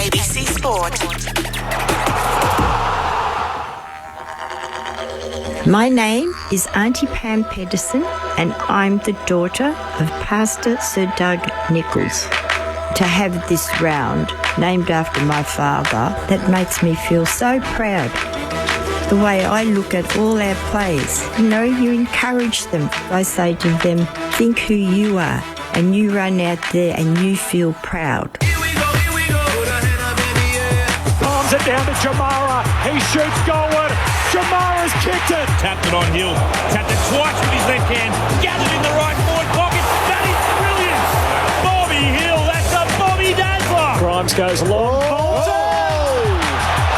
ABC Sport. My name is Auntie Pam Pedersen, and I'm the daughter of Pastor Sir Doug Nichols. To have this round named after my father, that makes me feel so proud. The way I look at all our players, you encourage them. I say to them, think who you are, and you run out there and you feel proud. Palms it down to Jamara. He shoots goalward. Jamara's kicked it. Tapped it on Hill. Tapped it twice with his left hand. Gathered in the right forward pocket. That is brilliant. Bobby Hill. That's a Bobby Dazzler. Grimes goes long.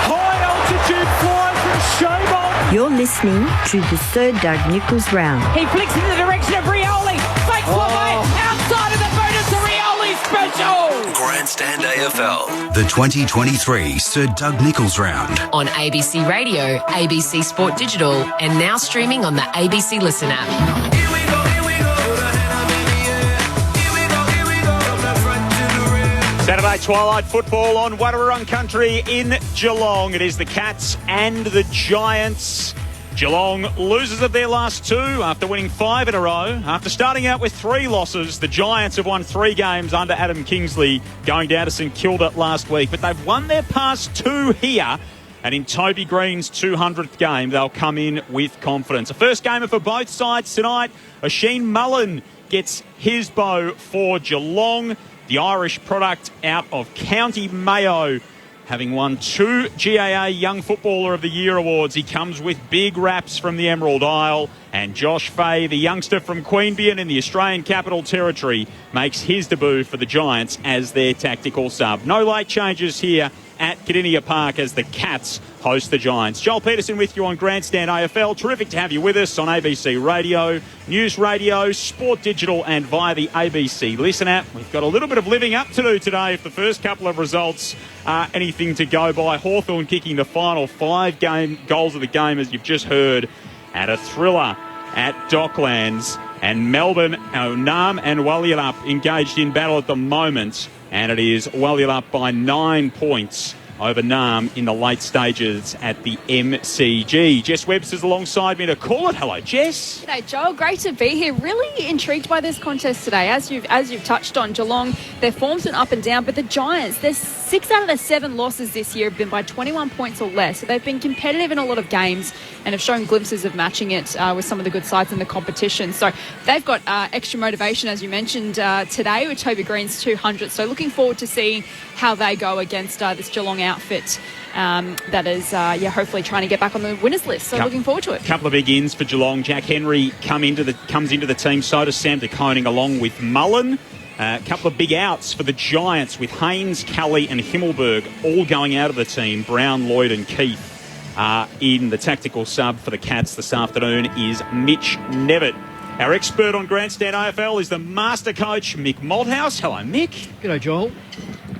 High altitude fly for Showbolt. You're listening to the Sir Doug Nichols round. He flicks in the direction of Rioli. Fake play outside of the boot. It's a Rioli special. Grandstand AFL. The 2023 Sir Doug Nichols round. On ABC Radio, ABC Sport Digital, and now streaming on the ABC Listen app. Saturday twilight football on Wadawurrung Country in Geelong. It is the Cats and the Giants. Geelong losers of their last two after winning 5 in a row. After starting out with 3 losses, the Giants have won 3 games under Adam Kingsley, going down to St Kilda last week. But they've won their past 2 here. And in Toby Green's 200th game, they'll come in with confidence. A first gamer for both sides tonight. Oisin Mullen gets his bow for Geelong. The Irish product out of County Mayo, having won 2 GAA Young Footballer of the Year awards. He comes with big raps from the Emerald Isle. And Josh Fay, the youngster from Queanbeyan in the Australian Capital Territory, makes his debut for the Giants as their tactical sub. No late changes here at Kardinia Park as the Cats host the Giants. Joel Peterson with you on Grandstand AFL. Terrific to have you with us on ABC Radio, News Radio, Sport Digital and via the ABC Listen app. We've got a little bit of living up to do today if the first couple of results are anything to go by. Hawthorn kicking the final 5 goals of the game, as you've just heard, at a thriller at Docklands. And Melbourne, Nam and Walyalup engaged in battle at the moment. And it is Walyalup by 9 points over Nam in the late stages at the MCG. Jess Webster's alongside me to call it. Hello, Jess. G'day, Joel. Great to be here. Really intrigued by this contest today. As you've touched on, Geelong, their form's been up and down, but the Giants, there's 6 out of their 7 losses this year have been by 21 points or less. So they've been competitive in a lot of games and have shown glimpses of matching it with some of the good sides in the competition. So they've got extra motivation, as you mentioned, today with Toby Green's 200. So looking forward to seeing how they go against this Geelong outfit that is, hopefully trying to get back on the winners list. So looking forward to it. Couple of big ins for Geelong. Jack Henry comes into the team. So does Sam de Koning along with Mullen. A couple of big outs for the Giants with Haynes, Kelly and Himmelberg all going out of the team. Brown, Lloyd and Keith in the tactical sub for the Cats this afternoon is Mitch Nevitt. Our expert on Grandstand AFL is the master coach, Mick Malthouse. Hello, Mick. G'day, Joel,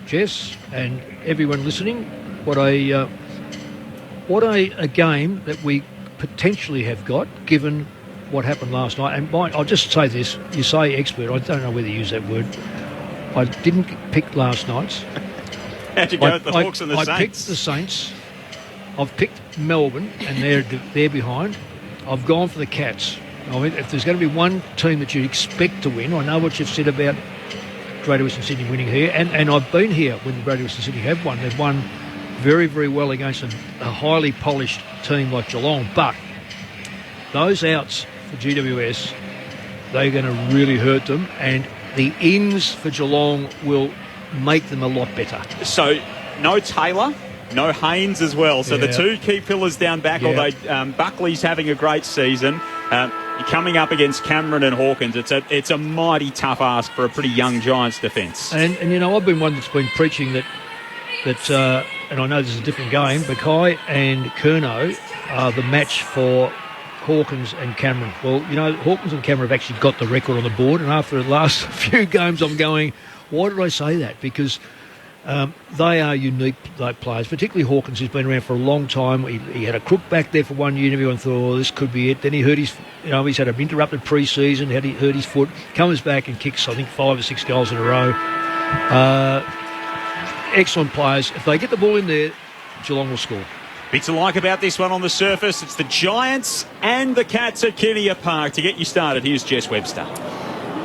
Jess and everyone listening. What a game that we potentially have got, given what happened last night. And I'll just say this, you say expert, I don't know whether you use that word. I didn't pick last night's. How'd you go with the Hawks and the Saints? I picked the Saints. I've picked Melbourne, and they're behind. I've gone for the Cats. I mean, if there's going to be one team that you expect to win, I know what you've said about Greater Western Sydney winning here, and I've been here when the Greater Western Sydney have won. They've won very, very well against a highly polished team like Geelong, but those outs for GWS, they're going to really hurt them, and the ins for Geelong will make them a lot better. So, no Taylor, no Haynes as well. So the 2 key pillars down back, although Buckley's having a great season. You're coming up against Cameron and Hawkins. It's a mighty tough ask for a pretty young Giants defence. And I've been one that's been preaching that and I know this is a different game, Mackay and Curnow are the match for Hawkins and Cameron. Well, Hawkins and Cameron have actually got the record on the board, and after the last few games I'm going, why did I say that? Because they are unique players, particularly Hawkins, who's been around for a long time. He had a crook back there for 1 year, and everyone thought, this could be it. Then he hurt he's had an interrupted pre-season, he hurt his foot, comes back and kicks, I think, 5 or 6 goals in a row. excellent players. If they get the ball in there, Geelong will score. Bits to like about this one on the surface. It's the Giants and the Cats at Kinnear Park. To get you started, here's Jess Webster.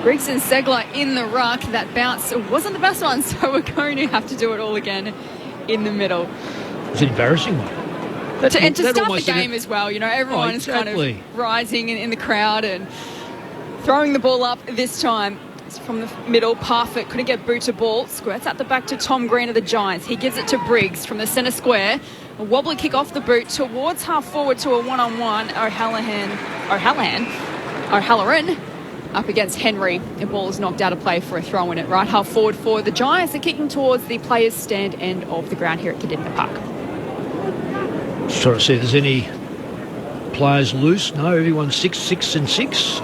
Briggs and Segler in the ruck. That bounce wasn't the best one, so we're going to have to do it all again in the middle. It's an embarrassing one. And to start the game as well, you know, everyone's kind exactly. of rising in the crowd and throwing the ball up this time. It's from the middle, Parfitt couldn't get boot to ball. Squirts out the back to Tom Green of the Giants. He gives it to Briggs from the centre square. A wobbly kick off the boot towards half forward to a one-on-one. O'Halloran up against Henry. The ball is knocked out of play for a throw in at right half forward for the Giants. They're kicking towards the players' stand end of the ground here at Kinnear Park. Just trying to see if there's any players loose. No, everyone's 6 and 6.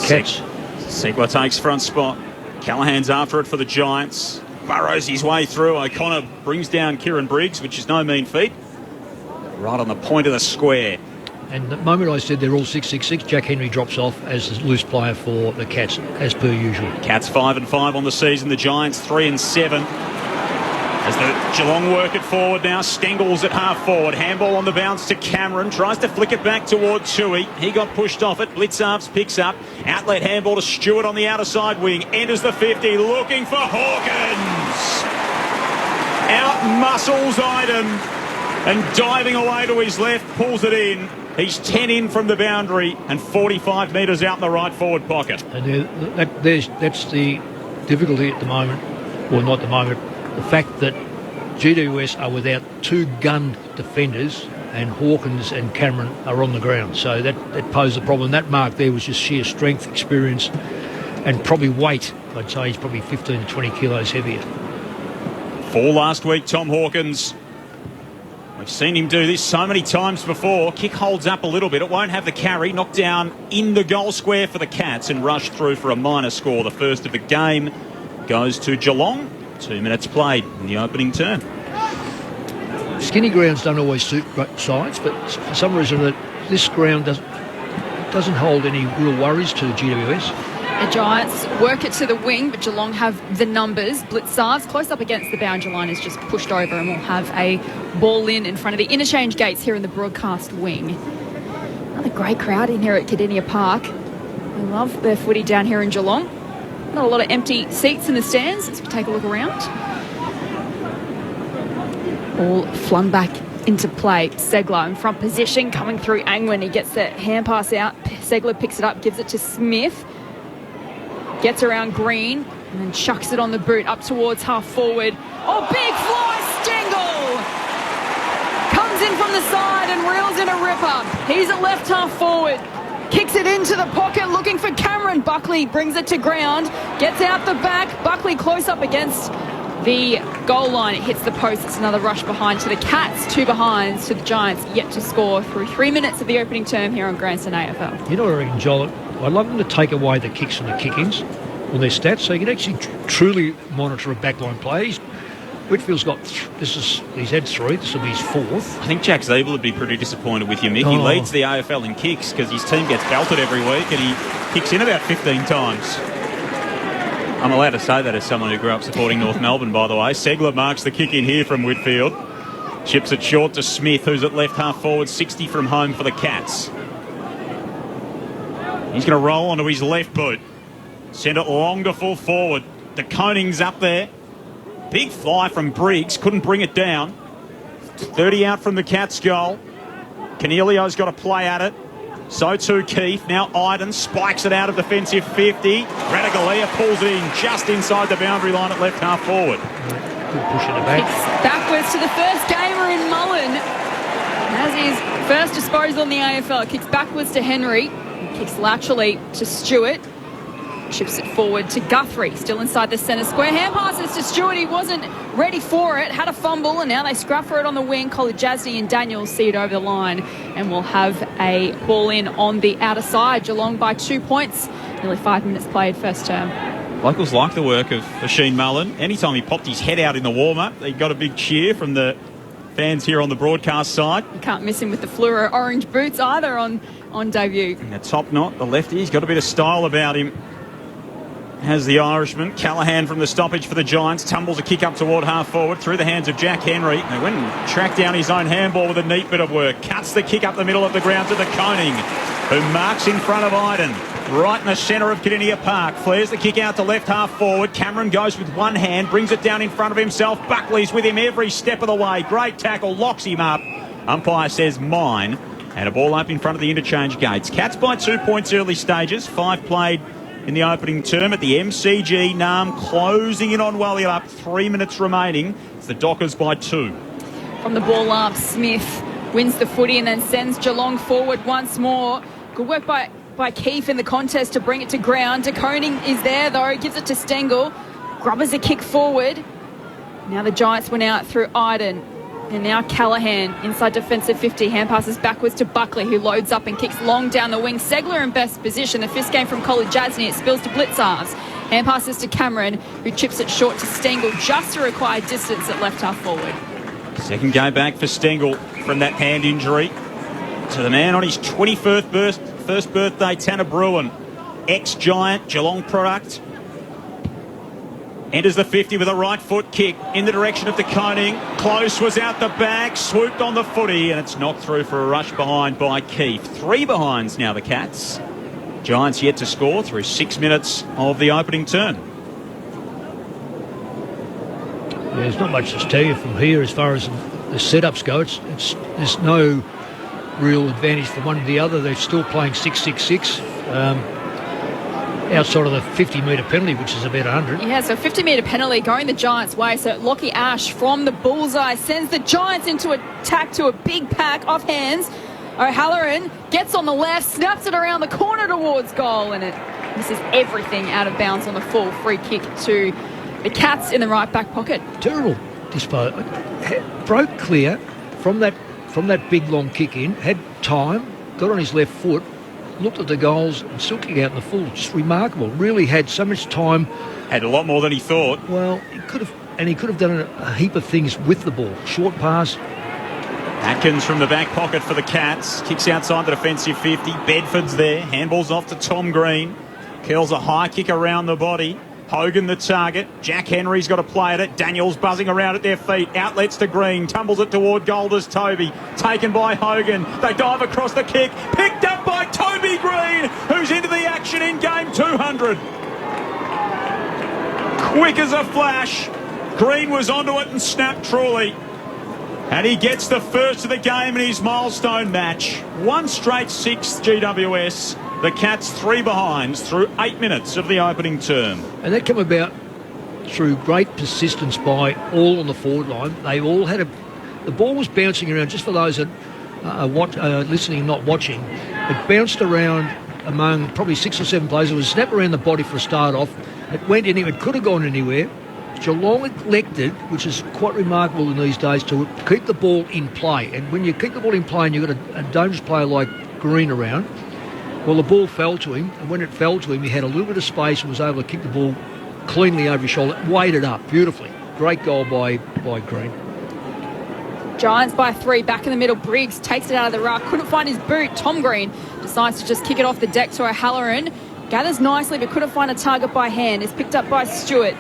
Cats. Segler takes front spot. Callahan's after it for the Giants. Burrows his way through. O'Connor brings down Kieran Briggs, which is no mean feat. Right on the point of the square. And the moment I said they're all 6-6-6, Jack Henry drops off as the loose player for the Cats, as per usual. Cats 5-5 on the season. The Giants 3-7. As the Geelong work it forward now, Stengels at half forward. Handball on the bounce to Cameron. Tries to flick it back toward Tui. He got pushed off it. Blitzarves picks up. Outlet handball to Stewart on the outer side wing. Enters the 50, looking for Hawkins. Out muscles Iden. And diving away to his left, pulls it in. He's 10 in from the boundary and 45 metres out in the right forward pocket. And that's the difficulty at the moment. Well, not at the moment. The fact that GWS are without two gun defenders and Hawkins and Cameron are on the ground. So that posed a problem. That mark there was just sheer strength, experience and probably weight. I'd say he's probably 15 to 20 kilos heavier. 4 last week, Tom Hawkins. We've seen him do this so many times before. Kick holds up a little bit. It won't have the carry. Knocked down in the goal square for the Cats and rushed through for a minor score. The first of the game goes to Geelong. 2 minutes played in the opening term. Skinny grounds don't always suit sides, but for some reason this ground doesn't hold any real worries to GWS. The Giants work it to the wing, but Geelong have the numbers. Blitzarves close up against the boundary line is just pushed over and will have a ball in front of the interchange gates here in the broadcast wing. Another great crowd in here at Kinnear Park. I love their footy down here in Geelong. Not a lot of empty seats in the stands as we take a look around. All flung back into play. Segler in front position coming through Angwin. He gets the hand pass out. Segler picks it up, gives it to Smith. Gets around Green and then chucks it on the boot up towards half forward. Oh, big fly, Stengel! Comes in from the side and reels in a ripper. He's at left half forward. Kicks it into the pocket, looking for Cameron. Buckley brings it to ground, gets out the back. Buckley close up against the goal line. It hits the post. It's another rush behind to the Cats. 2 behinds to the Giants, yet to score through 3 minutes of the opening term here on Grandstand AFL. You know what I reckon, Joel? I'd love them to take away the kicks and the kick-ins on their stats so you can actually truly monitor a backline play. Whitfield's got, he's had 3, this will be his 4th. I think Jack Zabel would be pretty disappointed with you, Mick. He leads the AFL in kicks because his team gets belted every week and he kicks in about 15 times. I'm allowed to say that as someone who grew up supporting North Melbourne, by the way. Segler marks the kick in here from Whitfield. Chips it short to Smith, who's at left half forward, 60 from home for the Cats. He's going to roll onto his left boot. Send it long to full forward. De Koning's up there. Big fly from Briggs. Couldn't bring it down. 30 out from the Cats' goal. Canelio's got to play at it. So too Keith. Now Iden spikes it out of defensive 50. Radigalia pulls it in just inside the boundary line at left half forward. Good push in the back. Kicks backwards to the first gamer in Mullen. As his first disposal in the AFL. Kicks backwards to Henry. Kicks laterally to Stewart. Chips it forward to Guthrie, still inside the centre square. Hand passes to Stewart. He wasn't ready for it. Had a fumble, and now they scrap for it on the wing. Jasny and Daniels see it over the line, and we'll have a ball in on the outer side. Geelong by 2 points. Nearly 5 minutes played first term. Locals like the work of Sheen Mullen. Anytime he popped his head out in the warm-up, he got a big cheer from the fans here on the broadcast side. You can't miss him with the fluoro orange boots either on debut. And the top knot, the lefty, he's got a bit of style about him. has the Irishman. Callaghan from the stoppage for the Giants tumbles a kick up toward half forward through the hands of Jack Henry. They went and tracked down his own handball with a neat bit of work. Cuts the kick up the middle of the ground to the Koning, who marks in front of Iden. Right in the centre of Kardinia Park. Flares the kick out to left half forward. Cameron goes with one hand, brings it down in front of himself. Buckley's with him every step of the way. Great tackle, locks him up. Umpire says mine. And a ball up in front of the interchange gates. Cats by 2 points early stages. 5 played in the opening term at the MCG. Nam closing in on Walyalup. 3 minutes remaining. It's the Dockers by 2. From the ball up, Smith wins the footy and then sends Geelong forward once more. Good work by Keefe in the contest to bring it to ground. De Koning is there though, gives it to Stengel. Grubbers a kick forward. Now the Giants went out through Iden. And now Callaghan inside defensive 50. Hand passes backwards to Buckley, who loads up and kicks long down the wing. Segler in best position. The fist game from Collie Jasny. It spills to Blitzarves. Hand passes to Cameron, who chips it short to Stengel just to require distance at left half forward. Second game back for Stengel from that hand injury. To the man on his 21st first birthday, Tanner Bruin. Ex-Giant, Geelong product. Enters the 50 with a right foot kick in the direction of De Koning. Close was out the back, swooped on the footy, and it's knocked through for a rush behind by Keefe. 3 behinds now, the Cats. Giants yet to score through 6 minutes of the opening term. Yeah, there's not much to tell you from here as far as the setups go. There's no real advantage for one or the other. They're still playing 6-6-6. Outside of the 50-metre penalty, which is about 100. Yeah, so 50-metre penalty going the Giants' way. So Lockie Ash from the bullseye sends the Giants into attack to a big pack off hands. O'Halloran gets on the left, snaps it around the corner towards goal, and it misses everything out of bounds on the full free kick to the Cats in the right back pocket. Terrible disposal. Broke clear from that big long kick in, had time, got on his left foot, looked at the goals and still kicked out in the full. Just remarkable. Really had so much time. Had a lot more than he thought. Well, he could have done a heap of things with the ball. Short pass. Atkins from the back pocket for the Cats. Kicks outside the defensive 50. Bedford's there. Handballs off to Tom Green. Curls a high kick around the body. Hogan the target. Jack Henry's got to play at it. Daniels buzzing around at their feet. Outlets to Green. Tumbles it toward Golders Toby. Taken by Hogan. They dive across the kick. Picked up by Toby Green, who's into the action in game 200. Quick as a flash. Green was onto it and snapped truly. And he gets the first of the game in his milestone match. 1 straight 6 GWS. The Cats 3 behinds through 8 minutes of the opening term. And that came about through great persistence by all on the forward line. They all had the ball was bouncing around, just for those that are listening, not watching. It bounced around among probably 6 or 7 players. It was a snap around the body for a start off. It went anywhere. It could have gone anywhere. Geelong elected, which is quite remarkable in these days, to keep the ball in play. And when you keep the ball in play and you've got a dangerous player like Green around, well, the ball fell to him, and when it fell to him, he had a little bit of space and was able to kick the ball cleanly over his shoulder, weighted up beautifully. Great goal by Green. Giants by 3, back in the middle. Briggs takes it out of the ruck, couldn't find his boot. Tom Green decides to just kick it off the deck to O'Halloran. Gathers nicely, but couldn't find a target by hand. Is picked up by Stewart.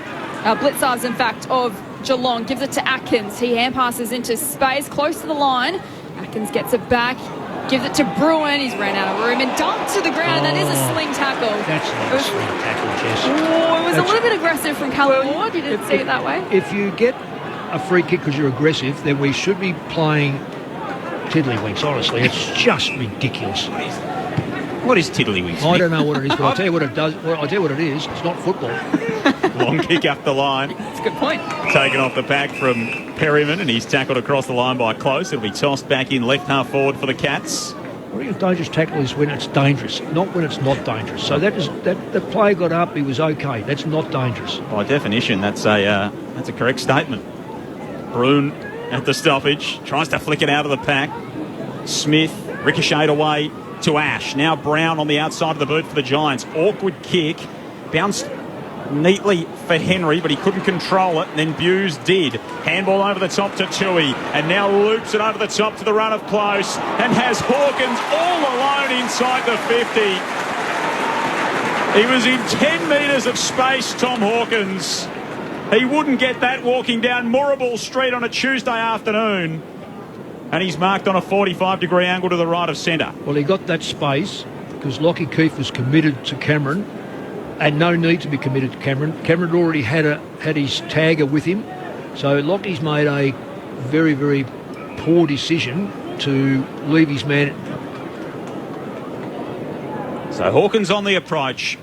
Blitzarves, in fact, of Geelong. Gives it to Atkins. He hand passes into space, close to the line. Atkins gets it back. Gives it to Bruin. He's ran out of room and dumped to the ground. That is a sling tackle. That's not a sling tackle, Jess. Oh, it was a little bit aggressive from Callum Ward. You didn't see it that way. If you get a free kick because you're aggressive, then we should be playing tiddlywinks, honestly. It's just ridiculous. What is tiddlywinks? I don't know what it is, but I'll tell you what it does. Well, I'll tell you what it is. It's not football. Long kick up the line. That's a good point. Taken off the pack from Perryman, and he's tackled across the line by Close. It'll be tossed back in left half forward for the Cats. I think a dangerous tackle is when it's dangerous, not when it's not dangerous. So that the player got up, he was okay. That's not dangerous. By definition, that's a correct statement. Bruin at the stoppage, tries to flick it out of the pack. Smith ricocheted away to Ash. Now Brown on the outside of the boot for the Giants. Awkward kick, bounced neatly for Henry, but he couldn't control it, and then Buse did. Handball over the top to Tui, and now loops it over the top to the run of Close, and has Hawkins all alone inside the 50. He was in 10 metres of space, Tom Hawkins. He wouldn't get that walking down Moorabool Street on a Tuesday afternoon. And he's marked on a 45-degree angle to the right of centre. Well, he got that space because Lockie Keefe was committed to Cameron, and no need to be committed to Cameron. Cameron already had his tagger with him. So Lockie's made a very, very poor decision to leave his man. So Hawkins on the approach.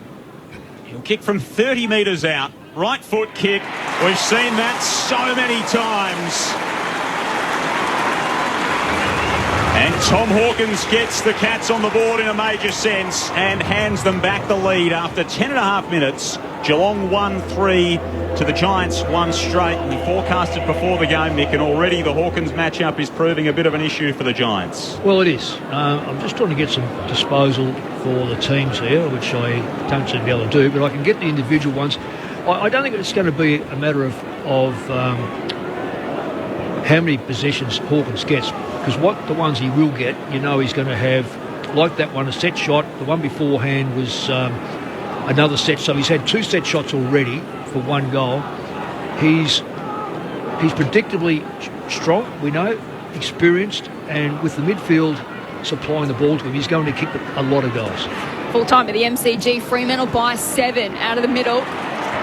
He'll kick from 30 metres out. Right foot kick. We've seen that so many times. And Tom Hawkins gets the Cats on the board in a major sense and hands them back the lead after 10.5 minutes. Geelong 1-3 to the Giants 1 straight. We forecasted before the game, Mick, and already the Hawkins matchup is proving a bit of an issue for the Giants. Well, it is. I'm just trying to get some disposal for the teams here, which I don't seem to be able to do, but I can get the individual ones. I don't think it's going to be a matter of how many possessions Hawkins gets, because the ones he will get, he's going to have, like that one, a set shot. The one beforehand was another set. So he's had 2 set shots already for 1 goal. He's predictably strong, we know, experienced, and with the midfield supplying the ball to him, he's going to kick a lot of goals. Full time at the MCG, Fremantle by 7 out of the middle.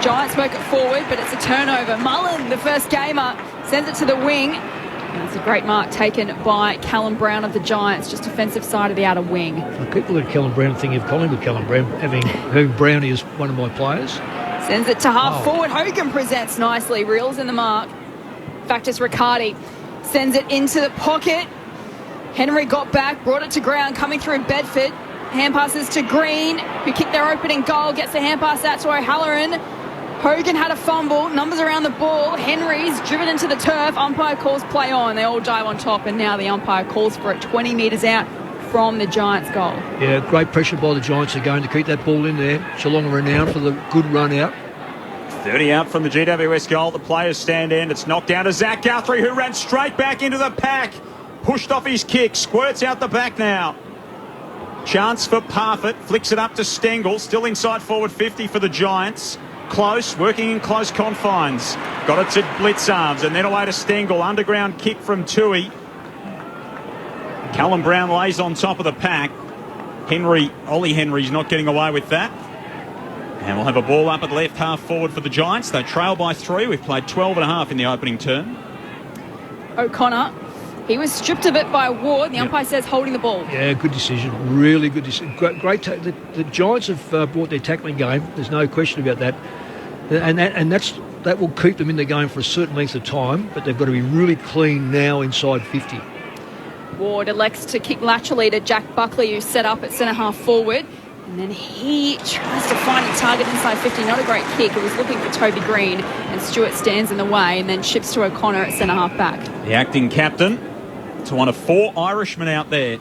Giants work it forward, but it's a turnover. Mullen, the first gamer, sends it to the wing. And it's a great mark taken by Callum Brown of the Giants, just defensive side of the outer wing. People look at Callum Brown thinking of Collingwood Callum Brown, having Brownie as one of my players. Sends it to half forward. Hogan presents nicely, reels in the mark. Factus Riccardi sends it into the pocket. Henry got back, brought it to ground, coming through Bedford. Hand passes to Green, who kicked their opening goal, gets the hand pass out to O'Halloran. Hogan had a fumble, numbers around the ball. Henry's driven into the turf. Umpire calls play on. They all dive on top, and now the umpire calls for it 20 metres out from the Giants' goal. Yeah, great pressure by the Giants again to keep that ball in there. Geelong are renowned for the good run out. 30 out from the GWS goal. The players stand in. It's knocked down to Zach Guthrie, who ran straight back into the pack. Pushed off his kick. Squirts out the back now. Chance for Parfitt. Flicks it up to Stengel. Still inside forward 50 for the Giants. Close, working in close confines. Got it to Blitzarves and then away to Stengel. Underground kick from Tui. Callum Brown lays on top of the pack. Ollie Henry's not getting away with that. And we'll have a ball up at left half forward for the Giants. They trail by 3. We've played 12.5 in the opening term. O'Connor, he was stripped of it by Ward. The umpire says holding the ball. Yeah, good decision. Really good decision. Great. The Giants have brought their tackling game. There's no question about that. And that will keep them in the game for a certain length of time, but they've got to be really clean now inside 50. Ward elects to kick laterally to Jack Buckley, who's set up at centre-half forward. And then he tries to find a target inside 50. Not a great kick. It was looking for Toby Green, and Stewart stands in the way and then ships to O'Connor at centre-half back. The acting captain to one of 4 Irishmen out there.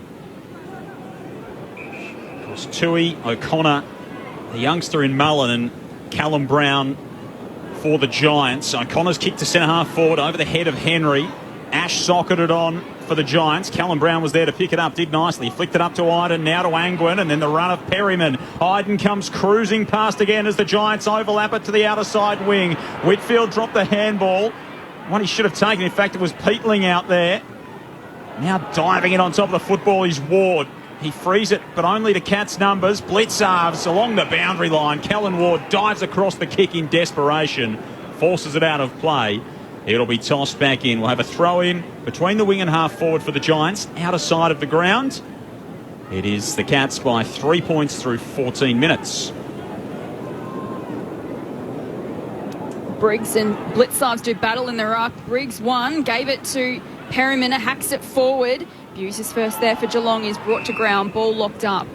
Of course, Tui, O'Connor, the youngster in Mullen, and Callum Brown for the Giants. O'Connor's kicked to centre-half forward over the head of Henry. Ash socketed on for the Giants. Callum Brown was there to pick it up, did nicely. Flicked it up to Iden, now to Angwin, and then the run of Perryman. Iden comes cruising past again as the Giants overlap it to the outer side wing. Whitfield dropped the handball. One he should have taken. In fact, it was Peatling out there. Now diving in on top of the football is Ward. He frees it, but only to Cats numbers. Blitzarves along the boundary line. Callan Ward dives across the kick in desperation. Forces it out of play. It'll be tossed back in. We'll have a throw in between the wing and half forward for the Giants. Outer side of the ground. It is the Cats by 3 points through 14 minutes. Briggs and Blitzarves do battle in the ruck. Briggs won, gave it to Perryman, hacks it forward. Buse is first there for Geelong. Is brought to ground. Ball locked up.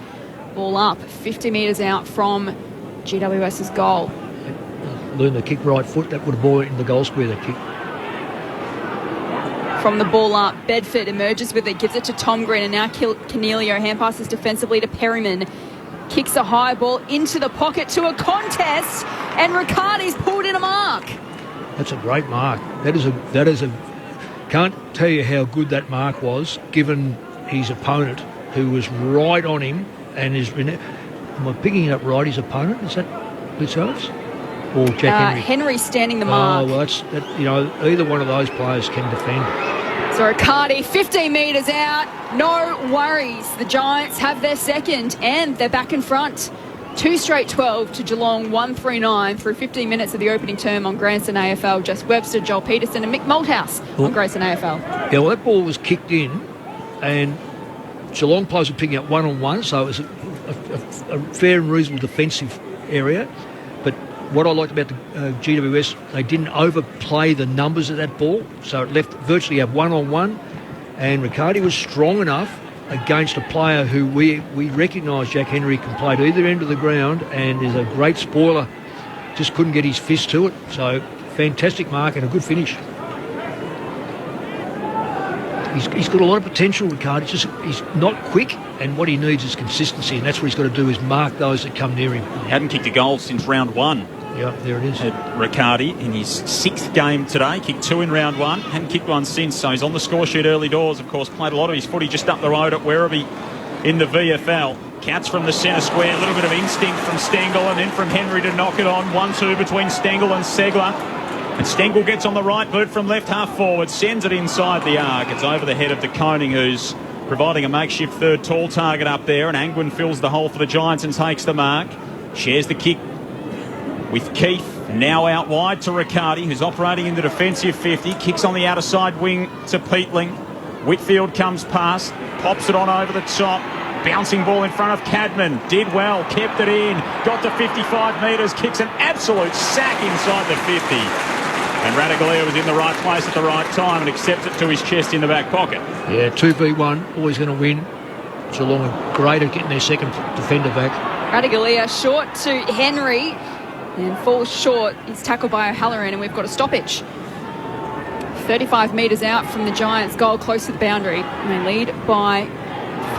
Ball up 50 metres out from GWS's goal. Learn the kick right foot. That would have ball in the goal square, that kick. From the ball up, Bedford emerges with it, gives it to Tom Green, and now Cornelio hand passes defensively to Perryman. Kicks a high ball into the pocket to a contest, and Riccardi's pulled in a mark. That's a great mark. That is a. Can't tell you how good that mark was, given his opponent, who was right on him, and Am I picking up right his opponent? Is that Blitzos? Or Jack Henry? Henry standing the mark. Oh, well, either one of those players can defend. So Riccardi, 15 metres out. No worries. The Giants have their second and they're back in front. 2 straight 12 to Geelong, 139 through 15 minutes of the opening term on Grandson AFL. Jess Webster, Joel Peterson and Mick Malthouse on Grandson AFL. Yeah, well, that ball was kicked in and Geelong players were picking up one-on-one, so it was a fair and reasonable defensive area. But what I liked about the GWS, they didn't overplay the numbers of that ball, so it left virtually a one-on-one, and Riccardi was strong enough against a player who we recognise, Jack Henry, can play at either end of the ground and is a great spoiler, just couldn't get his fist to it. So fantastic mark and a good finish. He's got a lot of potential, Riccardi. He's not quick, and what he needs is consistency, and that's what he's got to do, is mark those that come near him. He hadn't kicked a goal since round 1. Yeah, there it is. Riccardi in his 6th game today, kicked 2 in round 1, hadn't kicked one since, so he's on the score sheet early doors. Of course, played a lot of his footy just up the road at Werribee in the VFL. Cats from the centre square, a little bit of instinct from Stengel and then from Henry to knock it on. 1-2 between Stengel and Segler. And Stengel gets on the right boot from left half forward, sends it inside the arc. It's over the head of De Koning, who's providing a makeshift third tall target up there, and Angwin fills the hole for the Giants and takes the mark. Shares the kick with Keith, now out wide to Riccardi, who's operating in the defensive 50. Kicks on the outer side wing to Peatling. Whitfield comes past, pops it on over the top. Bouncing ball in front of Cadman. Did well, kept it in, got to 55 metres, kicks an absolute sack inside the 50. And Radaglia was in the right place at the right time and accepts it to his chest in the back pocket. Yeah, 2v1, always going to win. Geelong are great at getting their second defender back. Radaglia short to Henry and falls short. He's tackled by O'Halloran and we've got a stoppage. 35 metres out from the Giants' goal, close to the boundary. And they lead by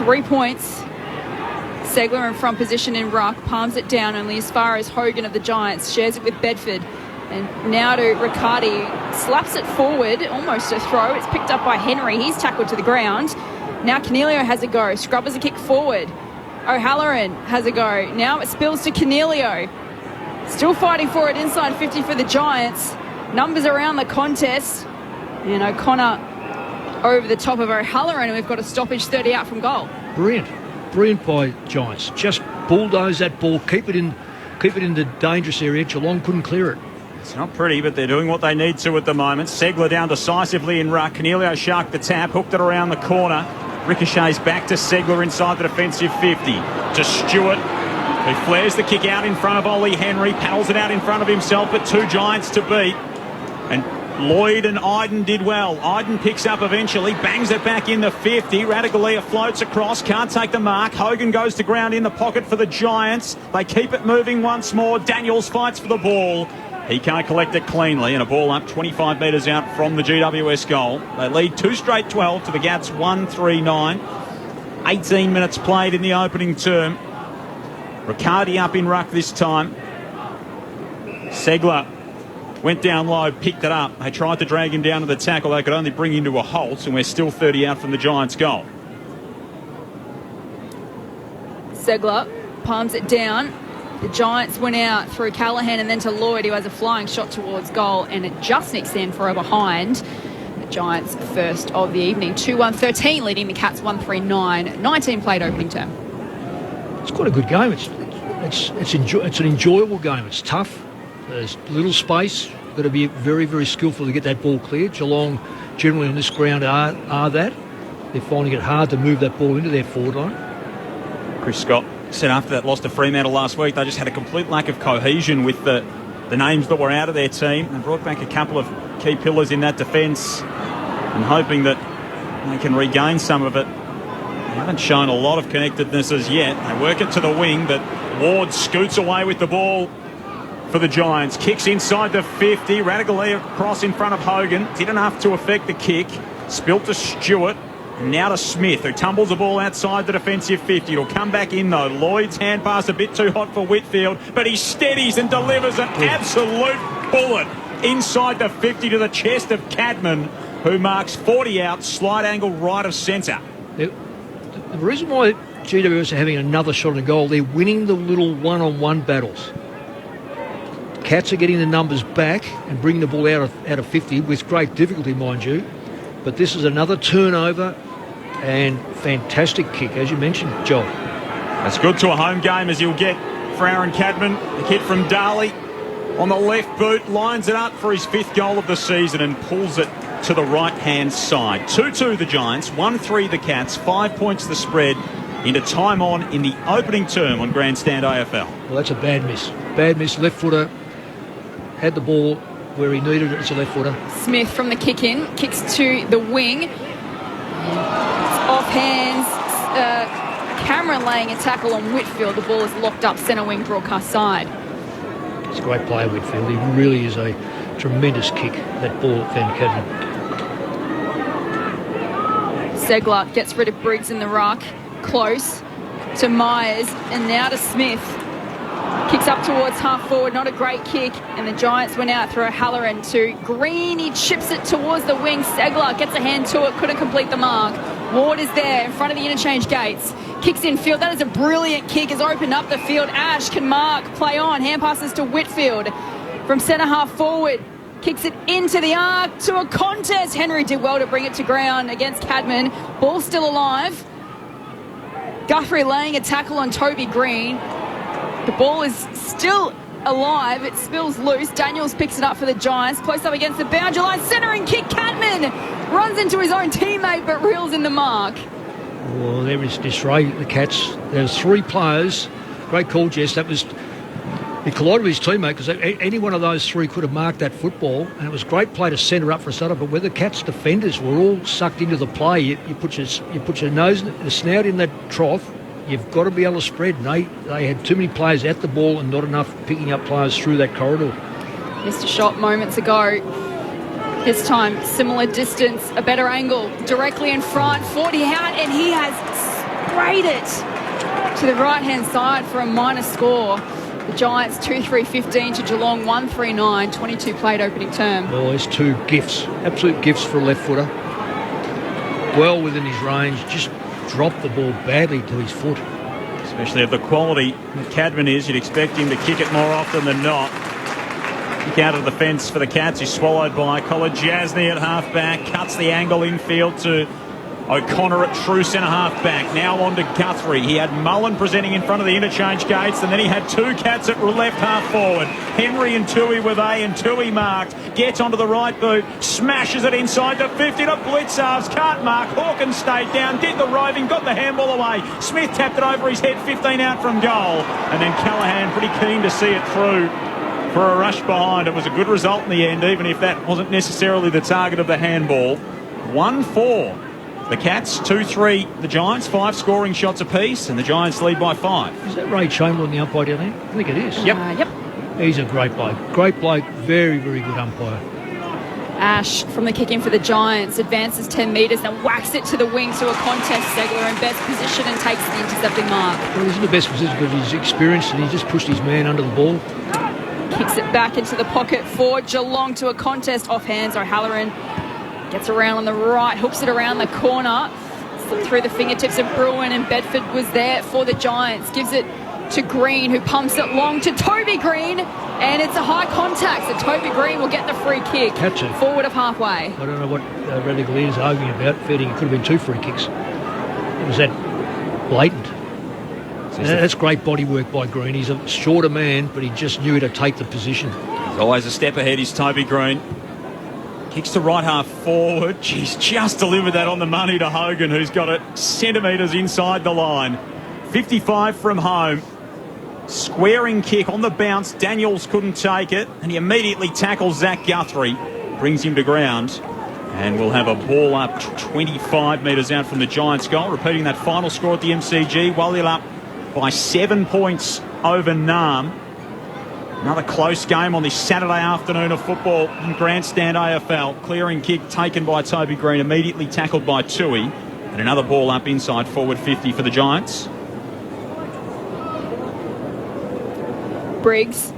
3 points. Segler in front position in ruck, palms it down only as far as Hogan of the Giants, shares it with Bedford. And now to Riccardi, slaps it forward, almost a throw. It's picked up by Henry. He's tackled to the ground. Now Cornelio has a go. Scrubbers a kick forward. O'Halloran has a go. Now it spills to Cornelio. Still fighting for it inside 50 for the Giants. Numbers around the contest. And O'Connor over the top of O'Halloran, and we've got a stoppage 30 out from goal. Brilliant by Giants. Just bulldoze that ball, keep it in the dangerous area. Geelong couldn't clear it. It's not pretty, but they're doing what they need to at the moment. Segler down decisively in ruck. Cornelio sharked the tap, hooked it around the corner. Ricochets back to Segler inside the defensive 50. To Stewart, who flares the kick out in front of Ollie Henry, paddles it out in front of himself, but 2 Giants to beat. And Lloyd and Iden did well. Iden picks up eventually, bangs it back in the 50. Radaglia floats across, can't take the mark. Hogan goes to ground in the pocket for the Giants. They keep it moving once more. Daniels fights for the ball. He can't collect it cleanly, and a ball up 25 metres out from the GWS goal. They lead 2 straight 12 to the Gats 1-3-9. 18 minutes played in the opening term. Riccardi up in ruck this time. Segler went down low, picked it up. They tried to drag him down to the tackle. They could only bring him to a halt, and we're still 30 out from the Giants' goal. Segler palms it down. The Giants went out through Callahan and then to Lloyd, who has a flying shot towards goal, and it just nicks in for a behind. The Giants' first of the evening. 2-1-13, leading the Cats 1-3-9. 19 played opening term. It's quite a good game. It's an enjoyable game. It's tough. There's little space. Got to be very, very skillful to get that ball cleared. Geelong generally on this ground are that. They're finding it hard to move that ball into their forward line. Chris Scott said after that loss to Fremantle last week, they just had a complete lack of cohesion with the names that were out of their team. They brought back a couple of key pillars in that defence and hoping that they can regain some of it. They haven't shown a lot of connectedness as yet. They work it to the wing, but Ward scoots away with the ball for the Giants. Kicks inside the 50. Radaglia across in front of Hogan. Did enough to affect the kick. Spilt to Stewart. Now to Smith, who tumbles the ball outside the defensive 50. It'll come back in, though. Lloyd's hand pass a bit too hot for Whitfield, but he steadies and delivers an absolute bullet inside the 50 to the chest of Cadman, who marks 40 out, slide angle right of centre. The reason why GWS are having another shot on goal. They're winning the little one-on-one battles. Cats are getting the numbers back and bringing the ball out of 50 with great difficulty, mind you. But this is another turnover and fantastic kick, as you mentioned, Joel. That's good to a home game as you'll get for Aaron Cadman. The kid from Darley on the left boot lines it up for his 5th goal of the season and pulls it to the right-hand side. 2-2 the Giants, 1-3 the Cats, 5 points the spread into time on in the opening term on Grandstand AFL. Well, that's a bad miss. Bad miss, left footer. Had the ball where he needed it as a left footer. Smith from the kick in, kicks to the wing. It's off hands. Cameron laying a tackle on Whitfield. The ball is locked up centre wing broadcast side. It's a great player, Whitfield. He really is a tremendous kick, that ball at Van Kevin. Segler gets rid of Briggs in the ruck. Close to Myers and now to Smith. Kicks up towards half forward, not a great kick, and the Giants went out through Halloran to Green. He chips it towards the wing. Segler gets a hand to it, couldn't complete the mark. Ward is there in front of the interchange gates. Kicks in field. That is a brilliant kick. Has opened up the field. Ash can mark, play on. Hand passes to Whitfield from centre half forward. Kicks it into the arc to a contest. Henry did well to bring it to ground against Cadman. Ball still alive. Guthrie laying a tackle on Toby Green. The ball is still alive. It spills loose. Daniels picks it up for the Giants. Close up against the boundary line. Centering kick. Cadman runs into his own teammate but reels in the mark. Well, there is disarray. The Cats. There's 3 players. Great call, Jess. That was... He collided with his teammate because any one of those 3 could have marked that football, and it was a great play to centre up for a starter. But where the Cats' defenders were all sucked into the play, you put your nose, the snout in that trough. You've got to be able to spread. And they had too many players at the ball and not enough picking up players through that corridor. Missed a shot moments ago. This time, similar distance, a better angle, directly in front, 40 out, and he has sprayed it to the right-hand side for a minor score. The Giants 2-3-15 to Geelong 1-3-9, 22 played opening term. Well, there's 2 gifts, absolute gifts for a left footer. Well within his range, just dropped the ball badly to his foot. Especially of the quality that Cadman is, you'd expect him to kick it more often than not. Kick out of the fence for the Cats. He's swallowed by Colin Jasny at half-back. Cuts the angle infield to O'Connor at true centre-half back. Now on to Guthrie. He had Mullen presenting in front of the interchange gates, and then he had 2 Cats at left half forward. Henry and Toohey with A, and Toohey marked. Gets onto the right boot. Smashes it inside to 50 to Blitzarves. Can't mark. Hawkins stayed down. Did the roving. Got the handball away. Smith tapped it over his head. 15 out from goal. And then Callaghan pretty keen to see it through for a rush behind. It was a good result in the end, even if that wasn't necessarily the target of the handball. 1-4. The Cats, 2-3 the Giants, 5 scoring shots apiece, and the Giants lead by 5. Is that Ray Chamberlain, the umpire down there? I think it is. Yep. He's a great bloke. Great bloke, very, very good umpire. Ash from the kick in for the Giants advances 10 metres and whacks it to the wing to a contest. Segler in best position and takes the intercepting mark. Well, he's in the best position, but he's experienced and he just pushed his man under the ball. Kicks it back into the pocket for Geelong to a contest off hands. O'Halloran gets around on the right, hooks it around the corner, slipped through the fingertips of Bruin, and Bedford was there for the Giants. Gives it to Green, who pumps it long to Toby Green, and it's a high contact, so Toby Green will get the free kick. Catch it. Forward of halfway. I don't know what Radical is arguing about. Feeding, it could have been 2 free kicks. It was that blatant. That's great body work by Green. He's a shorter man, but he just knew to take the position. He's always a step ahead, is Toby Green. Kicks to right half forward. She's just delivered that on the money to Hogan, who's got it centimetres inside the line. 55 from home. Squaring kick on the bounce. Daniels couldn't take it, and he immediately tackles Zach Guthrie. Brings him to ground. And we'll have a ball up 25 metres out from the Giants' goal. Repeating that final score at the MCG. Waliel up by 7 points over Naarm. Another close game on this Saturday afternoon of football in Grandstand AFL. Clearing kick taken by Toby Green, immediately tackled by Toohey. And another ball up inside forward 50 for the Giants. Briggs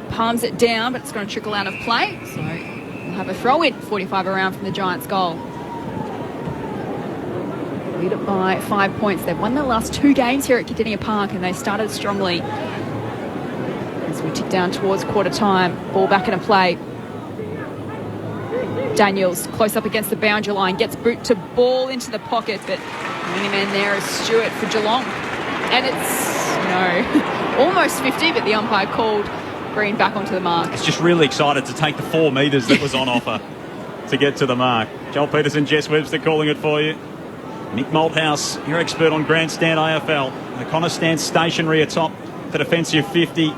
palms it down, but it's going to trickle out of play. So we'll have a throw in, 45 around from the Giants' goal. lead it by 5 points. They've won their last 2 games here at Kardinia Park, and they started strongly. As we tick down towards quarter time, ball back into play. Daniels close up against the boundary line, gets boot to ball into the pocket, but the only man there is Stewart for Geelong. And it's, almost 50, but the umpire called Green back onto the mark. It's just really excited to take the 4 metres that was on offer to get to the mark. Joel Peterson, Jess Webster calling it for you. Nick Malthouse, your expert on Grandstand AFL. O'Connor stands stationary atop the defensive 50,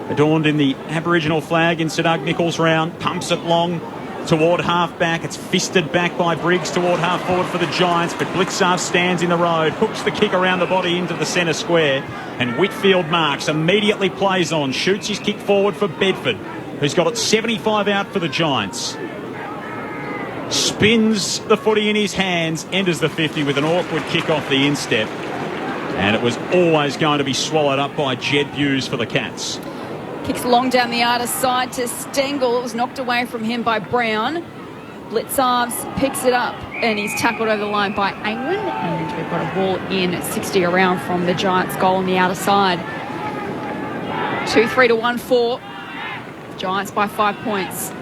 adorned in the Aboriginal flag in Sir Doug Nichols' round. Pumps it long toward half-back. It's fisted back by Briggs toward half-forward for the Giants, but Blicavs stands in the road, hooks the kick around the body into the centre square, and Whitfield marks, immediately plays on, shoots his kick forward for Bedford, who's got it 75 out for the Giants. Spins the footy in his hands, enters the 50 with an awkward kick off the instep, and it was always going to be swallowed up by Jed Hughes for the Cats. Kicks long down the outer side to Stengel. It was knocked away from him by Brown. Blicavs picks it up and he's tackled over the line by Angwin. And we've got a ball in 60 around from the Giants' goal on the outer side. 2-3 to 1-4. Giants by 5 points.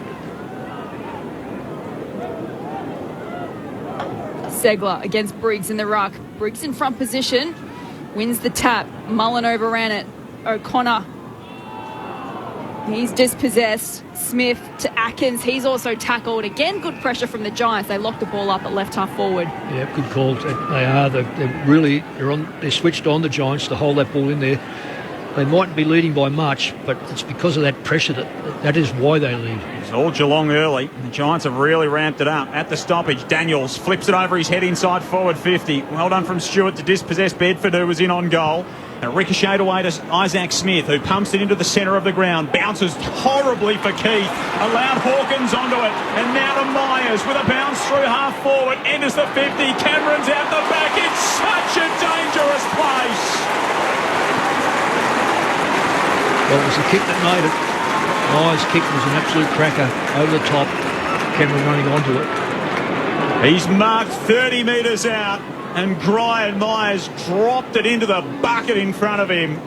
Segler against Briggs in the ruck. Briggs in front position. Wins the tap. Mullen overran it. O'Connor. He's dispossessed. Smith to Atkins. He's also tackled. Again, good pressure from the Giants. They locked the ball up at left half forward. Yeah, good calls. They are. They're switched on, the Giants, to hold that ball in there. They mightn't be leading by much, but it's because of that pressure that is why they lead. It's all Geelong early. The Giants have really ramped it up. At the stoppage, Daniels flips it over his head inside forward 50. Well done from Stewart to dispossess Bedford, who was in on goal. And ricocheted away to Isaac Smith, who pumps it into the centre of the ground. Bounces horribly for Keith. Allowed Hawkins onto it. And now to Myers with a bounce through half forward. Enters the 50. Cameron's out the back. It's such a dangerous place. Well, it was the kick that made it. Myers' kick was an absolute cracker over the top. Cameron running onto it. He's marked 30 metres out. And Brian Myers dropped it into the bucket in front of him.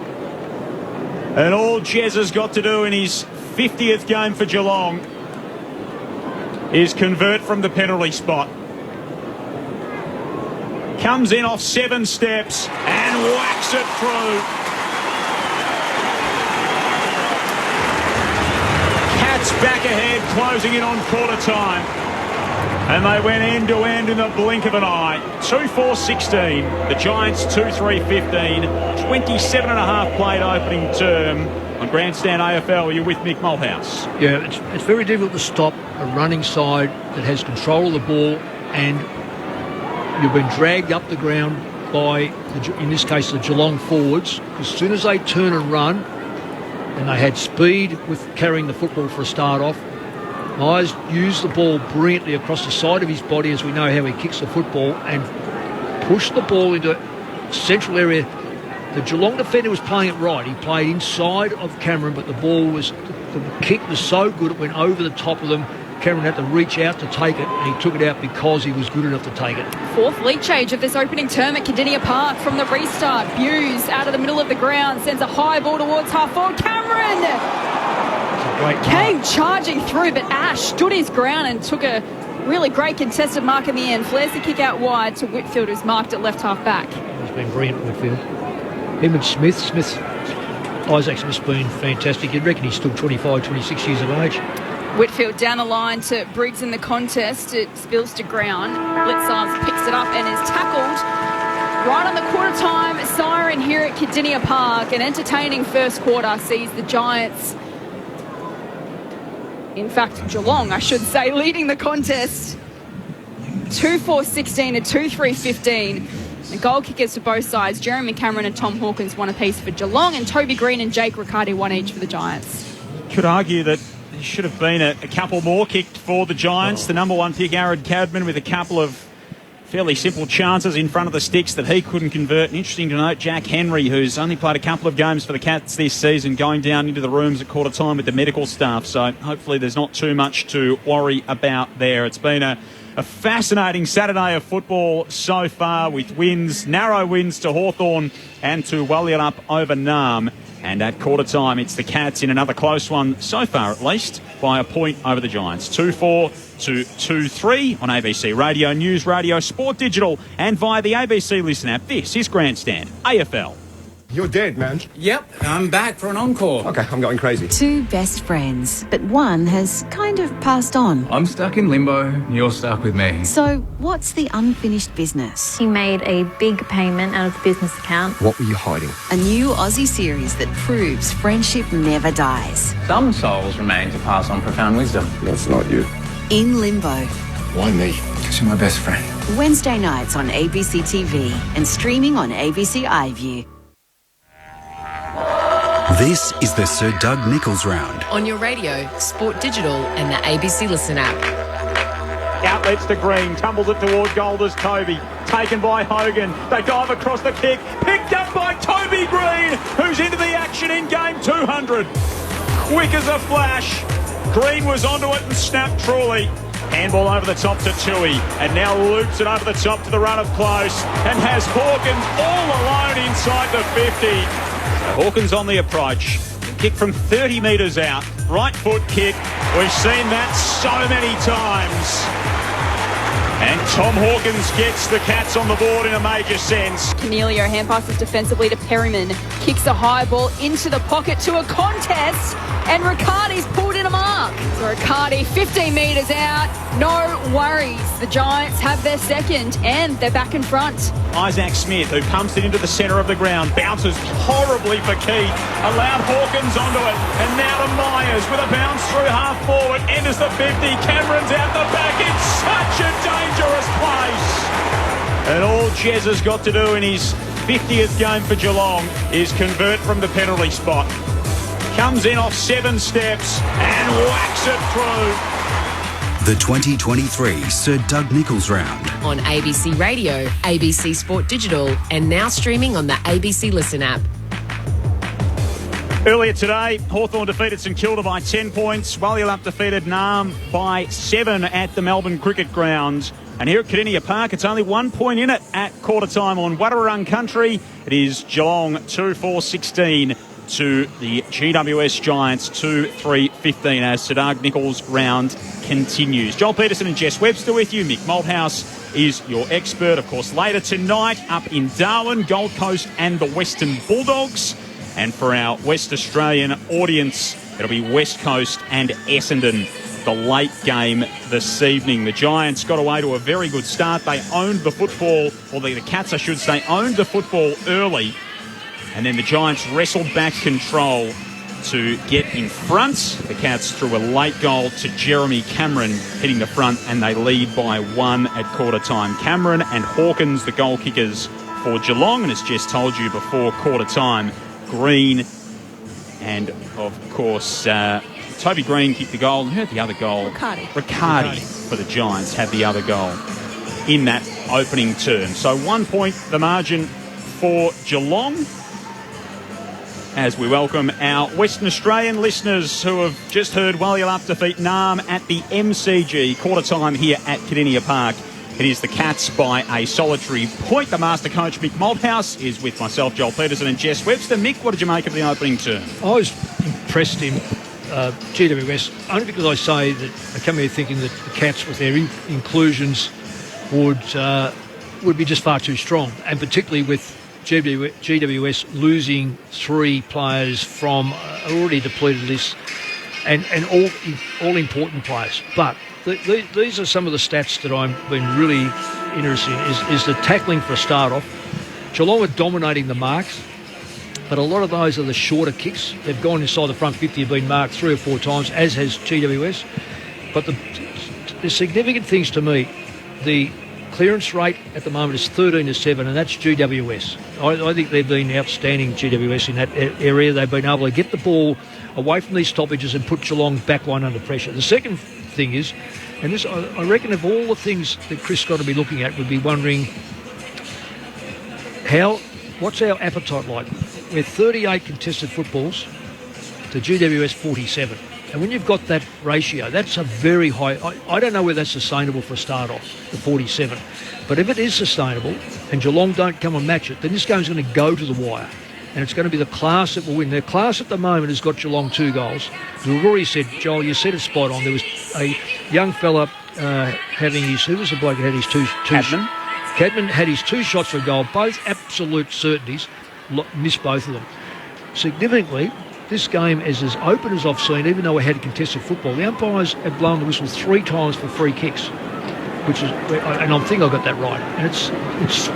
And all Jez has got to do in his 50th game for Geelong is convert from the penalty spot. Comes in off 7 steps and whacks it through. Cats back ahead, closing in on quarter time. And they went end-to-end in the blink of an eye. 2-4-16. The Giants 2-3-15. 27 and a half played opening term. On Grandstand AFL, you're with Mick Malthouse. Yeah, it's very difficult to stop a running side that has control of the ball, and you've been dragged up the ground by, in this case, the Geelong forwards. As soon as they turn and run, and they had speed with carrying the football for a start off, Myers used the ball brilliantly across the side of his body, as we know how he kicks the football, and pushed the ball into central area. The Geelong defender was playing it right. He played inside of Cameron, but the kick was so good it went over the top of them. Cameron had to reach out to take it, and he took it out because he was good enough to take it. Fourth lead change of this opening term at Kardinia Park from the restart. Hughes out of the middle of the ground sends a high ball towards half forward. Cameron came charging through, but Ash stood his ground and took a really great contested mark in the end. Flares the kick out wide to Whitfield, who's marked at left half back. He's been brilliant, Whitfield. Him and Isaac Smith's been fantastic. You'd reckon he's still 25, 26 years of age. Whitfield down the line to Briggs in the contest. It spills to ground. Blicavs picks it up and is tackled right on the quarter time siren here at Kardinia Park. An entertaining first quarter sees the Giants, in fact Geelong I should say, leading the contest 2-4-16 to 2-3-15. The goal kickers for both sides, Jeremy Cameron and Tom Hawkins, one apiece for Geelong, and Toby Green and Jake Riccardi, one each for the Giants. Could argue that there should have been a couple more kicked for the Giants. The number 1 pick, Aaron Cadman, with a couple of fairly simple chances in front of the sticks that he couldn't convert. And interesting to note, Jack Henry, who's only played a couple of games for the Cats this season, going down into the rooms at quarter time with the medical staff. So hopefully there's not too much to worry about there. It's been a A fascinating Saturday of football so far, with wins, narrow wins to Hawthorn and to Walyalup over Naarm. And at quarter time, it's the Cats in another close one, so far at least, by a point over the Giants. 2-4 to 2-3 on ABC Radio, News Radio, Sport Digital, and via the ABC Listen app. This is Grandstand, AFL. You're dead, man. Yep, I'm back for an encore. Okay, I'm going crazy. Two best friends, but one has kind of passed on. I'm stuck in limbo, you're stuck with me. So, what's the unfinished business? He made a big payment out of the business account. What were you hiding? A new Aussie series that proves friendship never dies. Some souls remain to pass on profound wisdom. That's not you. In Limbo. Why me? Because you're my best friend. Wednesday nights on ABC TV and streaming on ABC iView. This is the Sir Doug Nicholls round. On your radio, Sport Digital, and the ABC Listen app. Outlets to Green, tumbles it toward Golders. Toby, taken by Hogan. They dive across the kick, picked up by Toby Green, who's into the action in game 200. Quick as a flash. Green was onto it and snapped truly. Handball over the top to Tui, and now loops it over the top to the run of close, and has Hawkins all alone inside the 50. Hawkins on the approach. Kick from 30 metres out. Right foot kick. We've seen that so many times. And Tom Hawkins gets the Cats on the board in a major sense. Cornelio hand passes defensively to Perryman. Kicks a high ball into the pocket to a contest. And Riccardi's pulled in a mark. So Riccardi 15 metres out. No worries. The Giants have their second and they're back in front. Isaac Smith, who pumps it into the centre of the ground, bounces horribly for Keith. Allowed Hawkins onto it. And now to Myers with a bounce through half forward. Enters the 50. Cameron's out the back. It's such a dangerous place. And all Jez has got to do in his 50th game for Geelong is convert from the penalty spot. Comes in off 7 steps and whacks it through. The 2023 Sir Doug Nicholls round. On ABC Radio, ABC Sport Digital, and now streaming on the ABC Listen app. Earlier today, Hawthorn defeated St Kilda by 10 points. Walyalup defeated Naarm by 7 at the Melbourne Cricket Ground. And here at Kardinia Park, it's only 1 point in it at quarter time on Wadawurrung Country. It is Geelong 2-4-16 to the GWS Giants 2-3-15 as Sir Doug Nicholls round continues. Joel Peterson and Jess Webster with you. Mick Malthouse is your expert. Of course, later tonight up in Darwin, Gold Coast and the Western Bulldogs. And for our West Australian audience, it'll be West Coast and Essendon, the late game this evening. The Giants got away to a very good start. They owned the football, or the Cats, I should say, owned the football early. And then the Giants wrestled back control to get in front. The Cats threw a late goal to Jeremy Cameron hitting the front, and they lead by 1 at quarter time. Cameron and Hawkins, the goal kickers for Geelong. And as Jess told you before quarter time, Green and, of course, Toby Green kicked the goal. And who had the other goal? Riccardi for the Giants had the other goal in that opening term. So 1 point the margin for Geelong, as we welcome our Western Australian listeners who have just heard Walyalup defeat Naarm at the MCG. Quarter time here at Kardinia Park. It is the Cats by a solitary point. The master coach, Mick Malthouse, is with myself, Joel Peterson, and Jess Webster. Mick, what did you make of the opening term? I was impressed in GWS, only because I say that I come here thinking that the Cats, with their inclusions, would be just far too strong, and particularly with GWS losing 3 players from already depleted list, and all important players. But these are some of the stats that I've been really interested in. Is the tackling for a start off. Geelong are dominating the marks, but a lot of those are the shorter kicks. They've gone inside the front 50, have been marked 3 or 4 times, as has GWS. But the significant things to me, the clearance rate at the moment is 13-7, and that's GWS. I think they've been outstanding, GWS, in that area. They've been able to get the ball away from these stoppages and put Geelong back one under pressure. The second thing is, and this, I reckon of all the things that Chris got to be looking at, would be wondering what's our appetite like? We're 38 contested footballs to GWS 47. And when you've got that ratio, that's a very high. I don't know whether that's sustainable for a start off, the 47. But if it is sustainable and Geelong don't come and match it, then this game's going to go to the wire. And it's going to be the class that will win. Their class at the moment has got Geelong 2 goals. We've already said, Joel, you said it spot on. There was a young fella having his... Who was the bloke that had his two Cadman had his 2 shots for goal, both absolute certainties, missed both of them. Significantly, this game is as open as I've seen, even though we had contested football. The umpires have blown the whistle 3 times for free kicks, which is... And I think I got that right. And it's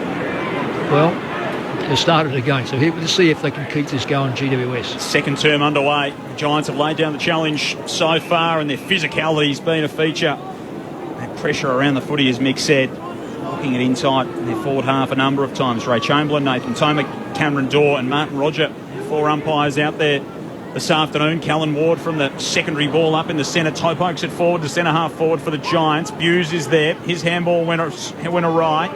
well... They started again, so here we'll see if they can keep this going, GWS. Second term underway. The Giants have laid down the challenge so far, and their physicality's been a feature. That pressure around the footy, as Mick said, looking at inside in their forward half a number of times. Ray Chamberlain, Nathan Tomek, Cameron Dorr and Martin Roger, 4 umpires out there this afternoon. Callan Ward from the secondary ball up in the centre. Toe pokes it forward to centre half forward for the Giants. Buse is there. His handball went awry.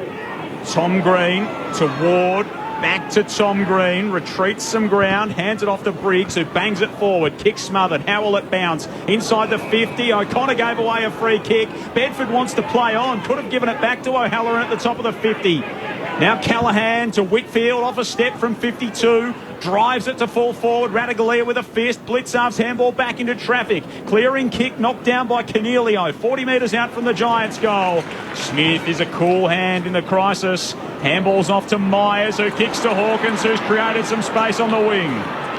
Tom Green to Ward. Back to Tom Green, retreats some ground, hands it off to Briggs, who bangs it forward, kick smothered. How will it bounce? Inside the 50, O'Connor gave away a free kick. Bedford wants to play on, could have given it back to O'Halloran at the top of the 50. Now Callaghan to Whitfield, off a step from 52, drives it to full forward. Rattigalia with a fist, Blitzarv's handball back into traffic. Clearing kick knocked down by Cornelio, 40 metres out from the Giants' goal. Smith is a cool hand in the crisis. Handball's off to Myers, who kicks to Hawkins, who's created some space on the wing.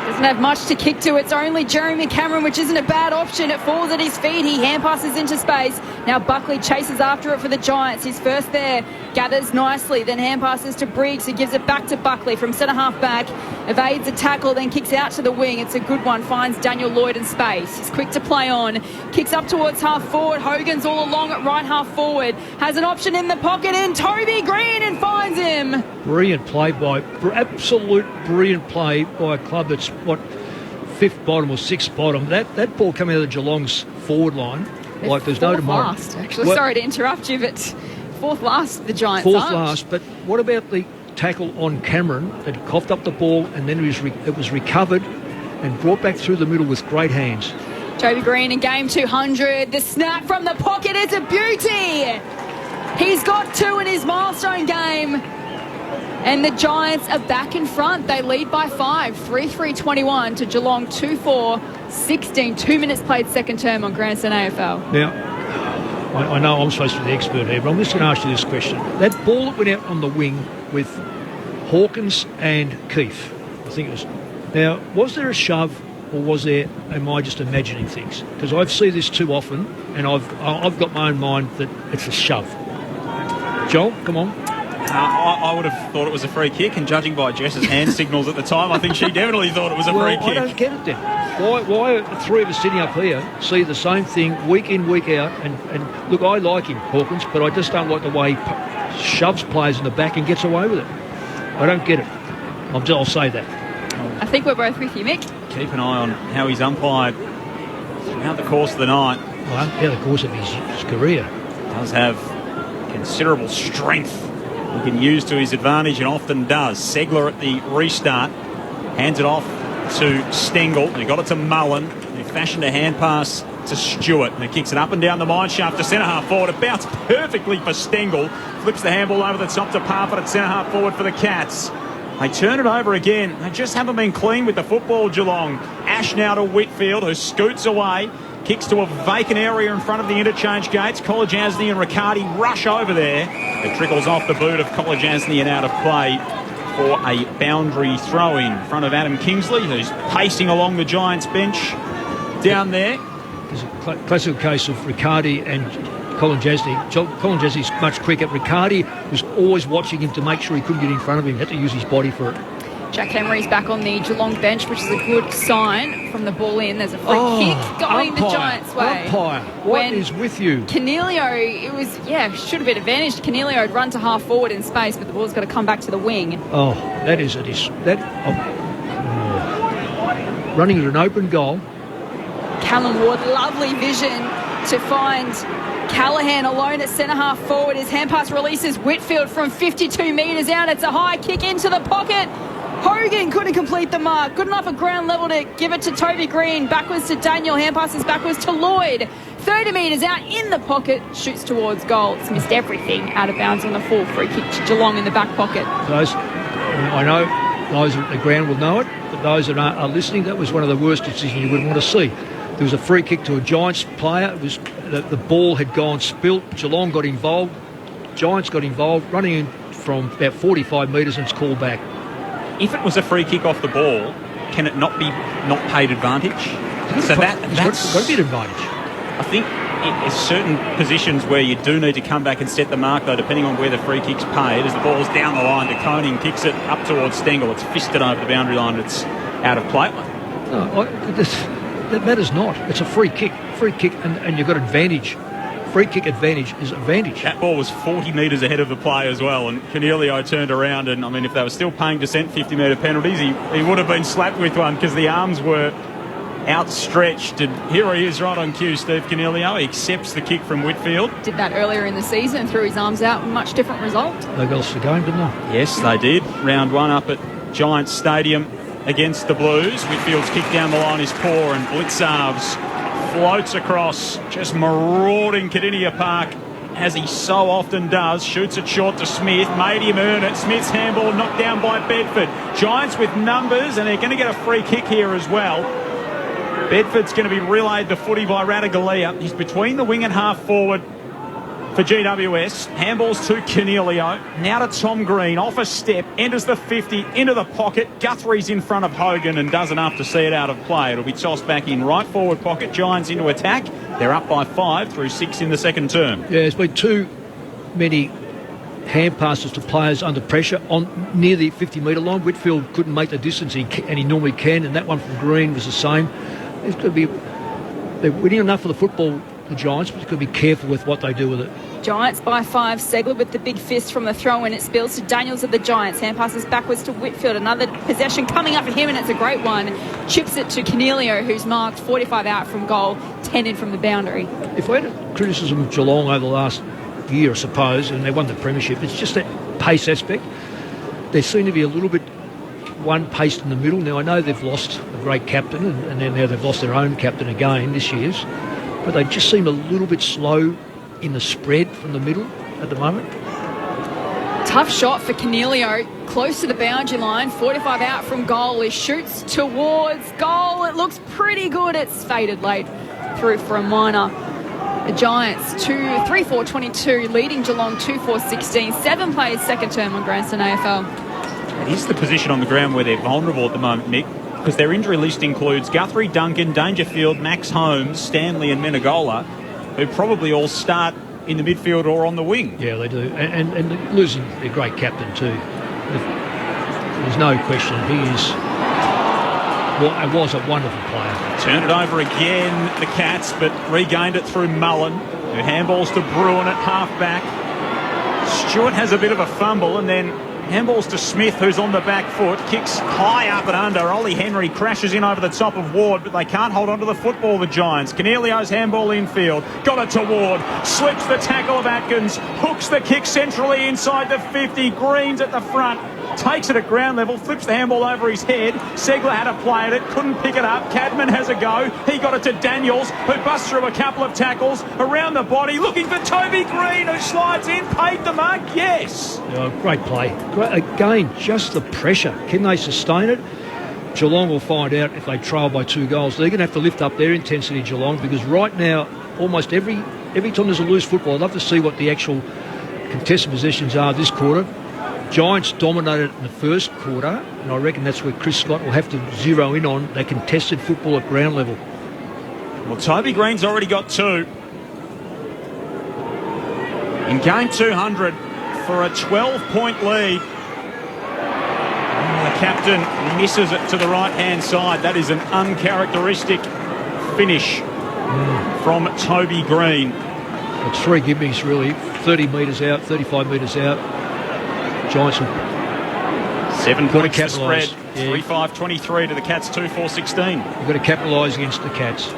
Doesn't have much to kick to. It's only Jeremy Cameron, which isn't a bad option. It falls at his feet. He hand passes into space. Now Buckley chases after it for the Giants. He's first there, gathers nicely, then hand passes to Briggs, who gives it back to Buckley from centre half back, evades a tackle, then kicks out to the wing. It's a good one, finds Daniel Lloyd in space. He's quick to play on, kicks up towards half forward. Hogan's all along at right half forward, has an option in the pocket in Toby Green and finds him. Brilliant play absolute brilliant play by a club that's, 5th bottom or 6th bottom. That ball coming out of Geelong's forward line, like there's no tomorrow. Last, actually. Sorry to interrupt you, but 4th last, the Giants aren't. 4th last, but what about the tackle on Cameron that coughed up the ball and then it was recovered and brought back through the middle with great hands? Toby Green in game 200. The snap from the pocket is a beauty. He's got 2 in his milestone game. And the Giants are back in front. They lead by 5, 3-3-21 to Geelong 2-4-16. 2 minutes played second term on Grandstand AFL. Now, I know I'm supposed to be the expert here, but I'm just going to ask you this question. That ball that went out on the wing with Hawkins and Keefe, I think it was. Now, was there a shove or am I just imagining things? Because I see this too often, and I've got my own mind that it's a shove. Joel, come on. I would have thought it was a free kick, and judging by Jess's hand signals at the time, I think she definitely thought it was a free kick. I don't get it then. Why are the 3 of us sitting up here see the same thing week in, week out? And look, I like him, Hawkins, but I just don't like the way he shoves players in the back and gets away with it. I don't get it. I'll say that. I think we're both with you, Mick. Keep an eye on how he's umpired throughout the course of the night. Well, throughout the course of his career. Does have considerable strength he can use to his advantage, and often does. Segler at the restart hands it off to Stengel. He got it to Mullen. He fashioned a hand pass to Stewart, and he kicks it up and down the mine shaft to centre half forward. It bounced perfectly for Stengel. Flips the handball over the top to Parfitt at centre half forward for the Cats. They turn it over again. They just haven't been clean with the football, Geelong. Ash now to Whitfield, who scoots away. Kicks to a vacant area in front of the interchange gates. Kolodjasny and Riccardi rush over there. It trickles off the boot of Kolodjasny and out of play for a boundary throw in front of Adam Kingsley, who's pacing along the Giants bench down there. There's a classical case of Riccardi and Kolodjasny. Kolodjasny's much quicker. Riccardi was always watching him to make sure he couldn't get in front of him. He had to use his body for it. Jack Henry's back on the Geelong bench, which is a good sign from the ball in. There's a free kick going the Giants' way. Umpire, what is with you? Cornelio, should have been advantaged. Cornelio had run to half forward in space, but the ball's got to come back to the wing. Oh, running at an open goal. Callan Ward, lovely vision to find Callaghan alone at centre half forward. His hand pass releases Whitfield from 52 metres out. It's a high kick into the pocket. Hogan couldn't complete the mark. Good enough at ground level to give it to Toby Green. Backwards to Daniel. Hand passes backwards to Lloyd. 30 metres out in the pocket. Shoots towards goal. It's missed everything out of bounds on the full free kick to Geelong in the back pocket. I know those at the ground will know it, but those that are listening, that was one of the worst decisions you would want to see. There was a free kick to a Giants player. It was the ball had gone spilt. Geelong got involved. Giants got involved, running in from about 45 metres and it's called back. If it was a free kick off the ball, can it not be not paid advantage? So that's got to be an advantage. I think there's certain positions where you do need to come back and set the mark, though, depending on where the free kick's paid. As the ball's down the line, De Koning kicks it up towards Stengel. It's fisted over the boundary line. It's out of play. No, that matters not. It's a free kick. And you've got advantage. Free kick advantage is advantage. That ball was 40 metres ahead of the play as well, and Cornelio turned around, and I mean, if they were still paying dissent 50-metre penalties, he would have been slapped with one because the arms were outstretched. And here he is right on cue, Steve Cornelio. He accepts the kick from Whitfield. Did that earlier in the season, threw his arms out, much different result. They lost the game, didn't they? Yes, they did. Round one up at Giants Stadium against the Blues. Whitfield's kick down the line is poor, and Blitzarves floats across, just marauding Cardinia Park, as he so often does. Shoots it short to Smith, made him earn it. Smith's handball knocked down by Bedford. Giants with numbers, and they're going to get a free kick here as well. Bedford's going to be relayed the footy by Ratagalia. He's between the wing and half forward for GWS. Handballs to Cornelio. Now to Tom Green. Off a step. Enters the 50. Into the pocket. Guthrie's in front of Hogan and does enough to see it out of play. It'll be tossed back in right forward pocket. Giants into attack. They're up by 5 through 6 in the second term. Yeah, there's been too many hand passes to players under pressure on near the 50-metre line. Whitfield couldn't make the distance, and he normally can, and that one from Green was the same. It's going to be, they're winning enough for the football, the Giants, but they've got to be careful with what they do with it. Giants by 5. Segler with the big fist from the throw-in. It spills to Daniels of the Giants. Hand passes backwards to Whitfield. Another possession coming up at him, and it's a great one. Chips it to Cornelio, who's marked 45 out from goal, 10 in from the boundary. If we had criticism of Geelong over the last year, I suppose, and they won the premiership, it's just that pace aspect. They seem to be a little bit one-paced in the middle. Now, I know they've lost a great captain, and then now they've lost their own captain again this year's, but they just seem a little bit slow in the spread from the middle at the moment. Tough shot for Cornelio, close to the boundary line, 45 out from goal. He shoots towards goal. It looks pretty good. It's faded late through for a minor. The Giants 3-4-22, leading Geelong 2-4-16. 7 players second term on Grandstand AFL. It is the position on the ground where they're vulnerable at the moment, Nick, because their injury list includes Guthrie, Duncan, Dangerfield, Max Holmes, Stanley and Menegola, who probably all start in the midfield or on the wing. Yeah, they do. And losing their great captain too. There's no question. He was a wonderful player. Turned it over again, the Cats, but regained it through Mullen, who handballs to Bruin at half-back. Stewart has a bit of a fumble, and then handballs to Smith, who's on the back foot, kicks high up and under. Ollie Henry crashes in over the top of Ward, but they can't hold on to the football, the Giants. Cornelio's handball infield, got it to Ward, slips the tackle of Atkins, hooks the kick centrally inside the 50. Green's at the front, takes it at ground level, flips the handball over his head. Segler had a play at it, couldn't pick it up. Cadman has a go. He got it to Daniels, who busts through a couple of tackles around the body, looking for Toby Green, who slides in, paid the mark. Yes. Oh, great play. Again, just the pressure. Can they sustain it? Geelong will find out if they trail by 2 goals. They're going to have to lift up their intensity, Geelong, because right now, almost every time there's a loose football, I'd love to see what the actual contested possessions are this quarter. Giants dominated in the first quarter, and I reckon that's where Chris Scott will have to zero in on. They contested football at ground level. Well, Toby Green's already got 2. In game 200 for a 12-point lead. The captain misses it to the right-hand side. That is an uncharacteristic finish from Toby Green. It's 3 gimmies, really. 30 metres out, 35 metres out. Giants will 7 points to spread. Yeah. 3-5-23 to the Cats, 2-4-16. You've got to capitalise against the Cats.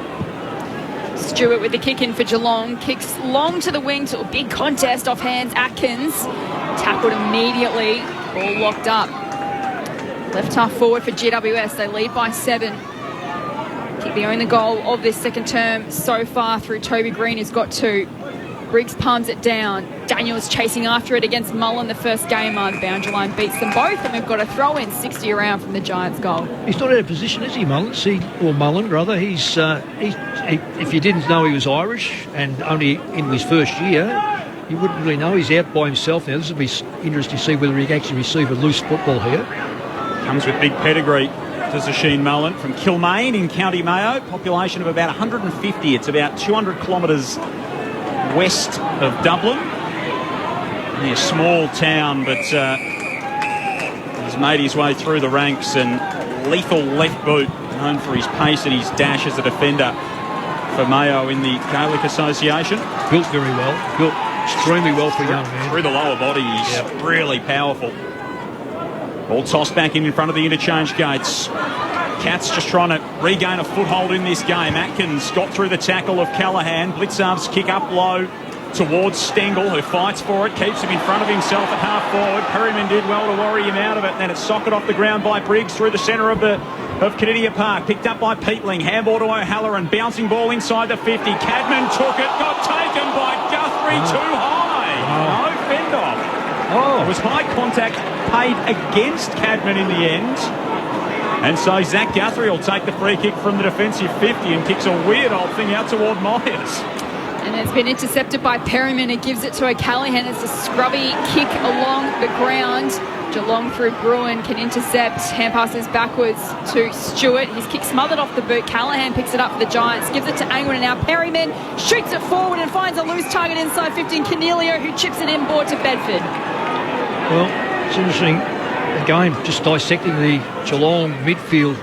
Stewart with the kick in for Geelong. Kicks long to the wing to a big contest off hands. Atkins tackled immediately. All locked up. Left half forward for GWS. They lead by 7. Kick the only goal of this second term so far through Toby Green, who's got 2. Briggs palms it down. Daniels chasing after it against Mullen the first game. The boundary line beats them both, and we've got a throw-in 60 around from the Giants' goal. He's not out of position, is he, Mullen? Mullen, rather. He's if you didn't know he was Irish and only in his first year, you wouldn't really know. He's out by himself now. This will be interesting to see whether he can actually receive a loose football here. Comes with big pedigree to Zasheen Mullen from Kilmaine in County Mayo. Population of about 150. It's about 200 kilometres west of Dublin. A small town, but he's made his way through the ranks, and lethal left boot, known for his pace and his dash as a defender for Mayo in the Gaelic Association. Built very well. Built extremely well for a young man. Through the lower body, he's really powerful. Ball tossed back in front of the interchange gates. Cats just trying to regain a foothold in this game. Atkins got through the tackle of Callaghan. Blitzarv's kick up low towards Stengel, who fights for it, keeps him in front of himself at half forward. Perryman did well to worry him out of it. Then it's socket off the ground by Briggs through the centre of Canidia Park. Picked up by Peatling. Handball to O'Halloran. Bouncing ball inside the 50. Cadman took it. Got taken by Guthrie too high. No fend off. It was high contact paid against Cadman in the end. And so Zach Guthrie will take the free kick from the defensive 50 and kicks a weird old thing out toward Myers. And it's been intercepted by Perryman. It gives it to O'Callaghan. It's a scrubby kick along the ground. Geelong through Bruin can intercept. Hand passes backwards to Stewart. His kick smothered off the boot. Callaghan picks it up for the Giants. Gives it to Angwin, and now Perryman shoots it forward and finds a loose target inside 15. Cornelio, who chips it inboard to Bedford. Well, it's interesting. Again, just dissecting the Geelong midfield.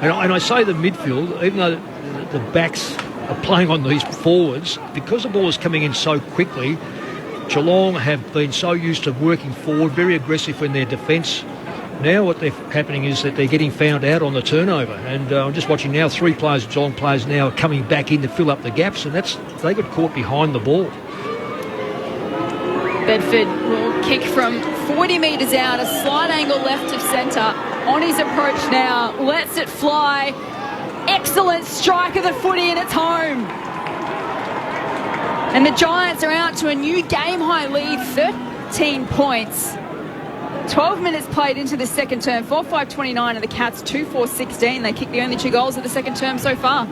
And I say the midfield, even though the backs are playing on these forwards, because the ball is coming in so quickly, Geelong have been so used to working forward, very aggressive in their defence. Now what's happening is that they're getting found out on the turnover. And I'm just watching now, 3 players, Geelong players now coming back in to fill up the gaps, and they got caught behind the ball. Bedford will kick from 40 metres out, a slight angle left of centre. On his approach now, lets it fly. Excellent strike of the footy, and it's home. And the Giants are out to a new game-high lead, 13 points. 12 minutes played into the second term, 4-5-29, and the Cats 2-4-16. They kicked the only 2 goals of the second term so far.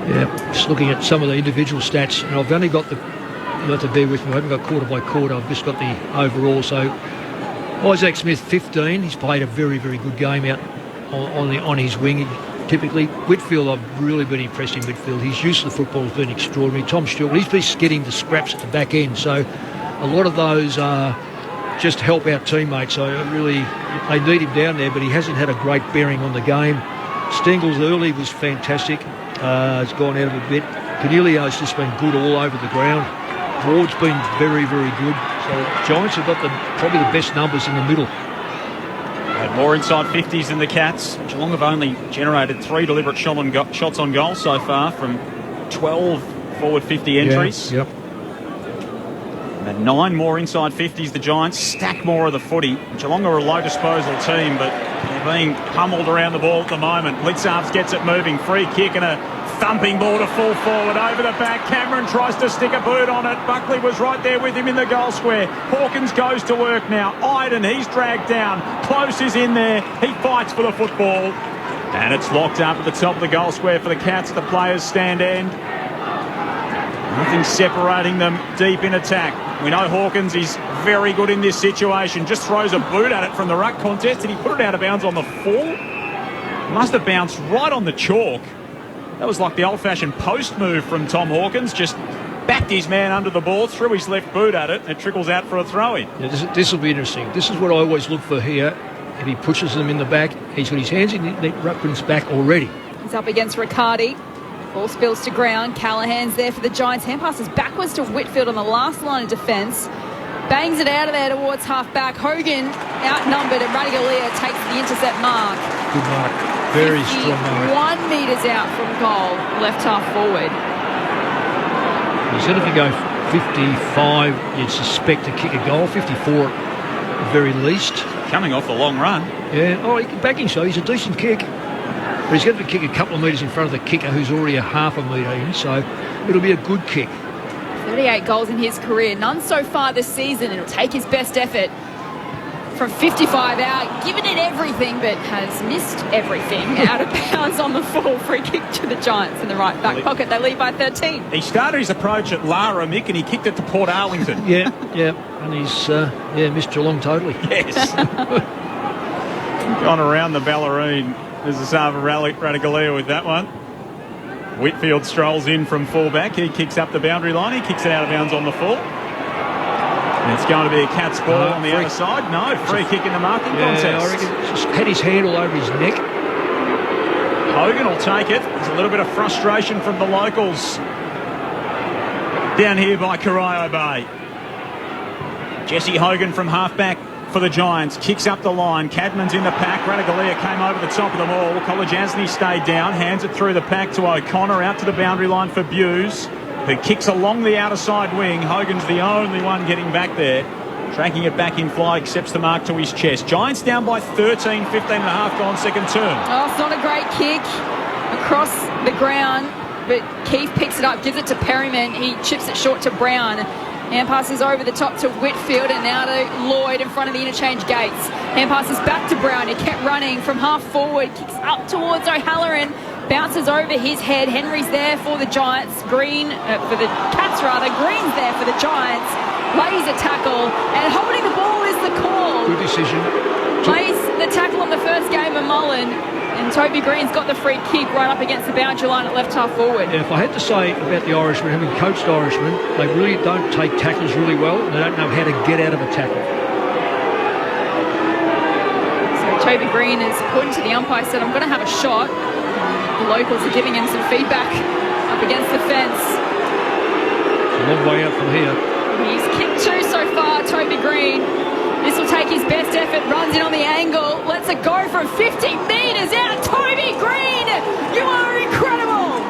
Yeah, just looking at some of the individual stats, and I've only got you have to bear with me, I haven't got quarter by quarter, I've just got the overall. So Isaac Smith, 15, he's played a very, very good game out on his wing. Typically, Whitfield, I've really been impressed in Whitfield. His use of the football has been extraordinary. Tom Stewart, he's been getting the scraps at the back end, so a lot of those just help our teammates. So they need him down there, but he hasn't had a great bearing on the game. Stengel's early was fantastic. It's gone out of a bit. Cornelio's just been good all over the ground. Ward's been very, very good. So Giants have got probably the best numbers in the middle. Had more inside 50s than the Cats. Geelong have only generated 3 deliberate shots on goal so far from 12 forward 50 entries. Yep. And 9 more inside 50s. The Giants stack more of the footy. Geelong are a low disposal team, but they're being pummeled around the ball at the moment. Blitzarves gets it moving. Free kick and a thumping ball to full forward over the back. Cameron tries to stick a boot on it. Buckley was right there with him in the goal square. Hawkins goes to work now. Iden, he's dragged down. Close is in there. He fights for the football. And it's locked up at the top of the goal square for the Cats. The players stand end. Nothing separating them deep in attack. We know Hawkins is very good in this situation. Just throws a boot at it from the ruck contest. Did he put it out of bounds on the full? Must have bounced right on the chalk. That was like the old-fashioned post move from Tom Hawkins. Just backed his man under the ball, threw his left boot at it, and it trickles out for a throw-in. Yeah, this will be interesting. This is what I always look for here. If he pushes them in the back, he's got his hands in the Ruckman's back already. He's up against Riccardi. Ball spills to ground. Callaghan's there for the Giants. Hand passes backwards to Whitfield on the last line of defence. Bangs it out of there towards half-back. Hogan outnumbered, and Radigalia takes the intercept mark. Good mark. Very strong mark. 1 metres out from goal, left half forward. He said if you go 55, you'd suspect to kick a goal. 54 at the very least. coming off the long run. Yeah, he can back him, so he's a decent kick. But he's going to kick a couple of metres in front of the kicker, who's already a half a metre in, so it'll be a good kick. 38 goals in his career, none so far this season. It'll take his best effort from 55 out, given it everything, but has missed everything. Out of bounds on the full. Free kick to the Giants in the right back pocket. They lead by 13. He started his approach at Lara, Mick, and he kicked it to Port Arlington. Yeah, and he's missed Geelong totally. Yes. Gone around the Ballerine. There's a Sava Radigalia with that one. Whitfield strolls in from fullback. He kicks up the boundary line. He kicks it out of bounds on the full. And it's going to be a Cats ball on the other side. No, free kick in the marking contest. I reckon just had his hand all over his neck. Hogan will take it. There's a little bit of frustration from the locals down here by Corio Bay. Jesse Hogan from halfback for the Giants. Kicks up the line. Cadman's in the pack. Radigalia came over the top of them all. Kolodjasny stayed down. Hands it through the pack to O'Connor. Out to the boundary line for Buse, who kicks along the outer side wing. Hogan's the only one getting back there. Tracking it back in fly. Accepts the mark to his chest. Giants down by 13, 15 and a half gone second term. Oh, it's not a great kick across the ground, but Keefe picks it up, gives it to Perryman. He chips it short to Brown. Hand passes over the top to Whitfield and now to Lloyd in front of the interchange gates. Hand passes back to Brown. He kept running from half forward. Kicks up towards O'Halloran. Bounces over his head. Henry's there for the Giants. For the Cats rather. Green's there for the Giants. Lays a tackle. And holding the ball is the call. Good decision. Lays the tackle on the first game of Mullen. And Toby Green's got the free kick right up against the boundary line at left half forward. Yeah, if I had to say about the Irishmen, having coached Irishmen, they really don't take tackles really well. They don't know how to get out of a tackle. So Toby Green is pointing to the umpire, said, I'm going to have a shot. The locals are giving him some feedback up against the fence. It's a long way out from here. He's kicked two so far, Toby Green. This will take his best effort, runs in on the angle, lets it go from 50 metres out. Toby Green, you are incredible!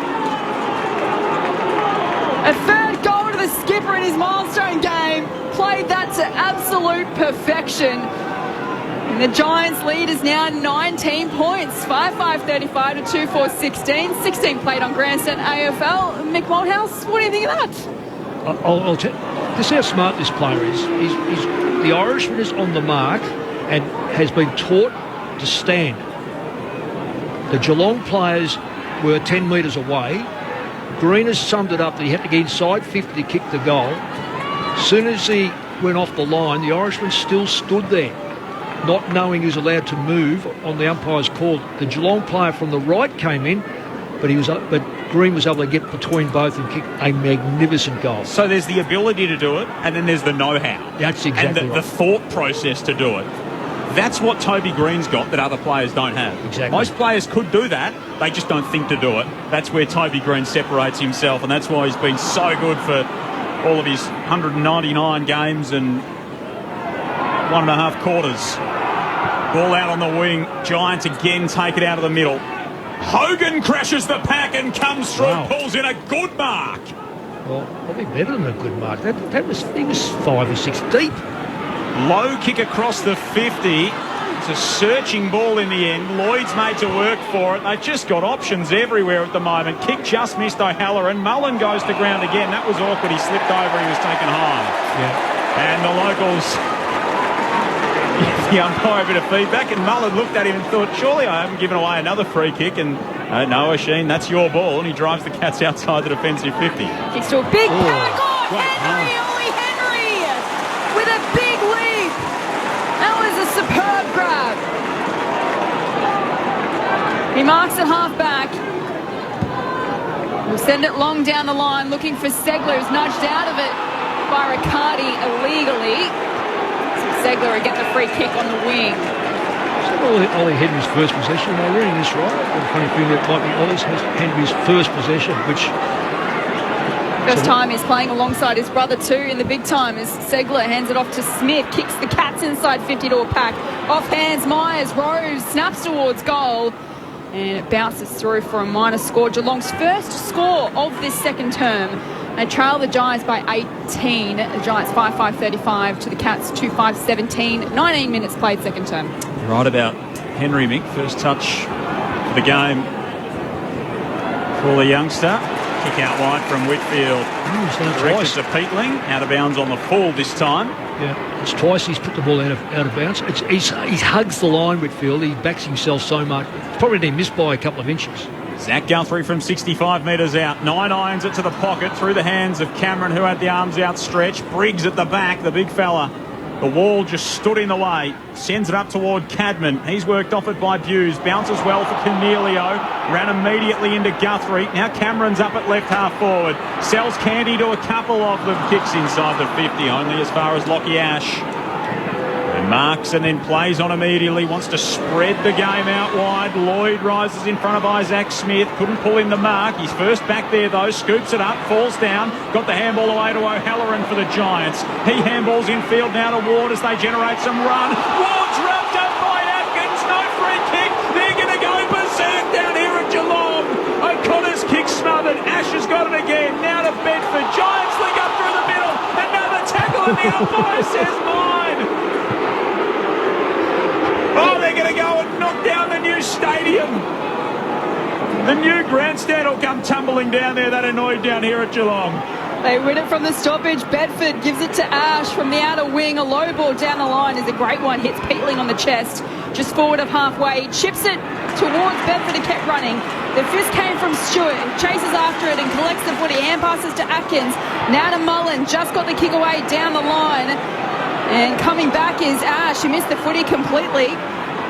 A third goal to the skipper in his milestone game. Played that to absolute perfection. And the Giants lead is now 19 points. 5-5-35 to 2-4-16. 16 played on Grandstand AFL. Mick Malthouse, what do you think of that? I'll tell you. This is how smart this player is. The Irishman is on the mark and has been taught to stand. The Geelong players were 10 metres away. Green has summed it up that he had to get inside 50 to kick the goal. As soon as he went off the line, the Irishman still stood there, not knowing he was allowed to move on the umpire's call. The Geelong player from the right came in, but Green was able to get between both and kick a magnificent goal. So there's the ability to do it, and then there's the know-how. That's exactly and right. the thought process to do it. That's what Toby Green's got that other players don't have. Exactly. Most players could do that. They just don't think to do it. That's where Toby Green separates himself, and that's why he's been so good for all of his 199 games and 1.5 quarters. Ball out on the wing. Giants again take it out of the middle. Hogan crashes the pack and comes through, pulls in a good mark. Well, probably better than a good mark. He was 5 or 6 deep. Low kick across the 50. It's a searching ball in the end. Lloyd's made to work for it. They've just got options everywhere at the moment. Kick just missed O'Halloran. Mullen goes to ground again. That was awkward. He slipped over. He was taken high. Yeah. And the locals give the umpire a bit of feedback, and Mullen looked at him and thought, surely I haven't given away another free kick. And no, Oisin, that's your ball. And he drives the Cats outside the defensive 50. Kicks to a big pack off. Henry with a big leap. That was a superb grab. He marks it half back. We'll send it long down the line, looking for Segler, who's nudged out of it by Riccardi illegally. So Segler will get the free kick on the wing. Ollie Henry's first possession. Am I reading this right? The funny thing that might be Ollie Henry's first possession, which first time he's playing alongside his brother too in the big time as Segler hands it off to Smith, kicks the Cats inside 50 to a pack. Off hands, Myers, Rose, snaps towards goal, and it bounces through for a minor score. Geelong's first score of this second term. They trail the Giants by 18. The Giants 5-5-35 to the Cats 2-5-17. 19 minutes played second term. Right about Henry, Mick. First touch for the game for the youngster. Kick out wide from Whitfield. Directed to Peatling. Out of bounds on the full this time. Yeah, it's twice he's put the ball out of bounds. He hugs the line, Whitfield. He backs himself so much. It's probably been missed by a couple of inches. Zach Guthrie from 65 metres out. 9 irons it to the pocket through the hands of Cameron, who had the arms outstretched. Briggs at the back, the big fella. The wall just stood in the way. Sends it up toward Cadman. He's worked off it by Buse. Bounces well for Cornelio. Ran immediately into Guthrie. Now Cameron's up at left half forward. Sells Candy to a couple of them. Kicks inside the 50, only as far as Lockie Ash. And marks and then plays on immediately. Wants to spread the game out wide. Lloyd rises in front of Isaac Smith. Couldn't pull in the mark. He's first back there though. Scoops it up. Falls down. Got the handball away to O'Halloran for the Giants. He handballs infield now to Ward as they generate some run. Ward's wrapped up by Atkins. No free kick. They're going to go berserk down here at Geelong. O'Connor's kick smothered. Ash has got it again. Now to Bedford. Giants link up through the middle. Another tackle and the umpire says mine. Oh, they're going to go and knock down the new stadium. The new grandstand will come tumbling down there. That annoyed down here at Geelong. They win it from the stoppage. Bedford gives it to Ash from the outer wing. A low ball down the line is a great one. Hits Peatling on the chest. Just forward of halfway. Chips it towards Bedford and kept running. The fist came from Stewart. Chases after it and collects the footy. Hand passes to Atkins. Now to Mullen. Just got the kick away down the line. And coming back is Ash. He missed the footy completely.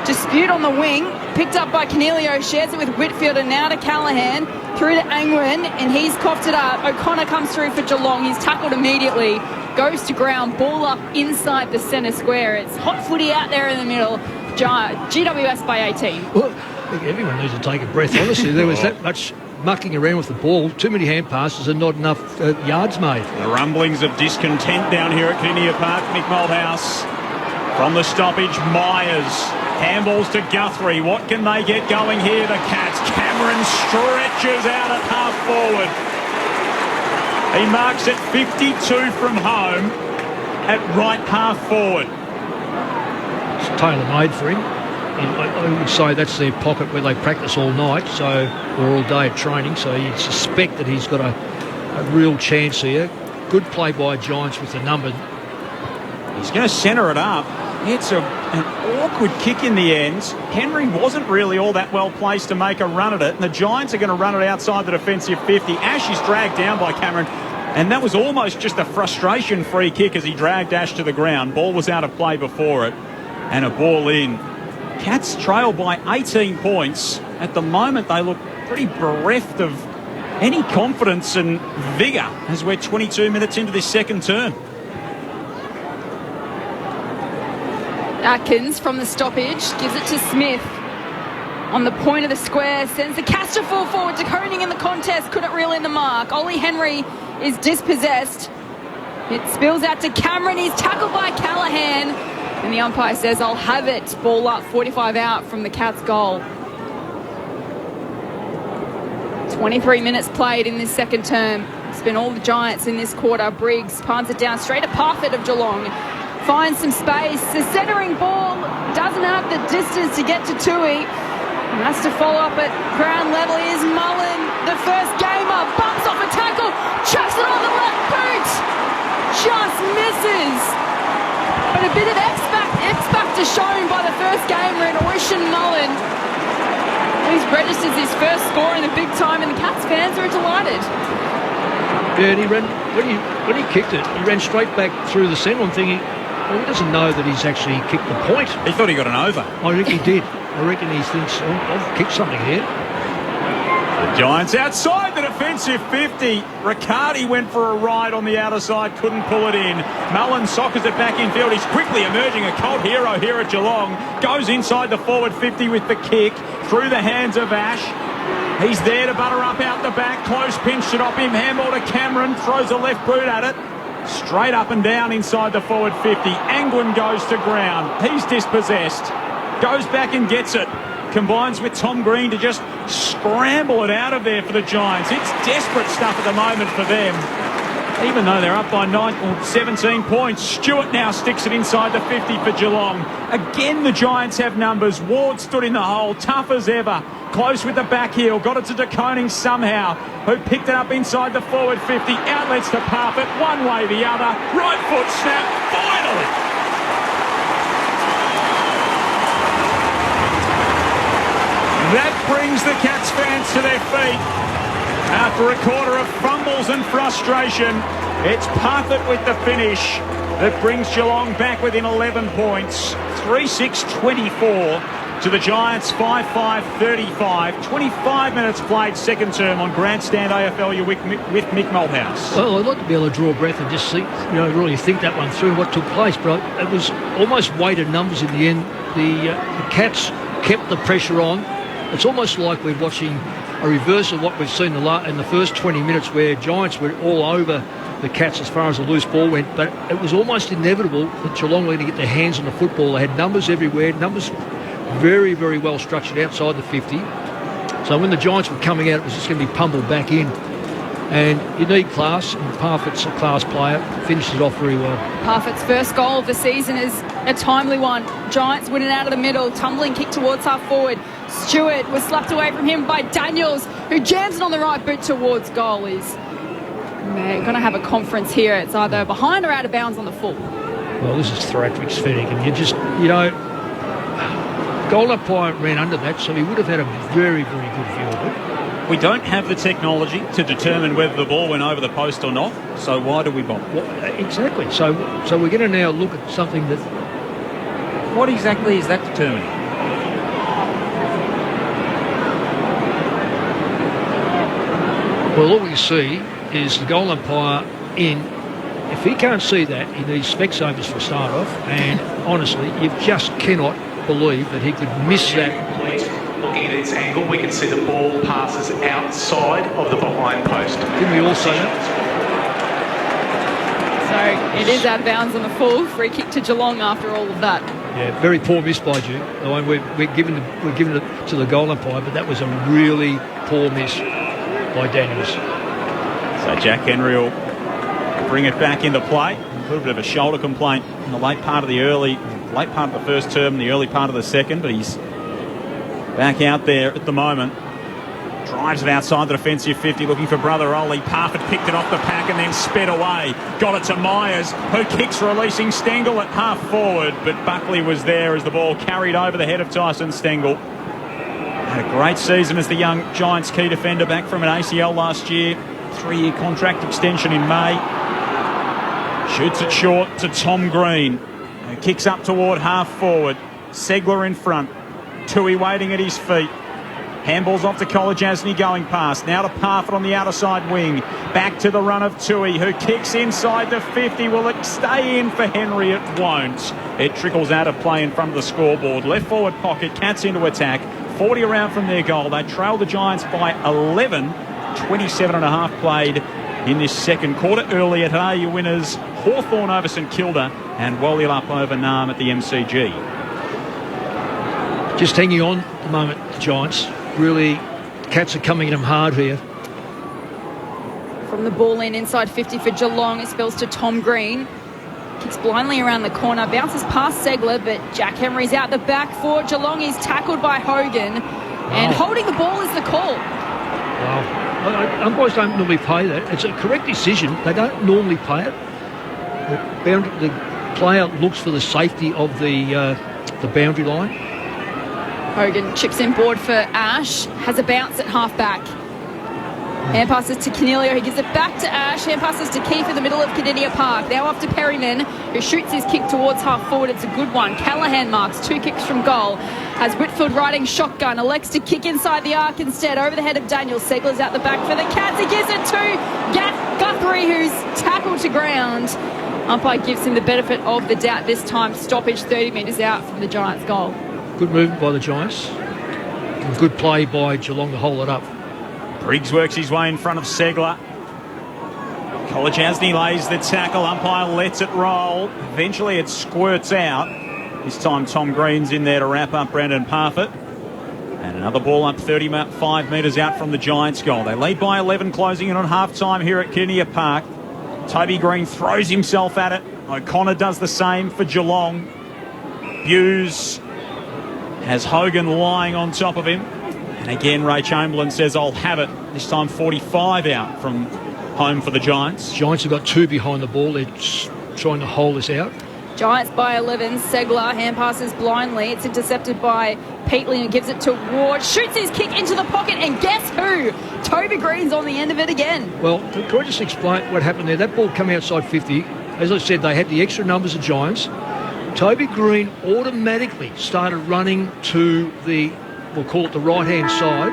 Dispute on the wing. Picked up by Cornelio. Shares it with Whitfield and now to Callahan. Through to Angwin and he's coughed it up. O'Connor comes through for Geelong. He's tackled immediately. Goes to ground. Ball up inside the centre square. It's hot footy out there in the middle. GWS by 18. Well, I think everyone needs to take a breath, honestly. There was that much mucking around with the ball. Too many hand passes and not enough yards made. The rumblings of discontent down here at Kinnear Park. Mick Malthouse from the stoppage. Myers handballs to Guthrie. What can they get going here? The Cats. Cameron stretches out at half forward. He marks at 52 from home at right half forward. It's tailor-made for him. I would say that's their pocket where they practice all night, or all day at training, so you'd suspect that he's got a real chance here. Good play by Giants with the number. He's going to centre it up. It's an awkward kick in the end. Henry wasn't really all that well placed to make a run at it, and the Giants are going to run it outside the defensive 50. Ash is dragged down by Cameron, and that was almost just a frustration free kick as he dragged Ash to the ground. Ball was out of play before it, and a ball in. Cats trail by 18 points. At the moment, they look pretty bereft of any confidence and vigour as we're 22 minutes into this second term. Atkins from the stoppage gives it to Smith on the point of the square, sends the Cats to full forward. De Koning in the contest, couldn't reel in the mark. Ollie Henry is dispossessed. It spills out to Cameron. He's tackled by Callahan, and the umpire says, I'll have it. Ball up, 45 out from the Cats' goal. 23 minutes played in this second term. It's been all the Giants in this quarter. Briggs palms it down straight to Parfitt of Geelong. Finds some space. The centering ball doesn't have the distance to get to Tui. And that's to follow up at ground level. Here's Mullen, the first gamer. Bumps off a tackle. Chucks it on the left boot. Just misses. But a bit of X factor shown by the first gamer in Ocean Mullen. He's registered his first score in the big time, and the Cats fans are delighted. Yeah, and he ran, when he kicked it, he ran straight back through the centre. I'm thinking, well, he doesn't know that he's actually kicked the point. He thought he got an over. I think he did. I reckon he thinks, I've kicked something here. The Giants outside the defensive 50. Riccardi went for a ride on the outer side, couldn't pull it in. Mullen sockers it back infield. He's quickly emerging a cult hero here at Geelong. Goes inside the forward 50 with the kick through the hands of Ash. He's there to butter up out the back. Close pinch to stop him. Handball to Cameron. Throws a left boot at it. Straight up and down inside the forward 50. Angwin goes to ground. He's dispossessed. Goes back and gets it. Combines with Tom Green to just scramble it out of there for the Giants. It's desperate stuff at the moment for them. even though they're up by 17 points. Stewart now sticks it inside the 50 for Geelong. Again, the Giants have numbers. Ward stood in the hole, tough as ever. Close with the back heel, got it to De Koning somehow, who picked it up inside the forward 50. Outlets to Parfitt, one way the other. Right foot snap, finally. That brings the Cats fans to their feet. After a quarter of fumbles and frustration, it's Parfitt with the finish that brings Geelong back within 11 points. 3-6-24 to the Giants, 5-5-35. 25 minutes played, second term on Grandstand AFL. You're with Mick Malthouse. Well, I'd like to be able to draw a breath and just see, really think that one through, what took place. But it was almost weighted numbers in the end. The Cats kept the pressure on. It's almost like we're watching a reverse of what we've seen in the first 20 minutes, where Giants were all over the Cats as far as the loose ball went. But it was almost inevitable that Geelong were going to get their hands on the football. They had numbers everywhere, numbers very, very well structured outside the 50. So when the Giants were coming out, it was just going to be pummeled back in. And you need class, and Parfitt's a class player, finished it off very well. Parfitt's first goal of the season is a timely one. Giants winning out of the middle, tumbling kick towards half forward. Stewart was slapped away from him by Daniels, who jams it on the right boot towards goal. They're going to have a conference here. It's either behind or out of bounds on the full. Well, this is theatrics, Fennick, and goal umpire ran under that, so he would have had a very, very good view of it. We don't have the technology to determine whether the ball went over the post or not, so why do we bother? Well, exactly. So we're going to now look at something that... What exactly is that determining? Well, all we see is the goal umpire in. If he can't see that, he needs Specsavers for a start off, and honestly, you just cannot believe that he could miss that. Looking at its angle, we can see the ball passes outside of the behind post. Didn't we all say that? So it is out of bounds on the full. Free kick to Geelong after all of that. Yeah, very poor miss by Duke. We're giving it to the goal umpire, but that was a really poor miss by Daniels. So Jack Henry will bring it back into play. A little bit of a shoulder complaint in the late part of the first term, the early part of the second, but he's back out there at the moment. Drives it outside the defensive 50, looking for brother Ollie. Parfitt picked it off the pack and then sped away. Got it to Myers, who kicks, releasing Stengel at half forward, but Buckley was there as the ball carried over the head of Tyson Stengel. Had a great season as the young Giants key defender, back from an ACL last year. 3-year contract extension in May. Shoots it short to Tom Green, who kicks up toward half forward. Segler in front. Tui waiting at his feet. Handballs off to Kolajasny going past. Now to Parfitt on the outer side wing. Back to the run of Tui, who kicks inside the 50. Will it stay in for Henry? It won't. It trickles out of play in front of the scoreboard. Left forward pocket. Cats into attack. 40 around from their goal. They trail the Giants by 11. 27.5 played in this second quarter. Earlier today, your winners Hawthorn over St Kilda and Waliel up over Narm at the MCG. Just hanging on at the moment, the Giants. Really, Cats are coming at them hard here. From the ball inside 50 for Geelong, it spills to Tom Green. Kicks blindly around the corner, bounces past Segler, but Jack Henry's out the back for Geelong. He's tackled by Hogan, and holding the ball is the call. Wow. Umpires don't normally pay that. It's a correct decision. They don't normally pay it. The player looks for the safety of the boundary line. Hogan chips in board for Ash, has a bounce at half back. Hand passes to Canelio, he gives it back to Ash. Hand passes to Keith in the middle of Kardinia Park. Now off to Perryman, who shoots his kick towards half forward. It's a good one. Callahan marks 2 kicks from goal. Has Whitfield riding shotgun, elects to kick inside the arc instead, over the head of Daniel. Segler's out the back for the Cats. He gives it to Guthrie, who's tackled to ground. Umpire gives him the benefit of the doubt this time. Stoppage 30 metres out from the Giants' goal. Good movement by the Giants. And good play by Geelong to hold it up. Briggs works his way in front of Segler. Kolajasny lays the tackle. Umpire lets it roll. Eventually it squirts out. This time Tom Green's in there to wrap up Brandon Parfitt. And another ball up 35 metres out from the Giants' goal. They lead by 11, closing in on half-time here at Kardinia Park. Toby Green throws himself at it. O'Connor does the same for Geelong. Hughes has Hogan lying on top of him. And again, Ray Chamberlain says, I'll have it. This time 45 out from home for the Giants. Giants have got 2 behind the ball. They're trying to hold this out. Giants by 11. Segler hand passes blindly. It's intercepted by Peatley and gives it to Ward. Shoots his kick into the pocket, and guess who? Toby Green's on the end of it again. Well, can I just explain what happened there? That ball came outside 50. As I said, they had the extra numbers of Giants. Toby Green automatically started running to the, we'll call it the right-hand side,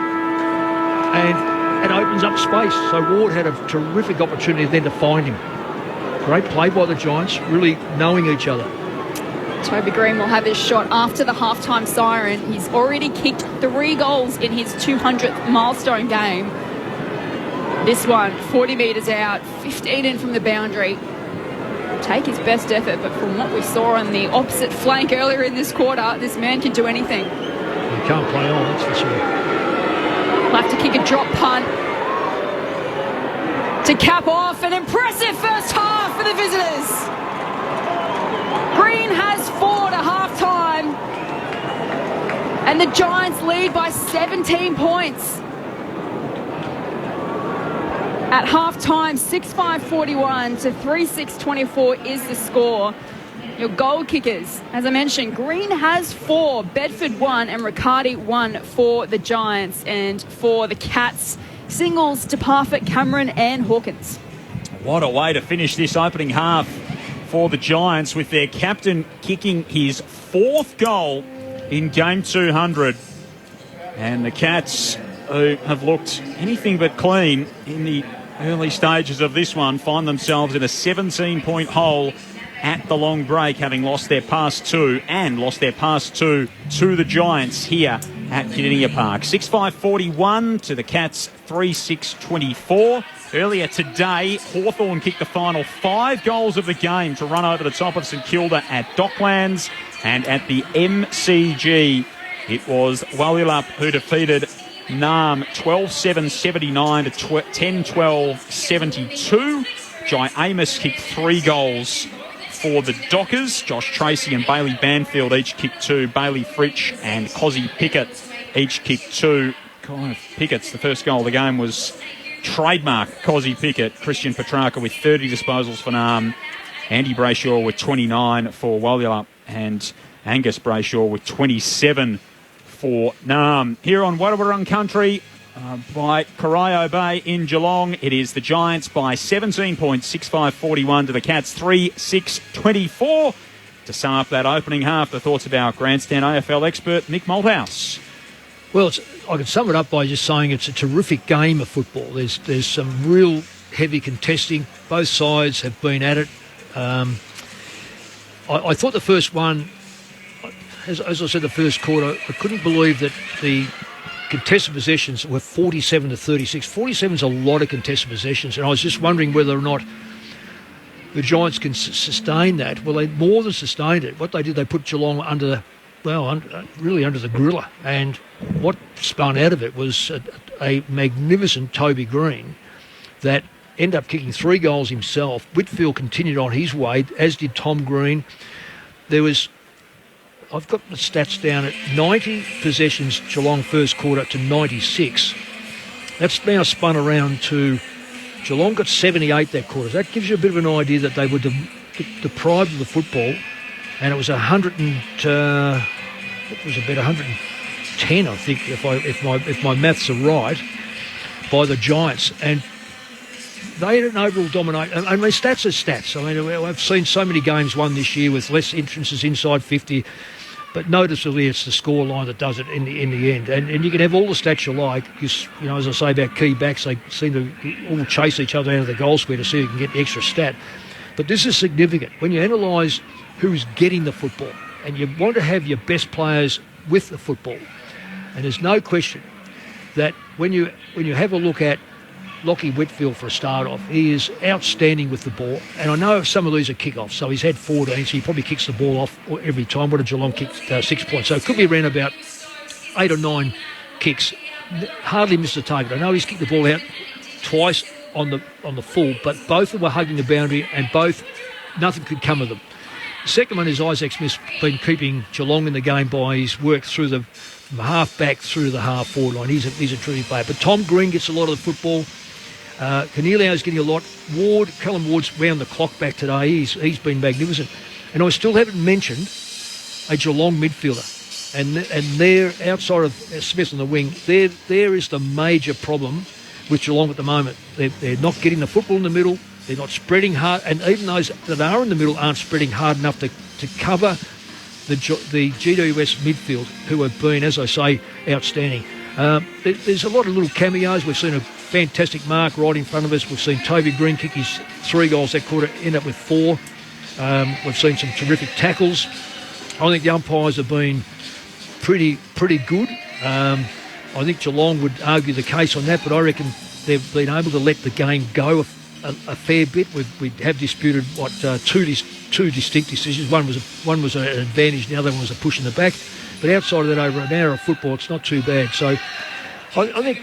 and it opens up space. So Ward had a terrific opportunity then to find him. Great play by the Giants, really knowing each other. Toby Green will have his shot after the halftime siren. He's already kicked 3 goals in his 200th milestone game. This one, 40 metres out, 15 in from the boundary. Take his best effort, but from what we saw on the opposite flank earlier in this quarter, this man can do anything. He can't play on, that's for sure. We'll have to kick a drop punt to cap off an impressive first half for the visitors. Green has 4 to half-time, and the Giants lead by 17 points. At half-time, 6-5-41 to 3-6-24 is the score. Your goal kickers, as I mentioned, Green has 4, Bedford 1, and Riccardi 1 for the Giants. And for the Cats, singles to Parfitt, Cameron and Hawkins. What a way to finish this opening half for the Giants, with their captain kicking his 4th goal in game 200. And the Cats, who have looked anything but clean in the early stages of this one, find themselves in a 17-point hole at the long break, having lost their past 2 to the Giants here at Kardinia Park. 6-5-41 to the Cats, 3-6-24. Earlier today, Hawthorn kicked the final 5 goals of the game to run over the top of St Kilda at Docklands. And at the MCG, it was Walyalup who defeated Naarm 12-7-79 to 10-12-72. Jai Amos kicked 3 goals for the Dockers. Josh Tracy and Bailey Banfield each kicked 2. Bailey Fritsch and Cozzy Pickett each kicked 2. Pickett's, the first goal of the game was trademark Cozzy Pickett. Christian Petrarca with 30 disposals for Naarm. Andy Brayshaw with 29 for Walyalup, and Angus Brayshaw with 27 for Naarm. Here on Wadawurrung Country by Corio Bay in Geelong, it is the Giants by 17 points, 6-5-41 to the Cats, 3-6-24. To sum up that opening half, the thoughts of our grandstand AFL expert, Nick Malthouse. Well, I can sum it up by just saying it's a terrific game of football. There's some real heavy contesting. Both sides have been at it. I thought the first one, as I said, the first quarter, I couldn't believe that the contested possessions were 47 to 36. 47 is a lot of contested possessions, and I was just wondering whether or not the Giants can sustain that. Well, they more than sustained it. What they did, they put Geelong really under the griller, and what spun out of it was a magnificent Toby Green that ended up kicking 3 goals himself. Whitfield continued on his way, as did Tom Green. I've got the stats down at 90 possessions Geelong first quarter to 96. That's now spun around to Geelong got 78 that quarter. That gives you a bit of an idea that they were deprived of the football, and it was 110, I think, if my maths are right, by the Giants. And they had an overall domination. I mean, stats are stats. I mean, I've seen so many games won this year with less entrances inside 50, but noticeably it's the scoreline that does it in the end. And you can have all the stats you like. As I say about key backs, they seem to all chase each other out of the goal square to see who can get the extra stat. But this is significant. When you analyse who's getting the football, and you want to have your best players with the football, and there's no question that when you have a look at Lachie Whitfield for a start off, he is outstanding with the ball. And I know some of these are kick-offs, so he's had 14, so he probably kicks the ball off every time. What did Geelong kick? 6 points. So it could be around about 8 or 9 kicks. Hardly missed the target. I know he's kicked the ball out twice on the full, but both of them were hugging the boundary, and nothing could come of them. The second one is Isaac Smith's been keeping Geelong in the game by his work through the half back through the half forward line. He's a terrific player. But Tom Green gets a lot of the football. Cornelio's getting a lot. Callum Ward's round the clock back today. He's been magnificent. And I still haven't mentioned a Geelong midfielder. And they're outside of Smith on the wing. There is the major problem with Geelong at the moment. They're not getting the football in the middle. They're not spreading hard. And even those that are in the middle aren't spreading hard enough to cover the GWS midfield, who have been, as I say, outstanding. There's a lot of little cameos. We've seen a fantastic mark right in front of us. We've seen Toby Green kick his 3 goals that quarter, end up with 4. We've seen some terrific tackles. I think the umpires have been pretty good. I think Geelong would argue the case on that, but I reckon they've been able to let the game go a fair bit. We have disputed two distinct decisions. One was an advantage, the other one was a push in the back. But outside of that, over an hour of football, it's not too bad. So I think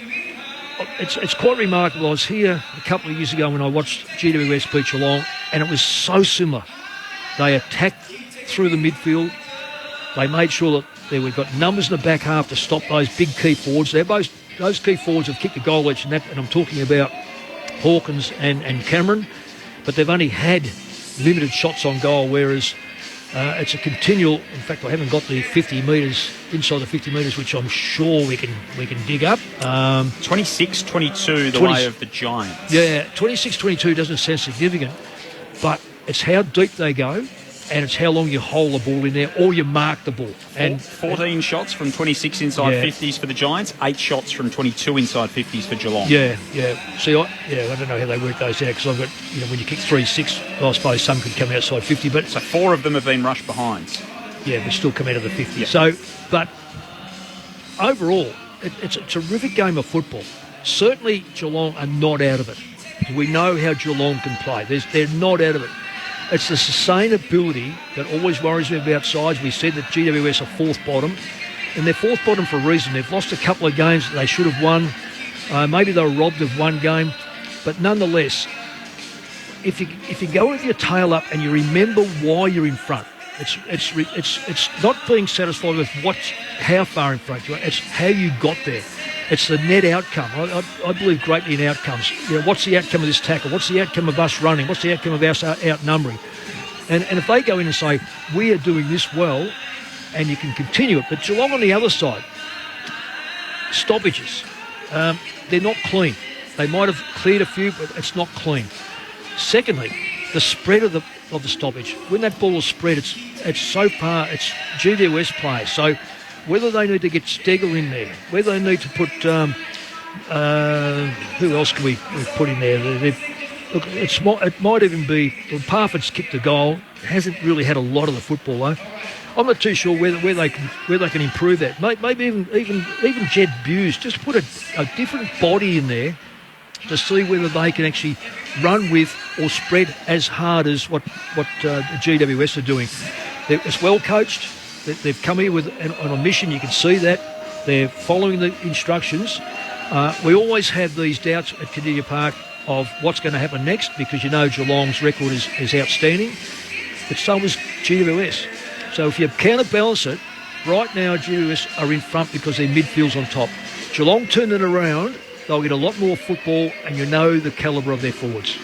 it's quite remarkable. I was here a couple of years ago when I watched GWS beat Geelong, and it was so similar. They attacked through the midfield. They made sure that we've got numbers in the back half to stop those big key forwards. Those key forwards have kicked a goal each, and I'm talking about Hawkins and Cameron, but they've only had limited shots on goal, whereas it's a continual. In fact, I haven't got the 50 metres, inside the 50 metres, which I'm sure we can dig up. 26-22 the way of the Giants. Yeah, 26-22 doesn't sound significant, but it's how deep they go, and it's how long you hold the ball in there or you mark the ball. And 14 shots from 26 inside 50s for the Giants, 8 shots from 22 inside 50s for Geelong. Yeah. See, I don't know how they work those out, because I've got, when you kick 3-6, I suppose some could come outside 50, but so 4 of them have been rushed behinds. Yeah, but still come out of the 50. Yep. So, but overall, it's a terrific game of football. Certainly, Geelong are not out of it. We know how Geelong can play. They're not out of it. It's the sustainability that always worries me about sides. We said that GWS are 4th bottom, and they're 4th bottom for a reason. They've lost a couple of games that they should have won. Maybe they were robbed of one game, but nonetheless, if you go with your tail up and you remember why you're in front, it's not being satisfied with how far in front you are. It's how you got there. It's the net outcome. I believe greatly in outcomes. What's the outcome of this tackle? What's the outcome of us running? What's the outcome of us outnumbering? And if they go in and say, we are doing this well, and you can continue it. But Geelong on the other side, stoppages, they're not clean. They might have cleared a few, but it's not clean. Secondly, the spread of the stoppage. When that ball is spread, it's so far, it's GWS players. So whether they need to get Stegel in there, whether they need to put who else can we put in there? Look, it might even be Parford's kicked a goal. Hasn't really had a lot of the football though. I'm not too sure where they can improve that. Maybe even Jed Buse, just put a different body in there to see whether they can actually run with or spread as hard as what the GWS are doing. It's well coached. They've come here on a mission. You can see that. They're following the instructions. We always have these doubts at Cadia Park of what's going to happen next, because Geelong's record is outstanding. But so is GWS. So if you counterbalance it, right now GWS are in front because their midfield's on top. Geelong turn it around, they'll get a lot more football, and the calibre of their forwards.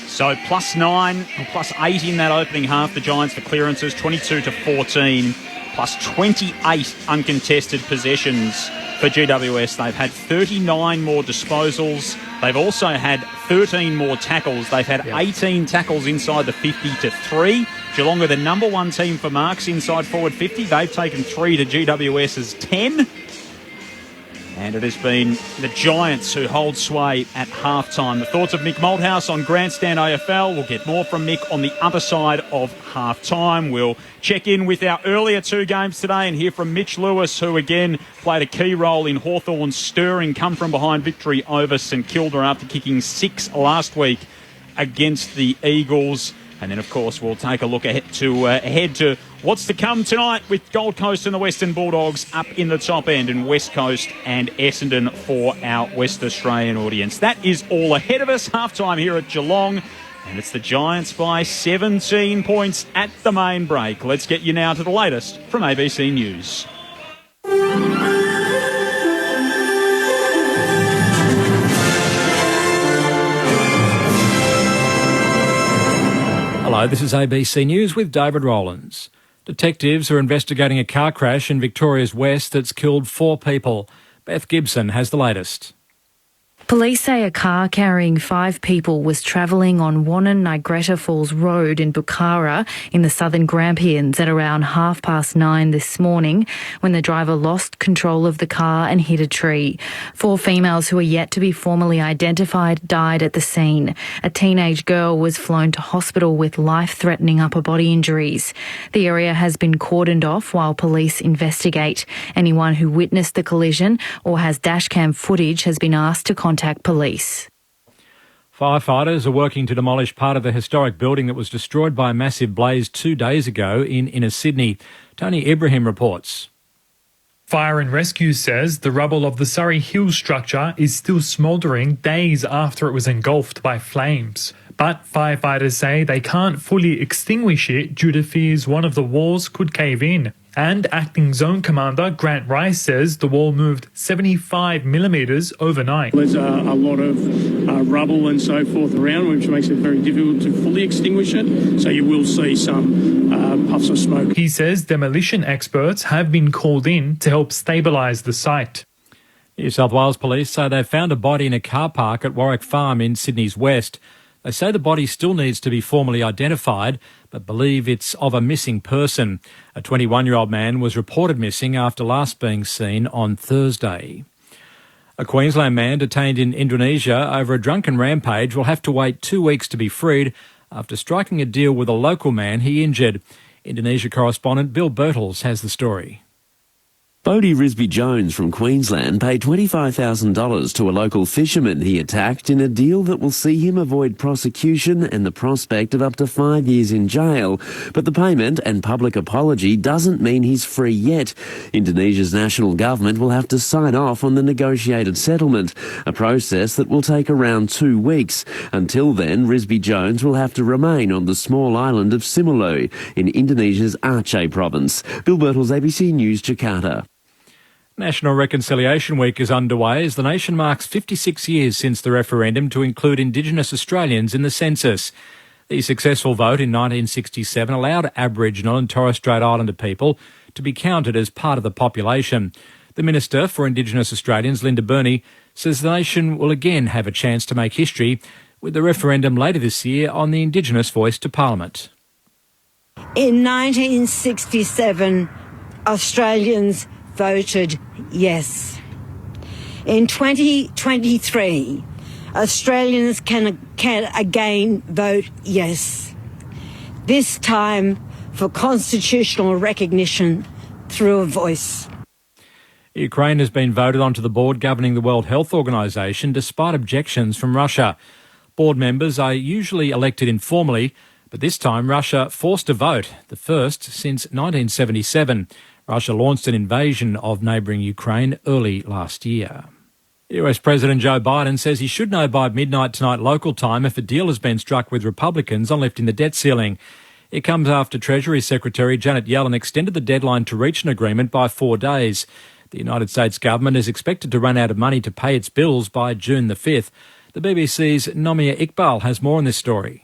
So +9 and +8 in that opening half, the Giants for clearances, 22-14, +28 uncontested possessions for GWS. They've had 39 more disposals. They've also had 13 more tackles. They've had 18 tackles inside the 50 to 3. Geelong are the number 1 team for marks inside forward 50. They've taken 3 to GWS's 10. And it has been the Giants who hold sway at halftime. The thoughts of Mick Malthouse on Grandstand AFL. We'll get more from Mick on the other side of halftime. We'll check in with our earlier 2 games today and hear from Mitch Lewis, who again played a key role in Hawthorn's stirring come-from-behind victory over St Kilda after kicking 6 last week against the Eagles. And then, of course, we'll take a look ahead to what's to come tonight with Gold Coast and the Western Bulldogs up in the top end, and West Coast and Essendon for our West Australian audience. That is all ahead of us. Halftime here at Geelong, and it's the Giants by 17 points at the main break. Let's get you now to the latest from ABC News. Hello, this is ABC News with David Rowlands. Detectives are investigating a car crash in Victoria's West that's killed 4 people. Beth Gibson has the latest. Police say a car carrying 5 people was travelling on Wannon-Nigretta Falls Road in Bukhara in the southern Grampians at around 9:30 this morning when the driver lost control of the car and hit a tree. 4 females who are yet to be formally identified died at the scene. A teenage girl was flown to hospital with life-threatening upper body injuries. The area has been cordoned off while police investigate. Anyone who witnessed the collision or has dashcam footage has been asked to contact police. Firefighters are working to demolish part of the historic building that was destroyed by a massive blaze 2 days ago in inner Sydney. Tony Ibrahim reports. Fire and Rescue says the rubble of the Surrey Hills structure is still smouldering days after it was engulfed by flames. But firefighters say they can't fully extinguish it due to fears one of the walls could cave in. And Acting Zone Commander Grant Rice says the wall moved 75 millimetres overnight. There's a lot of rubble and so forth around, which makes it very difficult to fully extinguish it. So you will see some puffs of smoke. He says demolition experts have been called in to help stabilise the site. New South Wales Police say they've found a body in a car park at Warwick Farm in Sydney's west. They say the body still needs to be formally identified, but believe it's of a missing person. A 21-year-old man was reported missing after last being seen on Thursday. A Queensland man detained in Indonesia over a drunken rampage will have to wait 2 weeks to be freed after striking a deal with a local man he injured. Indonesia correspondent Bill Birtles has the story. Bodie Risby-Jones from Queensland paid $25,000 to a local fisherman he attacked in a deal that will see him avoid prosecution and the prospect of up to 5 years in jail. But the payment and public apology doesn't mean he's free yet. Indonesia's national government will have to sign off on the negotiated settlement, a process that will take around 2 weeks. Until then, Risby-Jones will have to remain on the small island of Simelu in Indonesia's Aceh province. Bill Birtles, ABC News, Jakarta. National Reconciliation Week is underway as the nation marks 56 years since the referendum to include Indigenous Australians in the census. The successful vote in 1967 allowed Aboriginal and Torres Strait Islander people to be counted as part of the population. The Minister for Indigenous Australians, Linda Burney, says the nation will again have a chance to make history with the referendum later this year on the Indigenous voice to Parliament. In 1967, Australians voted yes. In 2023, Australians can again vote yes. This time for constitutional recognition through a voice. Ukraine has been voted onto the board governing the World Health Organization despite objections from Russia. Board members are usually elected informally, but this time Russia forced a vote, the first since 1977. Russia launched an invasion of neighbouring Ukraine early last year. US President Joe Biden says he should know by midnight tonight local time if a deal has been struck with Republicans on lifting the debt ceiling. It comes after Treasury Secretary Janet Yellen extended the deadline to reach an agreement by 4 days. The United States government is expected to run out of money to pay its bills by June the 5th. The BBC's Nomia Iqbal has more on this story.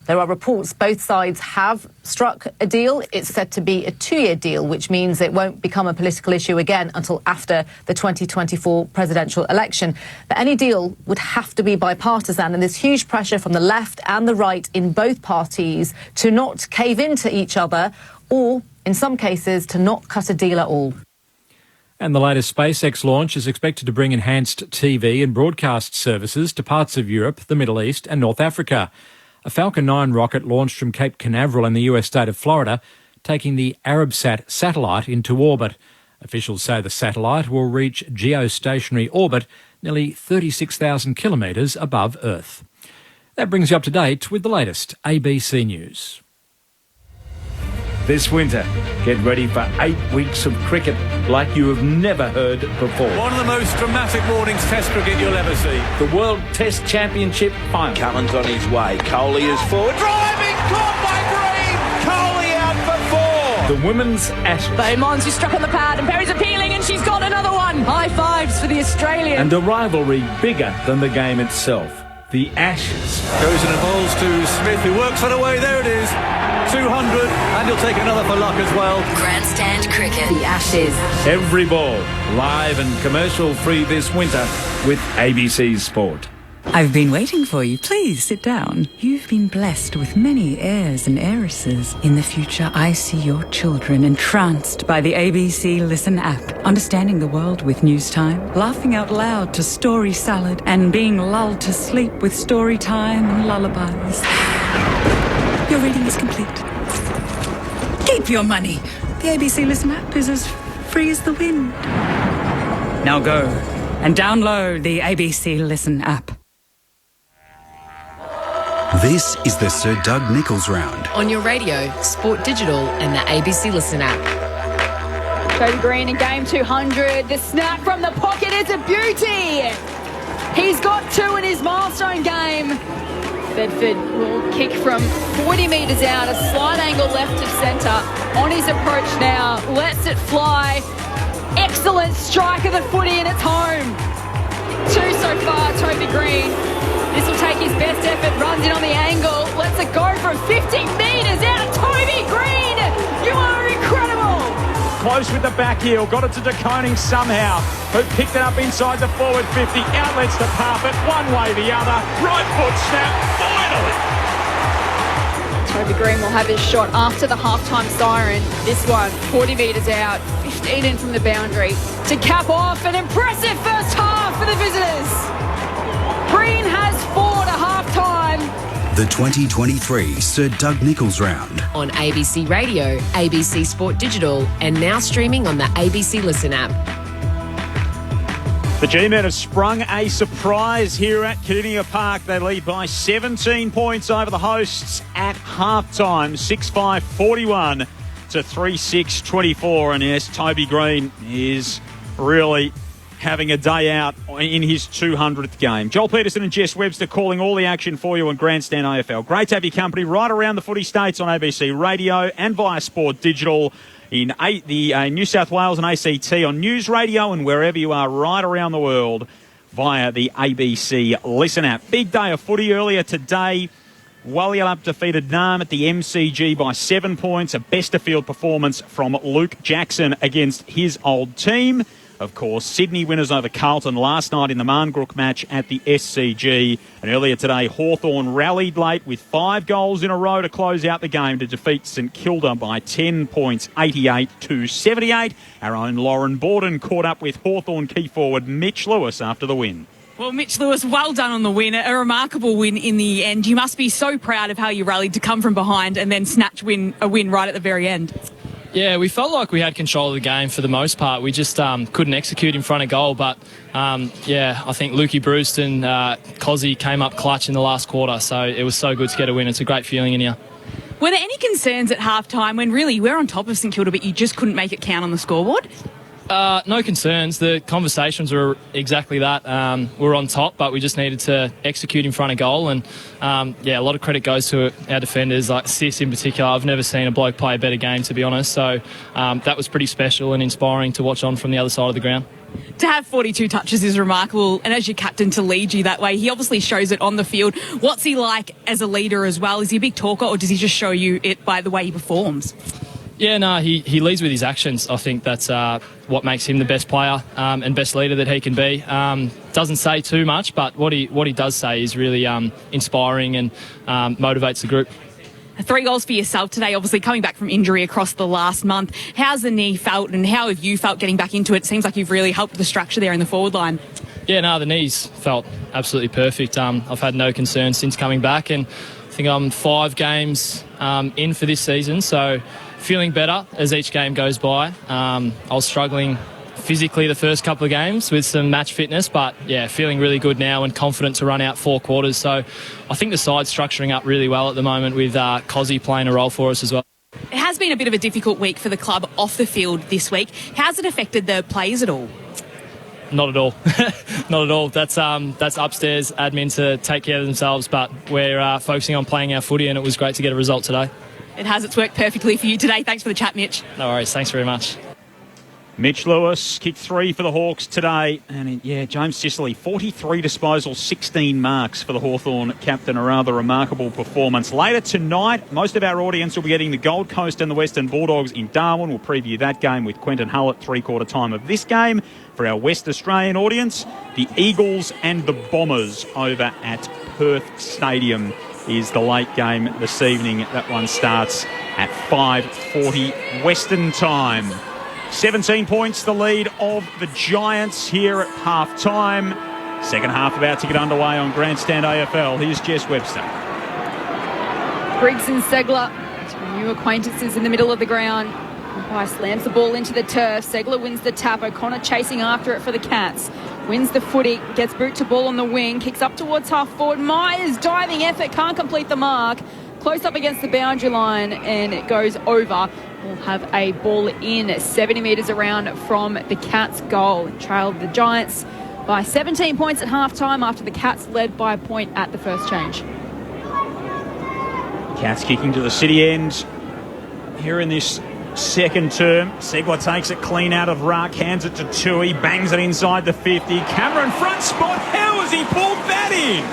There are reports both sides have struck a deal. It's said to be a 2-year deal, which means it won't become a political issue again until after the 2024 presidential election. But any deal would have to be bipartisan, and there's huge pressure from the left and the right in both parties to not cave into each other or, in some cases, to not cut a deal at all. And the latest SpaceX launch is expected to bring enhanced TV and broadcast services to parts of Europe, the Middle East and North Africa. A Falcon 9 rocket launched from Cape Canaveral in the US state of Florida, taking the Arabsat satellite into orbit. Officials say the satellite will reach geostationary orbit nearly 36,000 kilometres above Earth. That brings you up to date with the latest ABC News. This winter, get ready for 8 weeks of cricket like you have never heard before. One of the most dramatic mornings Test cricket you'll ever see. The World Test Championship final. Cullen's on his way. Coley is forward. Driving, caught by Green. Coley out for 4. The Women's Ashes. Beaumont's just struck on the pad and Perry's appealing and she's got another one. High fives for the Australian. And a rivalry bigger than the game itself. The Ashes. Goes and bowls to Smith, who works on away. There it is. 200, and he'll take another for luck as well. Grandstand cricket. The Ashes. Every ball, live and commercial free this winter with ABC Sport. I've been waiting for you. Please sit down. You've been blessed with many heirs and heiresses. In the future, I see your children entranced by the ABC Listen app, understanding the world with news time, laughing out loud to story salad, and being lulled to sleep with story time and lullabies. Your reading is complete. Keep your money. The ABC Listen app is as free as the wind. Now go and download the ABC Listen app. This is the Sir Doug Nicholls Round. On your radio, Sport Digital and the ABC Listen app. Toby Green in game 200. The snap from the pocket is a beauty. He's got 2 in his milestone game. Bedford will kick from 40 metres out, a slight angle left of centre. On his approach now, lets it fly. Excellent strike of the footy and it's home. 2 so far, Toby Green. This will take his best effort, runs in on the angle, lets it go from 50 metres out. Toby Green, you are incredible. Close with the back heel, got it to De Koning somehow, who picked it up inside the forward 50, outlets to Parfitt, one way the other, right foot snap, finally. Toby Green will have his shot after the halftime siren. This one, 40 metres out, 15 in from the boundary to cap off an impressive first half for the visitors. Green has 4 to half-time. The 2023 Sir Doug Nicholls Round. On ABC Radio, ABC Sport Digital, and now streaming on the ABC Listen app. The G-Men have sprung a surprise here at Kardinia Park. They lead by 17 points over the hosts at half-time, 6-5-41 to 3-6-24. And yes, Toby Green is really having a day out in his 200th game. Joel Peterson and Jess Webster calling all the action for you on Grandstand AFL. Great to have your company right around the footy states on ABC Radio and via Sport Digital in the New South Wales and ACT on News Radio and wherever you are right around the world via the ABC Listen app. Big day of footy earlier today. Walyalup defeated Naarm at the MCG by 7 points. A best of field performance from Luke Jackson against his old team. Of course, Sydney winners over Carlton last night in the Marngrook match at the SCG. And earlier today, Hawthorn rallied late with 5 goals in a row to close out the game to defeat St Kilda by 10 points, 88-78. Our own Lauren Borden caught up with Hawthorn key forward Mitch Lewis after the win. Well, Mitch Lewis, well done on the win. A remarkable win in the end. You must be so proud of how you rallied to come from behind and then snatch a win right at the very end. Yeah, we felt like we had control of the game for the most part. We just couldn't execute in front of goal. But, I think Lukey Bruce and Cozzy came up clutch in the last quarter. So it was so good to get a win. It's a great feeling in here. Were there any concerns at half-time when really we're on top of St Kilda but you just couldn't make it count on the scoreboard? No concerns. The conversations were exactly that. We're on top, but we just needed to execute in front of goal. And, a lot of credit goes to our defenders, like Sis in particular. I've never seen a bloke play a better game, to be honest. So that was pretty special and inspiring to watch on from the other side of the ground. To have 42 touches is remarkable, and as your captain to lead you that way, he obviously shows it on the field. What's he like as a leader as well? Is he a big talker, or does he just show you it by the way he performs? Yeah, no, he leads with his actions. I think that's what makes him the best player and best leader that he can be. Doesn't say too much, but what he does say is really inspiring and motivates the group. 3 goals for yourself today, obviously coming back from injury across the last month. How's the knee felt and how have you felt getting back into it? It seems like you've really helped the structure there in the forward line. Yeah, no, the knees felt absolutely perfect. I've had no concerns since coming back, and I think I'm 5 games in for this season, so feeling better as each game goes by. I was struggling physically the first couple of games with some match fitness, but yeah, feeling really good now and confident to run out 4 quarters. So I think the side's structuring up really well at the moment with Cozzy playing a role for us as well. It has been a bit of a difficult week for the club off the field this week. How's it affected the players at all? Not at all. Not at all. That's upstairs admin to take care of themselves, but we're focusing on playing our footy, and it was great to get a result today. It has. It's worked perfectly for you today. Thanks for the chat, Mitch. No worries. Thanks very much. Mitch Lewis kicked 3 for the Hawks today. And, James Sicily, 43 disposals, 16 marks for the Hawthorn captain. A rather remarkable performance. Later tonight, most of our audience will be getting the Gold Coast and the Western Bulldogs in Darwin. We'll preview that game with Quentin Hull at 3/4 time of this game. For our West Australian audience, the Eagles and the Bombers over at Perth Stadium is the late game this evening. That one starts at 5:40 Western time. 17 points the lead of the Giants here at half-time. Second half about to get underway on Grandstand AFL. Here's Jess Webster. Briggs and Segler, two new acquaintances in the middle of the ground. Umpire slams the ball into the turf. Segler wins the tap. O'Connor chasing after it for the Cats. Wins the footy, gets boot to ball on the wing, kicks up towards half forward. Myers, diving effort, can't complete the mark. Close up against the boundary line, and it goes over. We'll have a ball in 70 metres around from the Cats' goal. Trailed the Giants by 17 points at half-time after the Cats led by a point at the first change. Cats kicking to the city end here in this second term. Segler takes it clean out of ruck, hands it to Tui, bangs it inside the 50. Cameron front spot, how has he pulled that in?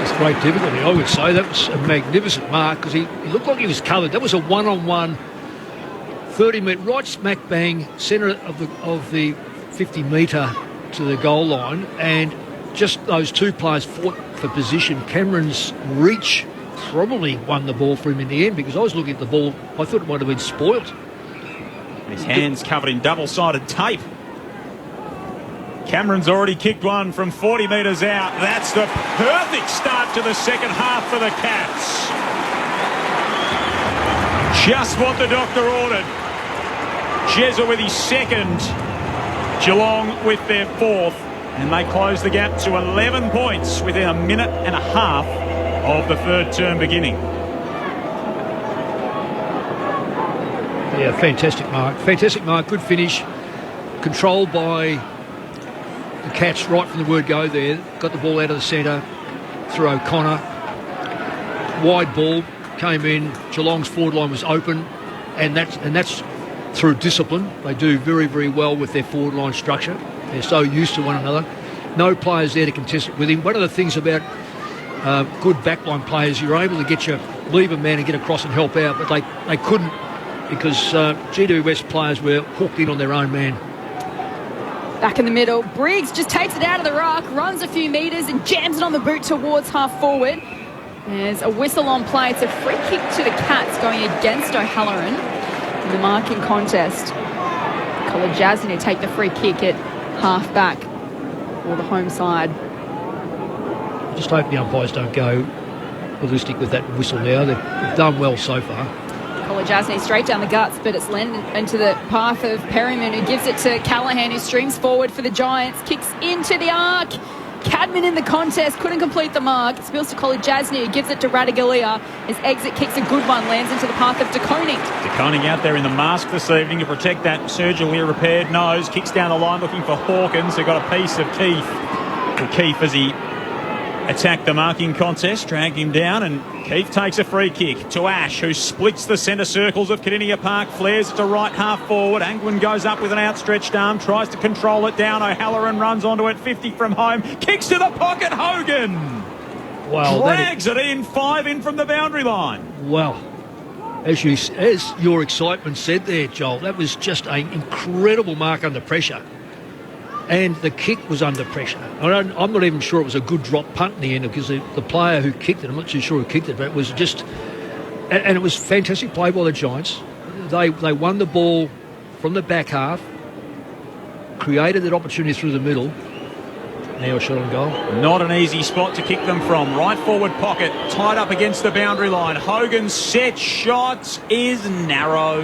It's great difficulty, I would say. That was a magnificent mark because he looked like he was covered. That was a one-on-one 30-metre, right smack bang, centre of the 50-metre to the goal line, and just those two players fought for position. Cameron's reach probably won the ball for him in the end because I was looking at the ball, I thought it might have been spoilt. His hands covered in double-sided tape. Cameron's already kicked one from 40 metres out. That's the perfect start to the second half for the Cats. Just what the doctor ordered. Jezza with his second. Geelong with their fourth. And they close the gap to 11 points within a minute and a half of the third term beginning. Yeah, fantastic mark. Fantastic mark. Good finish. Controlled by the Cats right from the word go there. Got the ball out of the centre through O'Connor. Wide ball came in. Geelong's forward line was open, and that's through discipline. They do very, very well with their forward line structure. They're so used to one another. No players there to contest it with him. One of the things about good backline players, you're able to leave a man and get across and help out, but they couldn't because GWS players were hooked in on their own man. Back in the middle, Briggs just takes it out of the ruck, runs a few metres and jams it on the boot towards half forward. There's a whistle on play. It's a free kick to the Cats going against O'Halloran in the marking contest. Colin Jasmine who take the free kick at half back for the home side. I just hope the umpires don't go ballistic with that whistle now. They've done well so far. Colin Jasmine straight down the guts, but it's landed into the path of Perryman, who gives it to Callahan, who streams forward for the Giants, kicks into the arc. Cadman in the contest, couldn't complete the mark. It spills to Colin Jasny, who gives it to Radagalia. His exit kick's a good one, lands into the path of De Koning. De Koning out there in the mask this evening to protect that surgically repaired nose. Kicks down the line looking for Hawkins, who got a piece of Keith. Well, Keith, as he attacked the marking contest, dragged him down, and Keith takes a free kick to Ash, who splits the centre circles of Kardinia Park, flares it to right half forward. Angwin goes up with an outstretched arm, tries to control it down. O'Halloran runs onto it, 50 from home, kicks to the pocket. Hogan drags it in, 5 in from the boundary line. Wow. As your excitement said there, Joel, that was just an incredible mark under pressure. And the kick was under pressure. I'm not even sure it was a good drop punt in the end because the player who kicked it, I'm not too sure who kicked it, but it was just... And it was fantastic play by the Giants. They won the ball from the back half, created that opportunity through the middle. Now a shot on goal. Not an easy spot to kick them from. Right forward pocket, tied up against the boundary line. Hogan's set shot is narrow.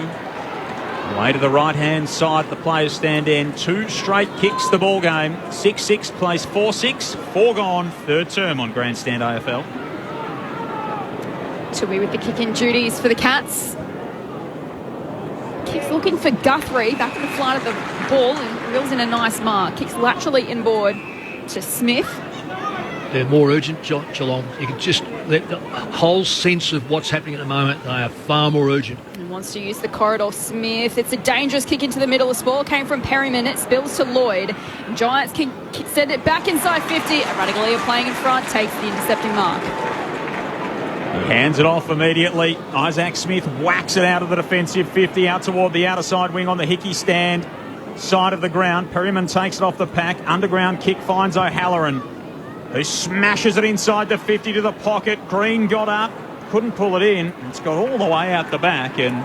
Way to the right-hand side, the players stand in. 2 straight kicks the ball game. 6-6 plays 4-6. 4 gone. Third term on Grandstand AFL. Tui with the kick-in duties for the Cats. Kicks looking for Guthrie, back in the flight of the ball, and reels in a nice mark. Kicks laterally inboard to Smith. They're more urgent, Geelong. You can just, the whole sense of what's happening at the moment, they are far more urgent. And wants to use the corridor. Smith. It's a dangerous kick into the middle. The ball came from Perryman. It spills to Lloyd. Giants can send it back inside 50. Radigalia playing in front, takes the intercepting mark. Hands it off immediately. Isaac Smith whacks it out of the defensive 50, out toward the outer side wing on the Hickey stand. Side of the ground. Perryman takes it off the pack. Underground kick finds O'Halloran, who smashes it inside the 50 to the pocket. Green got up, couldn't pull it in. It's got all the way out the back and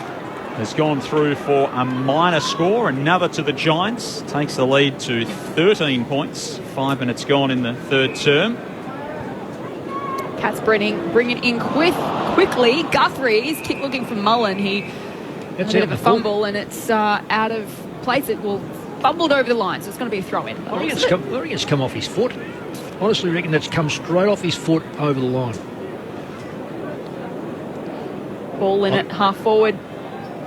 has gone through for a minor score. Another to the Giants. Takes the lead to 13 points. 5 minutes gone in the third term. Cats bringing in quickly. Guthrie's kick looking for Mullen. He had a bit of a fumble and it's out of place. It will fumbled over the line, so it's going to be a throw-in. I think it's come off his foot. Honestly, reckon that's come straight off his foot over the line. Ball in at half forward